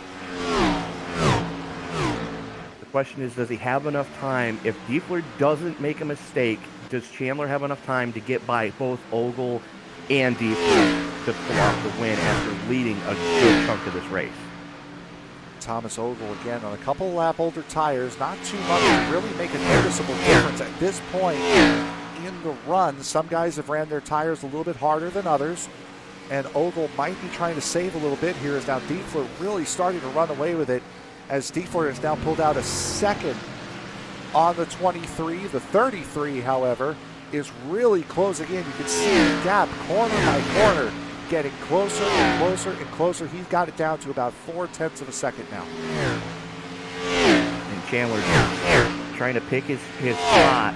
B: The question is, does he have enough time? If Diefler doesn't make a mistake, does Chandler have enough time to get by both Ogle and Diefler to pull off the win after leading a good chunk of this race?
A: Thomas Ogle again on a couple of lap older tires, not too much to really make a noticeable difference at this point in the run. Some guys have ran their tires a little bit harder than others, and Ogle might be trying to save a little bit here, as now Diefler really starting to run away with it, as Diefler has now pulled out a second on the 23. The 33, however, is really closing in. You can see the gap corner by corner getting closer and closer and closer. He's got it down to about 0.4 of a second now.
B: And Chandler trying to pick his spot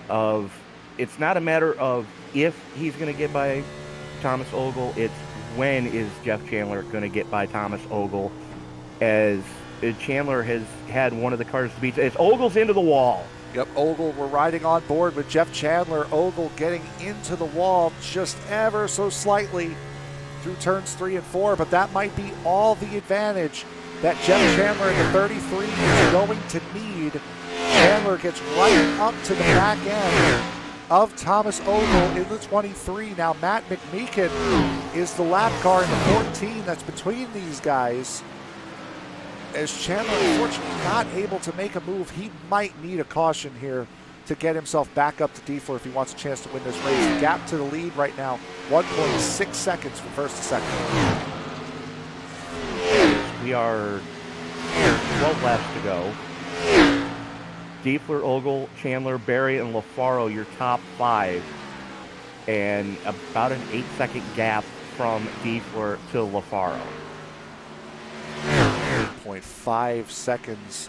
B: of, it's not a matter of if he's going to get by Thomas Ogle, it's when is Jeff Chandler going to get by Thomas Ogle, as Chandler has had one of the cars to beat. It's Ogle's into the wall.
A: Yep, Ogle, we're riding on board with Jeff Chandler. Ogle getting into the wall just ever so slightly through turns 3 and 4, but that might be all the advantage that Jeff Chandler in the 33 is going to need. Chandler gets right up to the back end of Thomas Ogle in the 23. Now Matt McMeekin is the lap car in the 14 that's between these guys. As Chandler, unfortunately, not able to make a move, he might need a caution here to get himself back up to Diefler if he wants a chance to win this race. The gap to the lead right now, 1.6 seconds from first to second.
B: We are 12 laps to go. Diefler, Ogle, Chandler, Barry, and LaFaro, your top 5. And about an 8-second gap from Diefler to LaFaro.
A: 8.5 seconds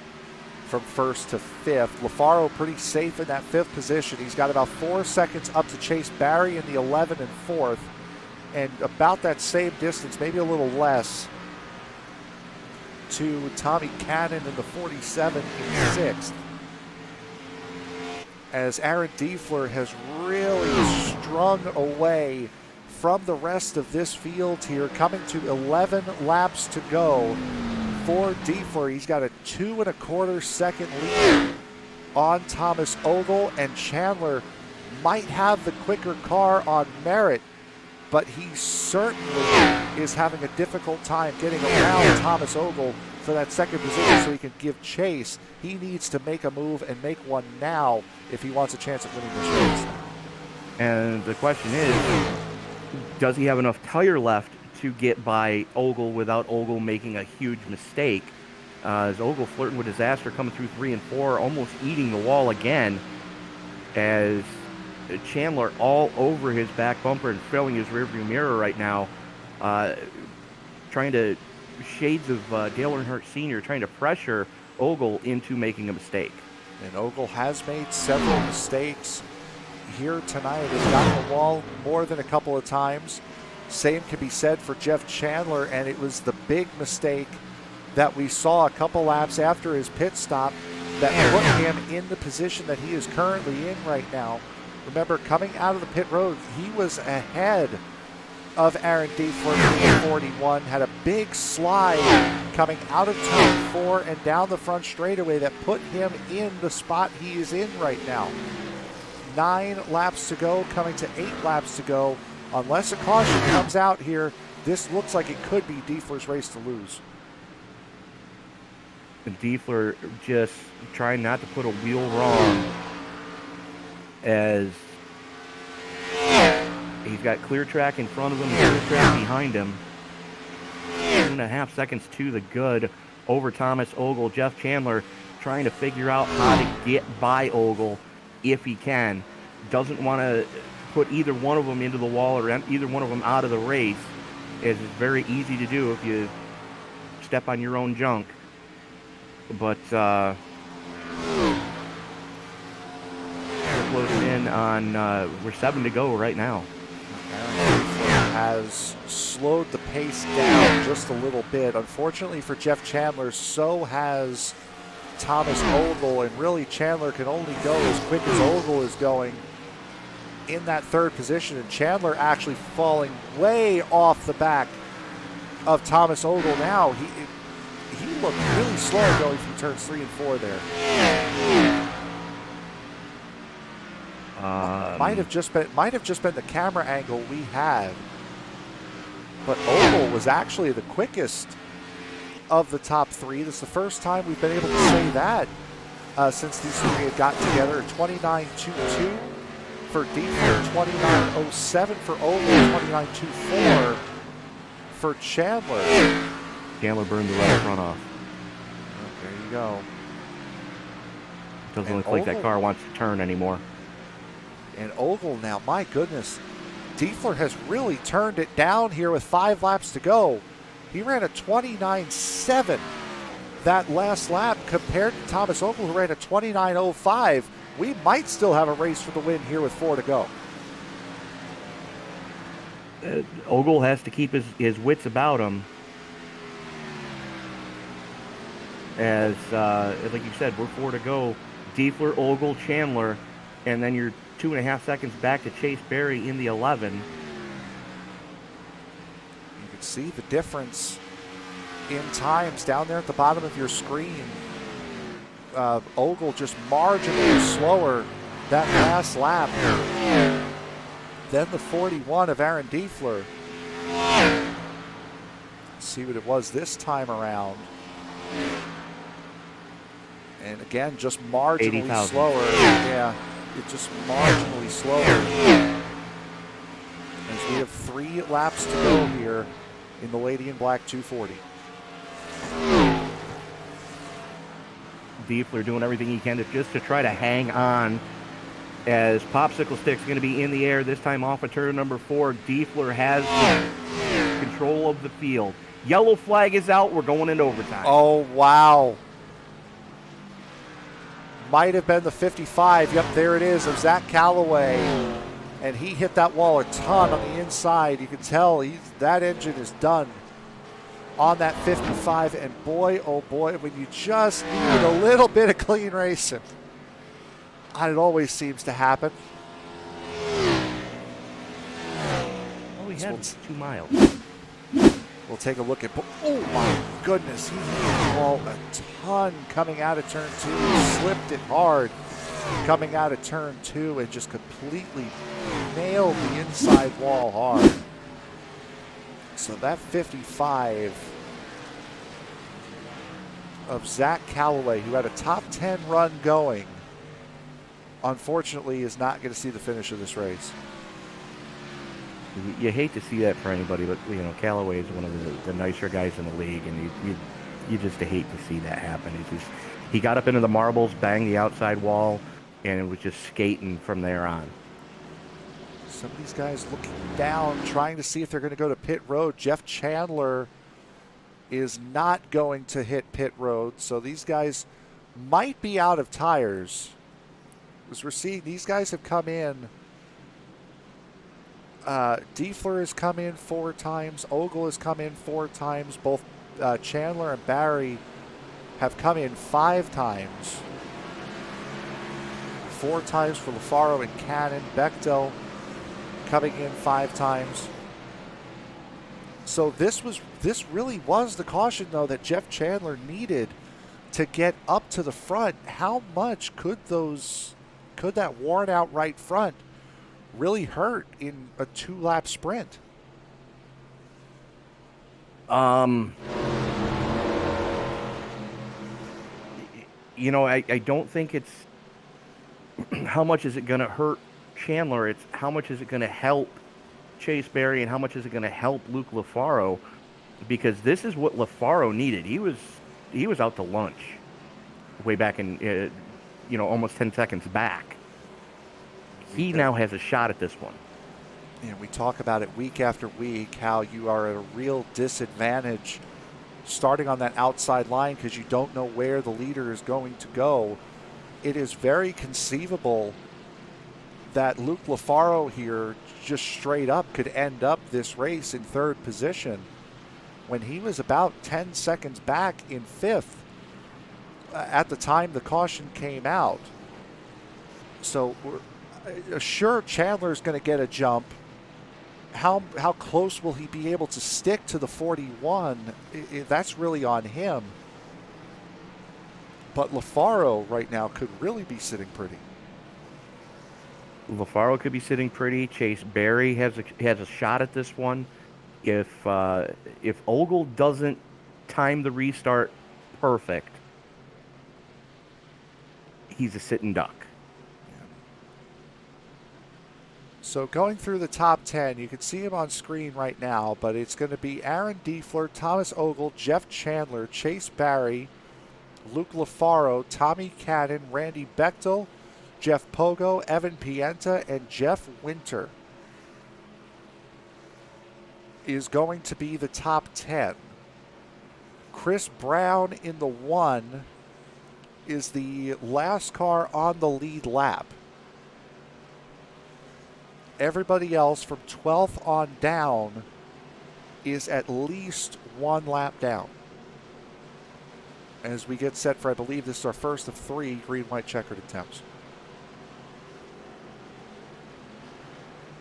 A: from 1st to 5th. LaFaro pretty safe in that 5th position. He's got about 4 seconds up to chase Barry in the 11 and 4th, and about that same distance, maybe a little less, to Tommy Cannon in the 47 in 6th. As Aaron Diefler has really strung away from the rest of this field here, coming to 11 laps to go for Diefler. He's got a 2 1/4 second lead on Thomas Ogle, and Chandler might have the quicker car on merit, but he certainly is having a difficult time getting around Thomas Ogle for that second position so he can give chase. He needs to make a move and make one now if he wants a chance at winning this race.
B: And the question is, does he have enough tire left to get by Ogle without Ogle making a huge mistake? As Ogle flirting with disaster coming through 3 and 4, almost eating the wall again, as Chandler all over his back bumper and filling his rearview mirror right now, trying to shades of Dale Earnhardt Sr., trying to pressure Ogle into making a mistake.
A: And Ogle has made several mistakes here tonight. He's gotten the wall more than a couple of times. Same can be said for Jeff Chandler, and it was the big mistake that we saw a couple laps after his pit stop that put him in the position that he is currently in right now. Remember, coming out of the pit road, he was ahead of Aaron Diefler in 41, had a big slide coming out of turn 4 and down the front straightaway that put him in the spot he is in right now. 9 laps to go, coming to 8 laps to go. Unless a caution comes out here, this looks like it could be Diefler's race to lose.
B: And Diefler just trying not to put a wheel wrong, as he's got clear track in front of him, clear track behind him. 2.5 seconds to the good over Thomas Ogle. Jeff Chandler trying to figure out how to get by Ogle if he can. Doesn't want to put either one of them into the wall or either one of them out of the race, as it's very easy to do if you step on your own junk. But closing in on, we're 7 to go right now.
A: Has slowed the pace down just a little bit. Unfortunately for Jeff Chandler, so has Thomas Ogle, and really Chandler can only go as quick as Ogle is going in that 3rd position, and Chandler actually falling way off the back of Thomas Ogle now. He looked really slow going through turns 3 and 4 there. Might have just been the camera angle we had, but Ogle was actually the quickest of the top 3. This is the first time we've been able to say that since these 3 had gotten together. 29.22 for Diefler, 29.07 for Ogle, 29.24 for Chandler.
B: Chandler burned the right front off.
A: There you go.
B: Doesn't look like that car wants to turn anymore.
A: And Ogle now, my goodness, Diefler has really turned it down here with 5 laps to go. He ran a 29.7 that last lap compared to Thomas Ogle, who ran a 29.05. We might still have a race for the win here with 4 to go.
B: Ogle has to keep his wits about him. As, like you said, we're 4 to go. Diefler, Ogle, Chandler, and then you're 2.5 seconds back to Chase Berry in the 11.
A: You can see the difference in times down there at the bottom of your screen. Ogle just marginally slower that last lap than the 41 of Aaron Diefler. Let's see what it was this time around. And again, just marginally
B: 80,000.
A: slower. Yeah, it's just marginally slower. As we have 3 laps to go here in the Lady in Black 240.
B: Diefler doing everything he can to try to hang on, as Popsicle Stick's going to be in the air, this time off of turn number 4. Diefler has control of the field. Yellow flag is out. We're going into overtime.
A: Oh, wow. Might have been the 55. Yep, there it is, of Zach Calloway. And he hit that wall a ton on the inside. You can tell that engine is done on that 55. And boy, oh boy, when you just need a little bit of clean racing. And it always seems to happen.
B: All we had was 2 miles.
A: We'll take a look at, oh my goodness, he hit the wall a ton coming out of turn 2. He slipped it hard coming out of turn 2 and just completely nailed the inside wall hard. So that 55 of Zach Calloway, who had a top 10 run going, unfortunately is not going to see the finish of this race.
B: You hate to see that for anybody, but Callaway is one of the nicer guys in the league, and you just hate to see that happen. He got up into the marbles, banged the outside wall, and it was just skating from there on.
A: Some of these guys looking down, trying to see if they're going to go to pit road. Jeff Chandler is not going to hit pit road, so these guys might be out of tires. As we're seeing, these guys have come in. Diefler has come in 4 times. Ogle has come in 4 times. Both Chandler and Barry have come in 5 times. 4 times for LaFaro and Cannon. Bechtel coming in 5 times. So this really was the caution, though, that Jeff Chandler needed to get up to the front. How much could that worn out right front really hurt in a 2-lap sprint?
B: I don't think it's how much is it going to hurt Chandler. It's how much is it going to help Chase Berry and how much is it going to help Luke LaFaro, because this is what LaFaro needed. He was out to lunch way back in almost 10 seconds back. He now has a shot at this one.
A: And we talk about it week after week, how you are at a real disadvantage starting on that outside line because you don't know where the leader is going to go. It is very conceivable that Luke LaFaro here just straight up could end up this race in 3rd position when he was about 10 seconds back in 5th at the time the caution came out. So sure, Chandler's going to get a jump. How close will he be able to stick to the 41? That's really on him. But LaFaro right now could really be sitting pretty.
B: LaFaro could be sitting pretty. Chase Berry has a shot at this one. If Ogle doesn't time the restart perfect, he's a sitting duck.
A: So going through the top 10, you can see him on screen right now, but it's going to be Aaron Diefler, Thomas Ogle, Jeff Chandler, Chase Barry, Luke LaFaro, Tommy Cannon, Randy Bechtel, Jeff Pogo, Evan Pienta, and Jeff Winter is going to be the top 10. Chris Brown in the 1 is the last car on the lead lap. Everybody else from 12th on down is at least 1 lap down. As we get set for, I believe this is our first of 3 green-white checkered attempts.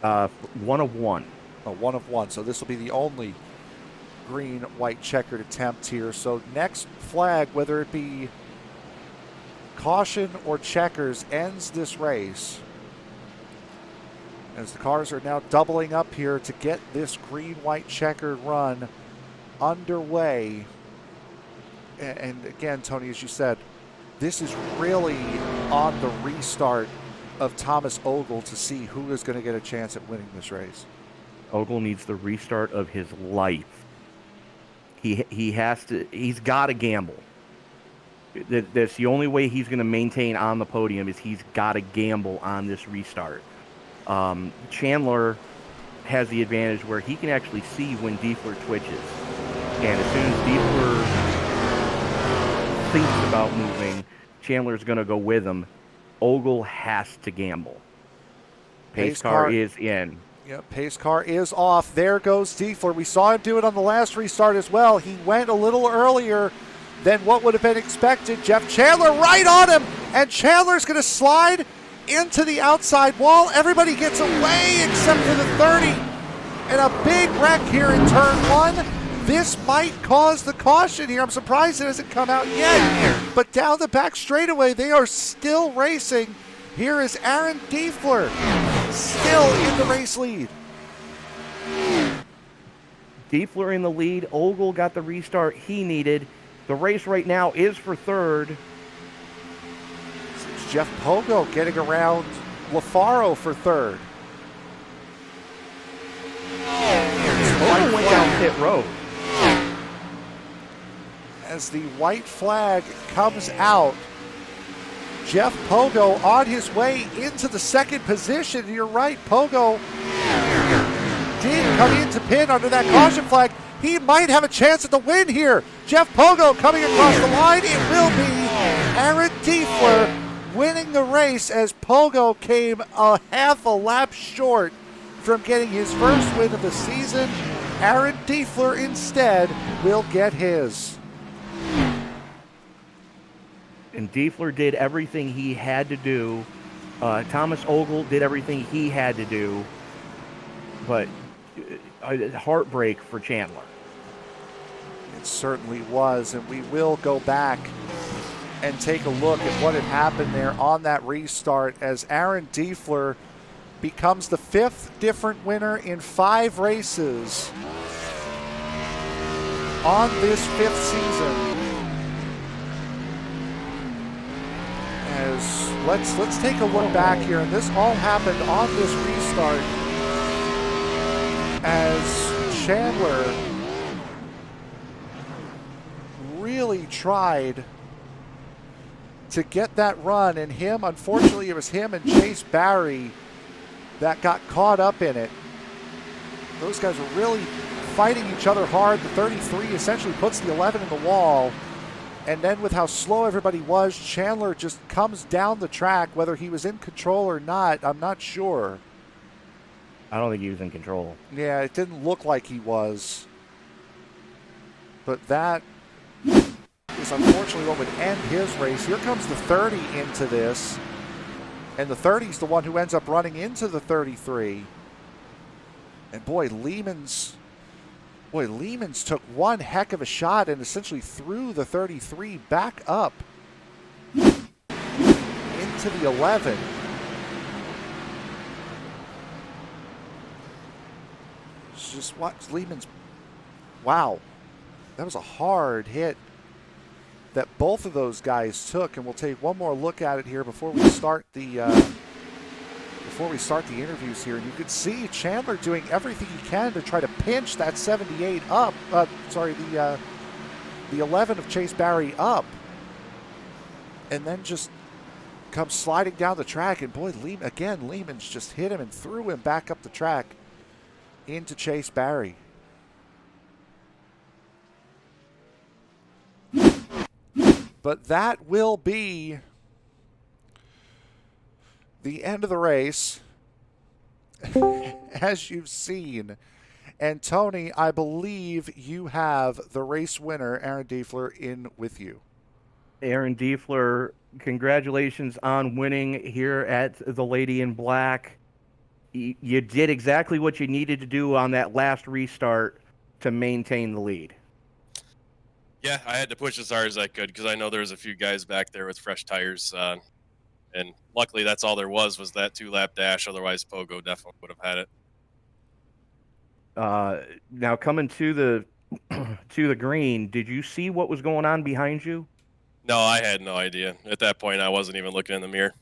B: 1 of 1.
A: Oh, 1 of 1. So this will be the only green-white checkered attempt here. So next flag, whether it be caution or checkers, ends this race. As the cars are now doubling up here to get this green-white checkered run underway. And again, Tony, as you said, this is really on the restart of Thomas Ogle to see who is going to get a chance at winning this race.
B: Ogle needs the restart of his life. He's got to gamble. That's the only way he's going to maintain on the podium is he's got to gamble on this restart. Chandler has the advantage where he can actually see when Diefler twitches. And as soon as Diefler thinks about moving, Chandler's going to go with him. Ogle has to gamble. Pace car is in.
A: Yep, pace car is off. There goes Diefler. We saw him do it on the last restart as well. He went a little earlier than what would have been expected. Jeff Chandler right on him, and Chandler's going to slide into the outside wall. Everybody gets away except for the 30. And a big wreck here in turn 1. This might cause the caution here. I'm surprised it hasn't come out yet. But down the back straightaway, they are still racing. Here is Aaron Diefler, still in the race lead.
B: Diefler in the lead. Ogle got the restart he needed. The race right now is for third.
A: It's Jeff Pogo getting around LaFaro for third.
B: Pogo went down pit road.
A: As the white flag comes out, Jeff Pogo on his way into the second position. You're right, Pogo did come into pit under that caution flag. He might have a chance at the win here. Jeff Pogo coming across the line. It will be Aaron Diefler winning the race as Pogo came a half a lap short from getting his first win of the season. Aaron Diefler instead will get his.
B: And Diefler did everything he had to do. Thomas Ogle did everything he had to do. But a heartbreak for Chandler.
A: It certainly was, and we will go back and take a look at what had happened there on that restart as Aaron Diefler becomes the 5th different winner in 5 races on this 5th season. As let's take a look back here, and this all happened on this restart as Chandler really tried to get that run, and unfortunately it was him and Chase Barry that got caught up in it. Those guys were really fighting each other hard. The 33 essentially puts the 11 in the wall. And then with how slow everybody was, Chandler just comes down the track, whether he was in control or not, I'm not sure.
B: I don't think he was in control.
A: Yeah, it didn't look like he was. But that is unfortunately what would end his race. Here comes the 30 into this. And the 30 is the one who ends up running into the 33. And boy, Lehman's took one heck of a shot and essentially threw the 33 back up into the 11. Just watch Lehman's. Wow. That was a hard hit that both of those guys took, and we'll take one more look at it here before we start the interviews here. And you could see Chandler doing everything he can to try to pinch that 78 up. The 11 of Chase Barry up, and then just comes sliding down the track. And boy, Lehman's just hit him and threw him back up the track into Chase Barry. But that will be the end of the race, as you've seen. And Tony, I believe you have the race winner, Aaron Diefler, in with you.
B: Aaron Diefler, congratulations on winning here at the Lady in Black. You did exactly what you needed to do on that last restart to maintain the lead.
C: Yeah, I had to push as hard as I could because I know there was a few guys back there with fresh tires. And luckily that's all there was that 2-lap dash. Otherwise, Pogo definitely would have had it.
B: Now coming to the green, did you see what was going on behind you?
C: No, I had no idea. At that point, I wasn't even looking in the mirror.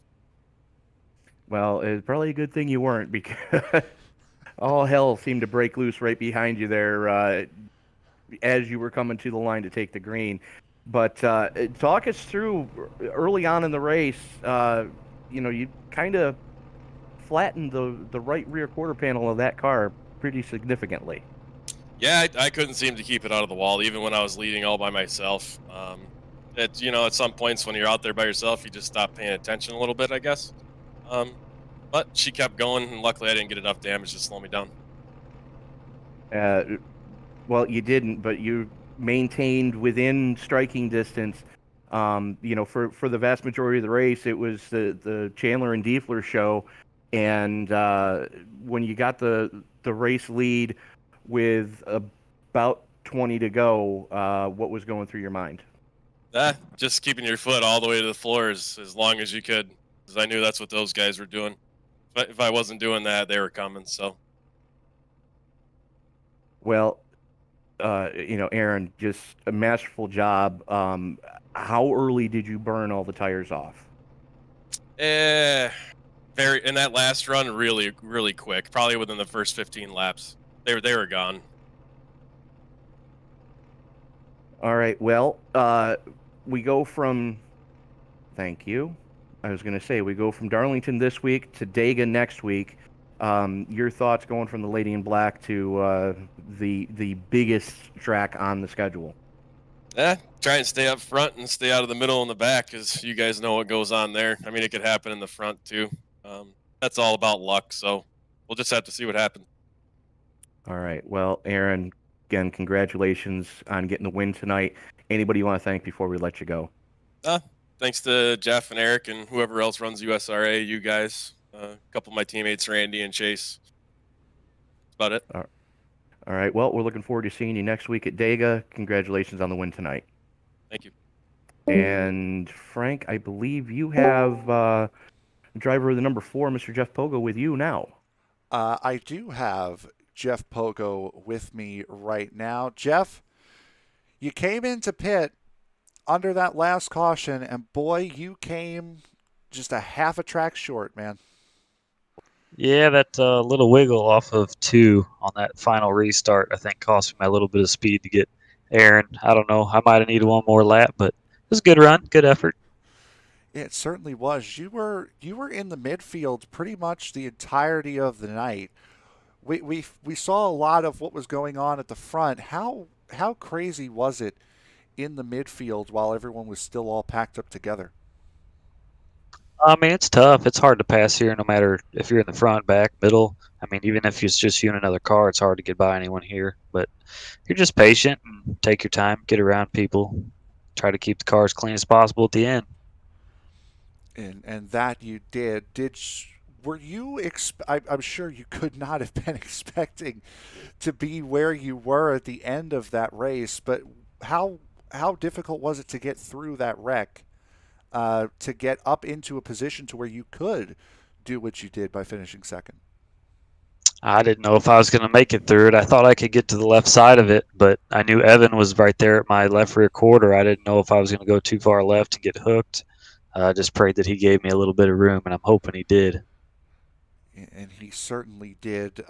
B: Well, it's probably a good thing you weren't, because all hell seemed to break loose right behind you there as you were coming to the line to take the green. But talk us through early on in the race. You kind of flattened the right rear quarter panel of that car pretty significantly.
C: Yeah, I couldn't seem to keep it out of the wall, even when I was leading all by myself. At some points when you're out there by yourself, you just stop paying attention a little bit, I guess. Um, but she kept going, and luckily I didn't get enough damage to slow me down.
B: Uh, well, you didn't, but you maintained within striking distance. For the vast majority of the race, it was the Chandler and Diefler show, and when you got the race lead with about 20 to go, what was going through your mind?
C: Just keeping your foot all the way to the floor as long as you could, because I knew that's what those guys were doing. If I wasn't doing that, they were coming. So
B: Well, Aaron, just a masterful job. How early did you burn all the tires off?
C: very in that last run, really, really quick. Probably within the first 15 laps, they were gone.
B: All right. Well, we go from. Thank you. I was going to say we go from Darlington this week to Dega next week. Your thoughts going from the Lady in Black to the biggest track on the schedule?
C: Try and stay up front and stay out of the middle and the back, because you guys know what goes on there. I mean, it could happen in the front too. That's all about luck. So we'll just have to see what happens.
B: All right. Well, Aaron, again, congratulations on getting the win tonight. Anybody you want to thank before we let you go?
C: Thanks to Jeff and Eric and whoever else runs USRA, you guys, a couple of my teammates, Randy and Chase. That's about it.
B: All right. Well, we're looking forward to seeing you next week at Dega. Congratulations on the win tonight.
C: Thank you.
B: And Frank, I believe you have driver of the number 4, Mr. Jeff Pogo, with you now.
A: I do have Jeff Pogo with me right now. Jeff, you came into pit under that last caution, and boy, you came just a half a track short, man.
D: Yeah, that little wiggle off of 2 on that final restart, I think, cost me a little bit of speed to get Aaron. I don't know. I might have needed one more lap, but it was a good run, good effort.
A: It certainly was. You were in the midfield pretty much the entirety of the night. We saw a lot of what was going on at the front. How crazy was it in the midfield while everyone was still all packed up together?
D: I mean, it's tough. It's hard to pass here, no matter if you're in the front, back, middle. I mean, even if it's just you and another car, it's hard to get by anyone here. But you're just patient and take your time, get around people, try to keep the car as clean as possible at the end.
A: And that you did. Were you? I'm sure you could not have been expecting to be where you were at the end of that race. But how difficult was it to get through that wreck? To get up into a position to where you could do what you did by finishing second?
D: I didn't know if I was going to make it through it. I thought I could get to the left side of it, but I knew Evan was right there at my left rear quarter. I didn't know if I was going to go too far left and get hooked. I just prayed that he gave me a little bit of room, and I'm hoping he did.
A: And he certainly did.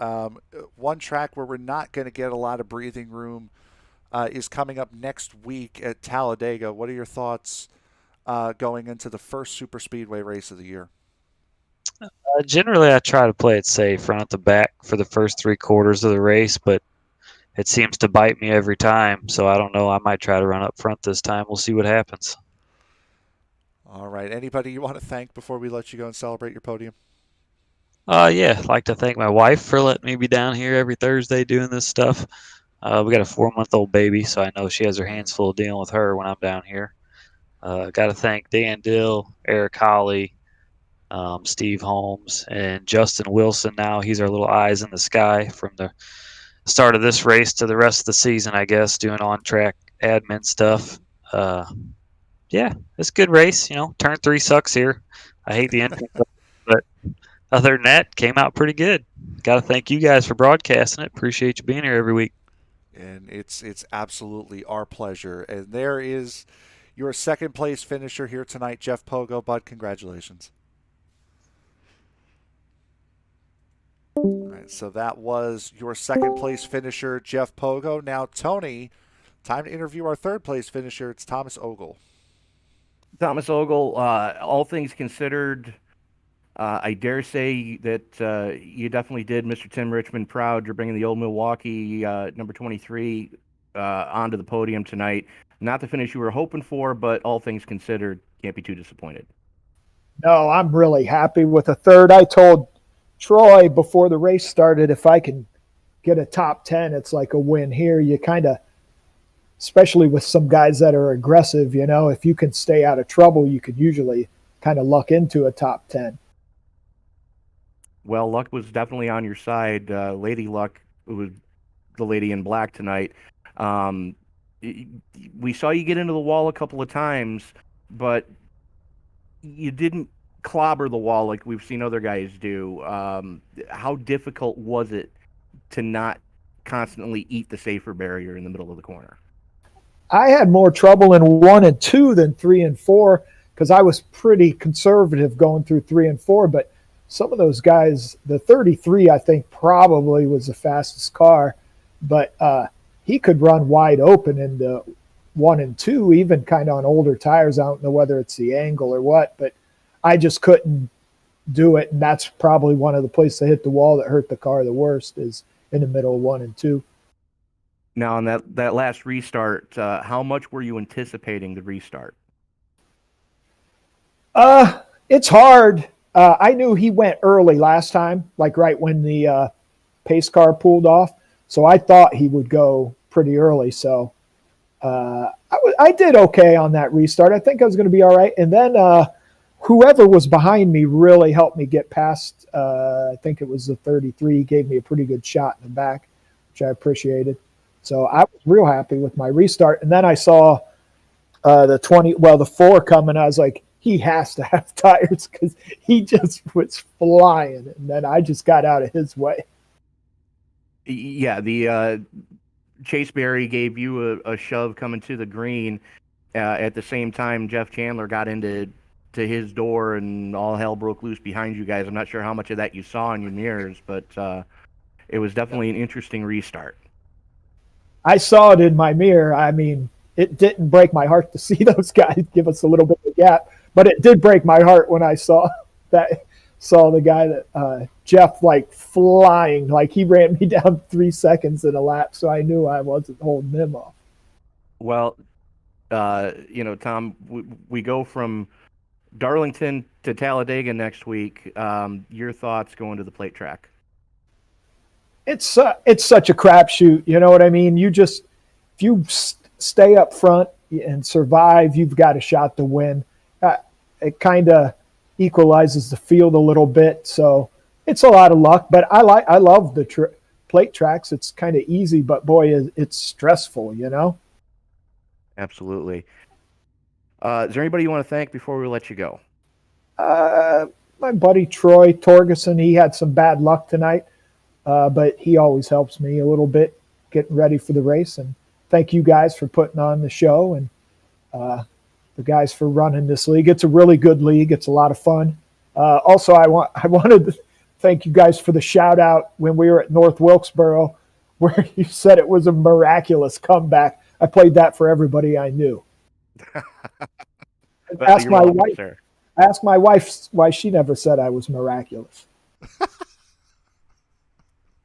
A: One track where we're not going to get a lot of breathing room is coming up next week at Talladega. What are your thoughts going into the first super speedway race of the year?
D: Generally, I try to play it safe, run at the back for the first 3/4 of the race, but it seems to bite me every time. So I don't know. I might try to run up front this time. We'll see what happens.
A: All right. Anybody you want to thank before we let you go and celebrate your podium?
D: Yeah, I'd like to thank my wife for letting me be down here every Thursday doing this stuff. We got a 4-month-old baby, so I know she has her hands full dealing with her when I'm down here. Got to thank Dan Dill, Eric Holly, Steve Holmes, and Justin Wilson. Now he's our little eyes in the sky from the start of this race to the rest of the season, I guess, doing on-track admin stuff. Yeah, it's a good race. Turn 3 sucks here. I hate the entrance, but other than that, came out pretty good. Got to thank you guys for broadcasting it. Appreciate you being here every week.
A: And it's absolutely our pleasure. And there is your second place finisher here tonight, Jeff Pogo. Bud, congratulations. All right, so that was your second place finisher, Jeff Pogo. Now, Tony, Time to interview our third place finisher. It's Thomas Ogle.
B: Thomas Ogle, all things considered, I dare say that you definitely did Mr. Tim Richmond proud. You're bringing the old Milwaukee number 23 onto the podium tonight. Not the finish you were hoping for, but all things considered, can't be too disappointed.
E: No, I'm really happy with a third. I told Troy before the race started, if I can get a top 10, it's like a win here. You kind of, especially with some guys that are aggressive, if you can stay out of trouble, you could usually kind of luck into a top 10.
B: Well, luck was definitely on your side. Lady Luck was the lady in black tonight. We saw you get into the wall a couple of times, but you didn't clobber the wall like we've seen other guys do. How difficult was it to not constantly eat the safer barrier in the middle of the corner?
E: I had more trouble in 1 and 2 than 3 and 4 because I was pretty conservative going through 3 and 4. But some of those guys, the 33, I think probably was the fastest car, but he could run wide open in the 1 and 2, even kind of on older tires. I don't know whether it's the angle or what, but I just couldn't do it. And that's probably one of the places I hit the wall that hurt the car the worst is in the middle of 1 and 2.
B: Now, on that last restart, how much were you anticipating the restart?
E: It's hard. I knew he went early last time, like right when the pace car pulled off. So I thought he would go pretty early. So I did okay on that restart. I think I was going to be all right. And then whoever was behind me really helped me get past. I think it was the 33. He gave me a pretty good shot in the back, which I appreciated. So I was real happy with my restart. And then I saw the 4 coming. I was like, he has to have tires because he just was flying. And then I just got out of his way.
B: Yeah, the Chase Berry gave you a shove coming to the green. At the same time, Jeff Chandler got into his door and all hell broke loose behind you guys. I'm not sure how much of that you saw in your mirrors, but it was definitely an interesting restart.
E: I saw it in my mirror. I mean, it didn't break my heart to see those guys give us a little bit of a gap, but it did break my heart when I saw the guy that Jeff like flying, like he ran me down 3 seconds in a lap, so I knew I wasn't holding him off.
B: Well, Tom, we go from Darlington to Talladega next week. Your thoughts going to the plate track?
E: It's such a crapshoot. You know what I mean? If you stay up front and survive, you've got a shot to win. It kind of equalizes the field a little bit, so it's a lot of luck. But I love the plate tracks. It's kind of easy, but boy, it's stressful.
B: Absolutely. Is there anybody you want to thank before we let you go?
E: My buddy Troy Torgerson, he had some bad luck tonight. But he always helps me a little bit getting ready for the race. And thank you guys for putting on the show and the guys for running this league. It's a really good league. It's a lot of fun. Also, I wanted to thank you guys for the shout out when we were at North Wilkesboro, where you said it was a miraculous comeback. I played that for everybody I knew. Ask my wife why she never said I was miraculous.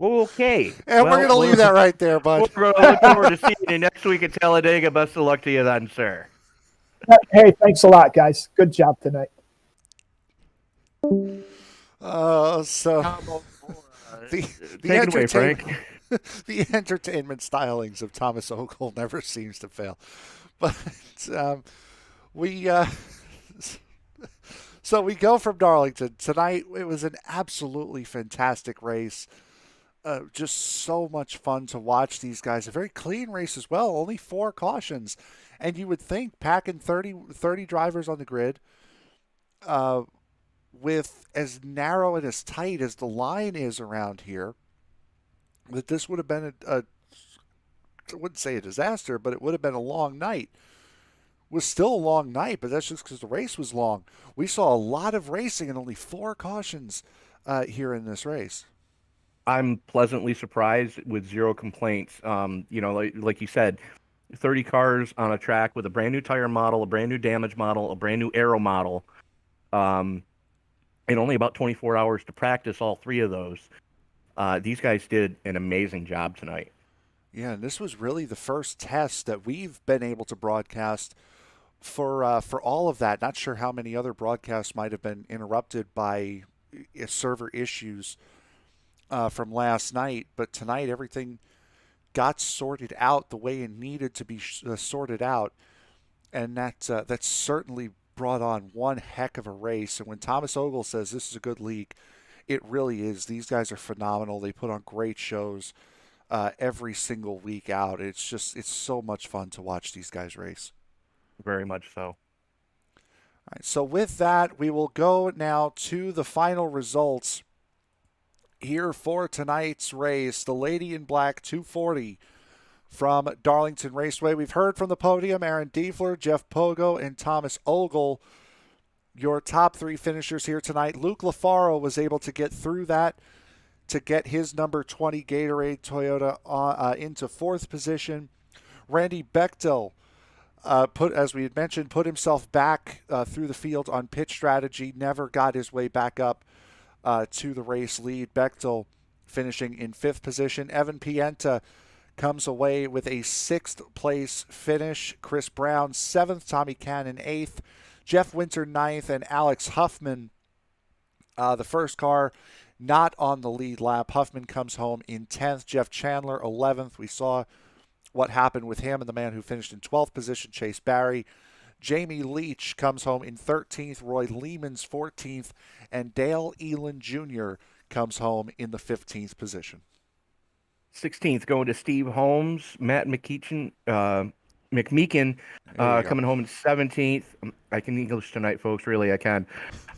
B: Okay.
A: And we're going to leave that right there, bud.
B: We're going to look forward to seeing you next week at Talladega. Best of luck to you then, sir.
E: Hey, thanks a lot, guys. Good job tonight.
A: The
B: Take it away, Frank.
A: The entertainment stylings of Thomas Ogle never seems to fail. But so we go from Darlington. Tonight, it was an absolutely fantastic race. Just so much fun to watch these guys. A very clean race as well. Only 4 cautions. And you would think packing 30 drivers on the grid with as narrow and as tight as the line is around here, that this would have been I wouldn't say a disaster, but it would have been a long night. It was still a long night, but that's just because the race was long. We saw a lot of racing and only 4 cautions here in this race.
B: I'm pleasantly surprised with 0 complaints. Like you said, 30 cars on a track with a brand new tire model, a brand new damage model, a brand new aero model, and only about 24 hours to practice all three of those. These guys did an amazing job tonight.
A: Yeah, and this was really the first test that we've been able to broadcast for all of that. Not sure how many other broadcasts might have been interrupted by server issues from last night, but tonight everything got sorted out the way it needed to be sorted out, and that certainly brought on one heck of a race. And when Thomas Ogle says this is a good league, it really is. These guys are phenomenal. They put on great shows every single week out. It's so much fun to watch these guys race.
B: Very much so.
A: All right, so with that, we will go now to the final results here for tonight's race. The Lady in Black 240 from Darlington Raceway. We've heard from the podium Aaron Diefler, Jeff Pogo, and Thomas Ogle. Your top three finishers here tonight. Luke Lafaro was able to get through that to get his number 20 Gatorade Toyota into fourth position. Randy Bechtel, as we had mentioned, put himself back through the field on pit strategy, never got his way back up to the race lead. Bechtel finishing in fifth position. Evan Pienta comes away with a sixth place finish. Chris Brown, seventh. Tommy Cannon, eighth. Jeff Winter, ninth. And Alex Huffman, the first car, not on the lead lap. Huffman comes home in 10th. Jeff Chandler, 11th. We saw what happened with him, and the man who finished in 12th position, Chase Barry. Jamie Leach comes home in 13th. Roy Lehman's 14th. And Dale Elan Jr. comes home in the 15th position.
B: 16th going to Steve Holmes, Matt McMeekin coming home in 17th. I can English tonight, folks. Really, I can.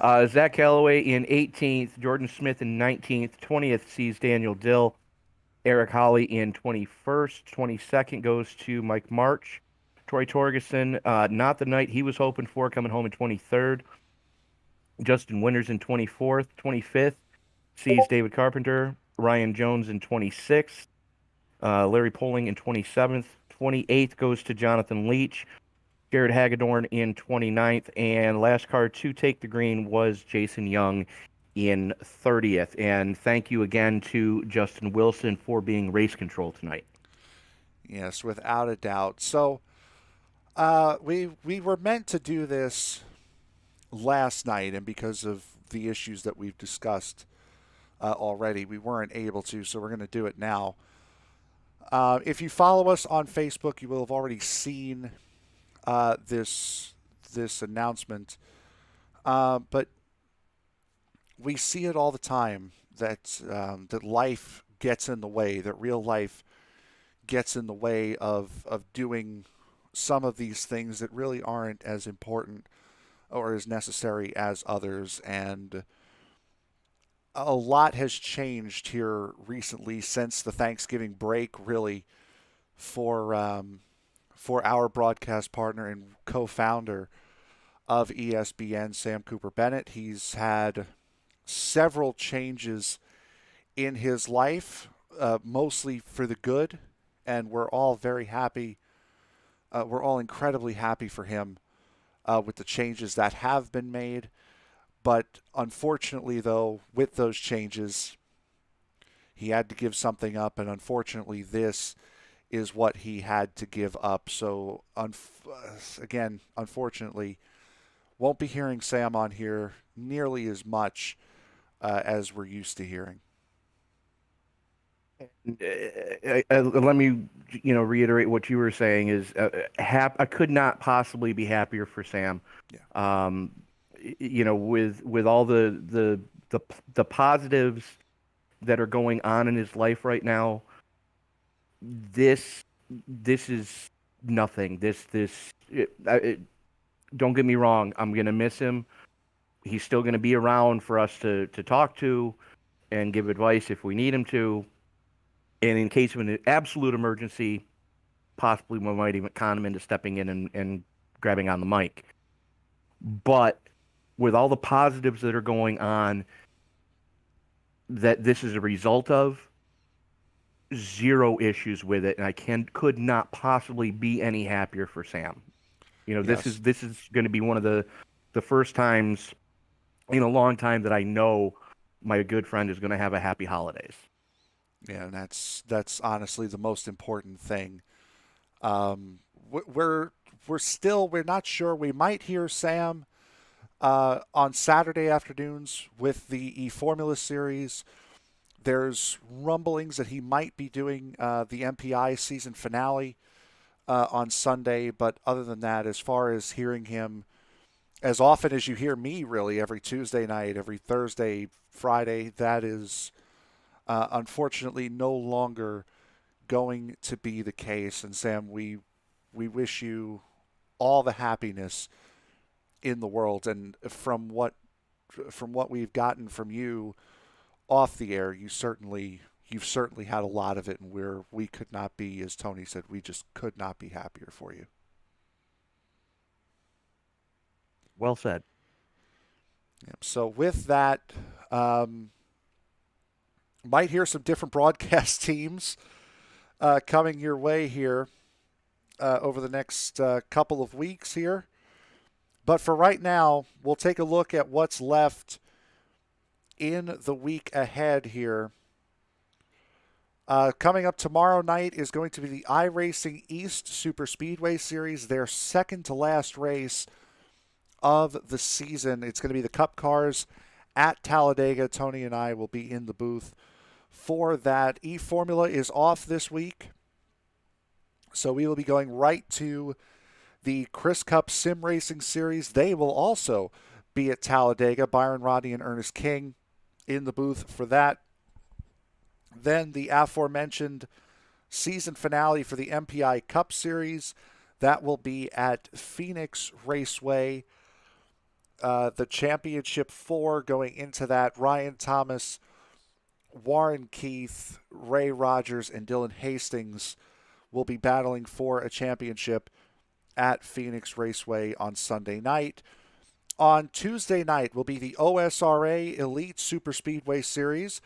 B: Zach Calloway in 18th. Jordan Smith in 19th. 20th sees Daniel Dill. Eric Holly in 21st. 22nd goes to Mike March. Troy Torgerson, not the night he was hoping for, coming home in 23rd. Justin Winters in 24th. 25th sees David Carpenter. Ryan Jones in 26th. Larry Poling in 27th. 28th goes to Jonathan Leach. Jared Hagedorn in 29th. And last car to take the green was Jason Young in 30th. And thank you again to Justin Wilson for being race control tonight.
A: Yes, without a doubt. So we were meant to do this last night, and because of the issues that we've discussed already, we weren't able to, so we're going to do it now. If you follow us on Facebook, you will have already seen this announcement. But we see it all the time that that life gets in the way, that real life gets in the way of doing some of these things that really aren't as important or as necessary as others. And a lot has changed here recently since the Thanksgiving break, really, for our broadcast partner and co-founder of ESPN, Sam Cooper Bennett. He's had several changes in his life, mostly for the good, and we're all very happy. We're all incredibly happy for him with the changes that have been made. But unfortunately, though, with those changes, he had to give something up, and unfortunately, this is what he had to give up. So, again, unfortunately, won't be hearing Sam on here nearly as much as we're used to hearing.
B: Let me, reiterate what you were saying. Is I could not possibly be happier for Sam.
A: Yeah.
B: With all the positives that are going on in his life right now, this is nothing. Don't get me wrong. I'm gonna miss him. He's still gonna be around for us to talk to and give advice if we need him to. And in case of an absolute emergency, possibly we might even con him into stepping in and grabbing on the mic. But with all the positives that are going on, that this is a result of, zero issues with it, and I could not possibly be any happier for Sam.
A: Yes.
B: This is going to be one of the first times in a long time that I know my good friend is going to have a happy holidays.
A: Yeah, and that's honestly the most important thing. We're not sure. We might hear Sam on Saturday afternoons with the E-Formula Series. There's rumblings that he might be doing the MPI season finale on Sunday, but other than that, as far as hearing him as often as you hear me, really, every Tuesday night, every Thursday, Friday, that is unfortunately no longer going to be the case. And Sam, we wish you all the happiness in the world. And from what we've gotten from you off the air, you've certainly had a lot of it, and we could not be, as Tony said, we just could not be happier for you.
B: Well said.
A: Yep. So with that, might hear some different broadcast teams coming your way here over the next couple of weeks here. But for right now, we'll take a look at what's left in the week ahead here. Coming up tomorrow night is going to be the iRacing East Super Speedway Series, their second to last race of the season. It's going to be the Cup cars at Talladega. Tony and I will be in the booth for that. E-Formula is off this week, so we will be going right to the Chris Cup Sim Racing Series. They will also be at Talladega. Byron Rodney and Ernest King in the booth for that. Then the aforementioned season finale for the MPI Cup Series. That will be at Phoenix Raceway. The Championship 4 going into that, Ryan Thomas, Warren Keith, Ray Rogers, and Dylan Hastings will be battling for a championship at Phoenix Raceway on Sunday night. On Tuesday night will be the OSRA Elite Super Speedway Series.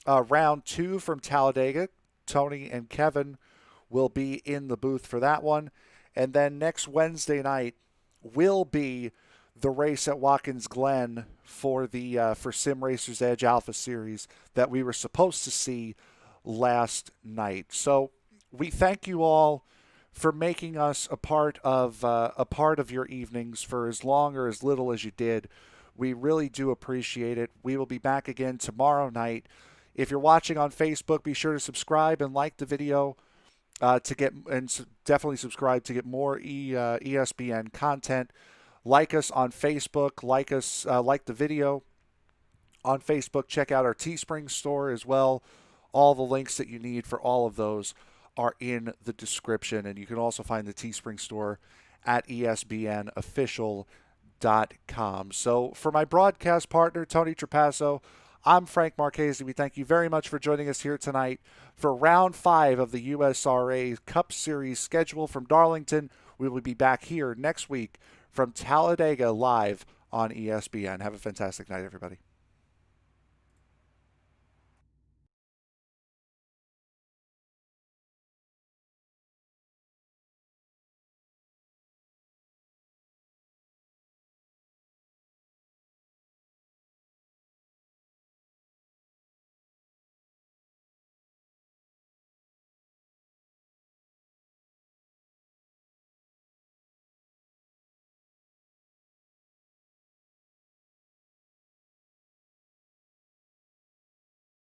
A: Round 2 from Talladega. Tony and Kevin will be in the booth for that one. And then next Wednesday night will be the race at Watkins Glen for the for Sim Racers Edge Alpha Series that we were supposed to see last night. So we thank you all for making us a part of your evenings for as long or as little as you did. We really do appreciate it. We will be back again tomorrow night. If you're watching on Facebook, be sure to subscribe and like the video definitely subscribe to get more ESPN content. Like us on Facebook. Like the video on Facebook. Check out our Teespring store as well. All the links that you need for all of those are in the description, and you can also find the Teespring store at ESPNofficial.com. So for my broadcast partner, Tony Trapasso, I'm Frank Marchese. We thank you very much for joining us here tonight for Round 5 of the USRA Cup Series schedule from Darlington. We will be back here next week from Talladega live on ESPN. Have a fantastic night, everybody.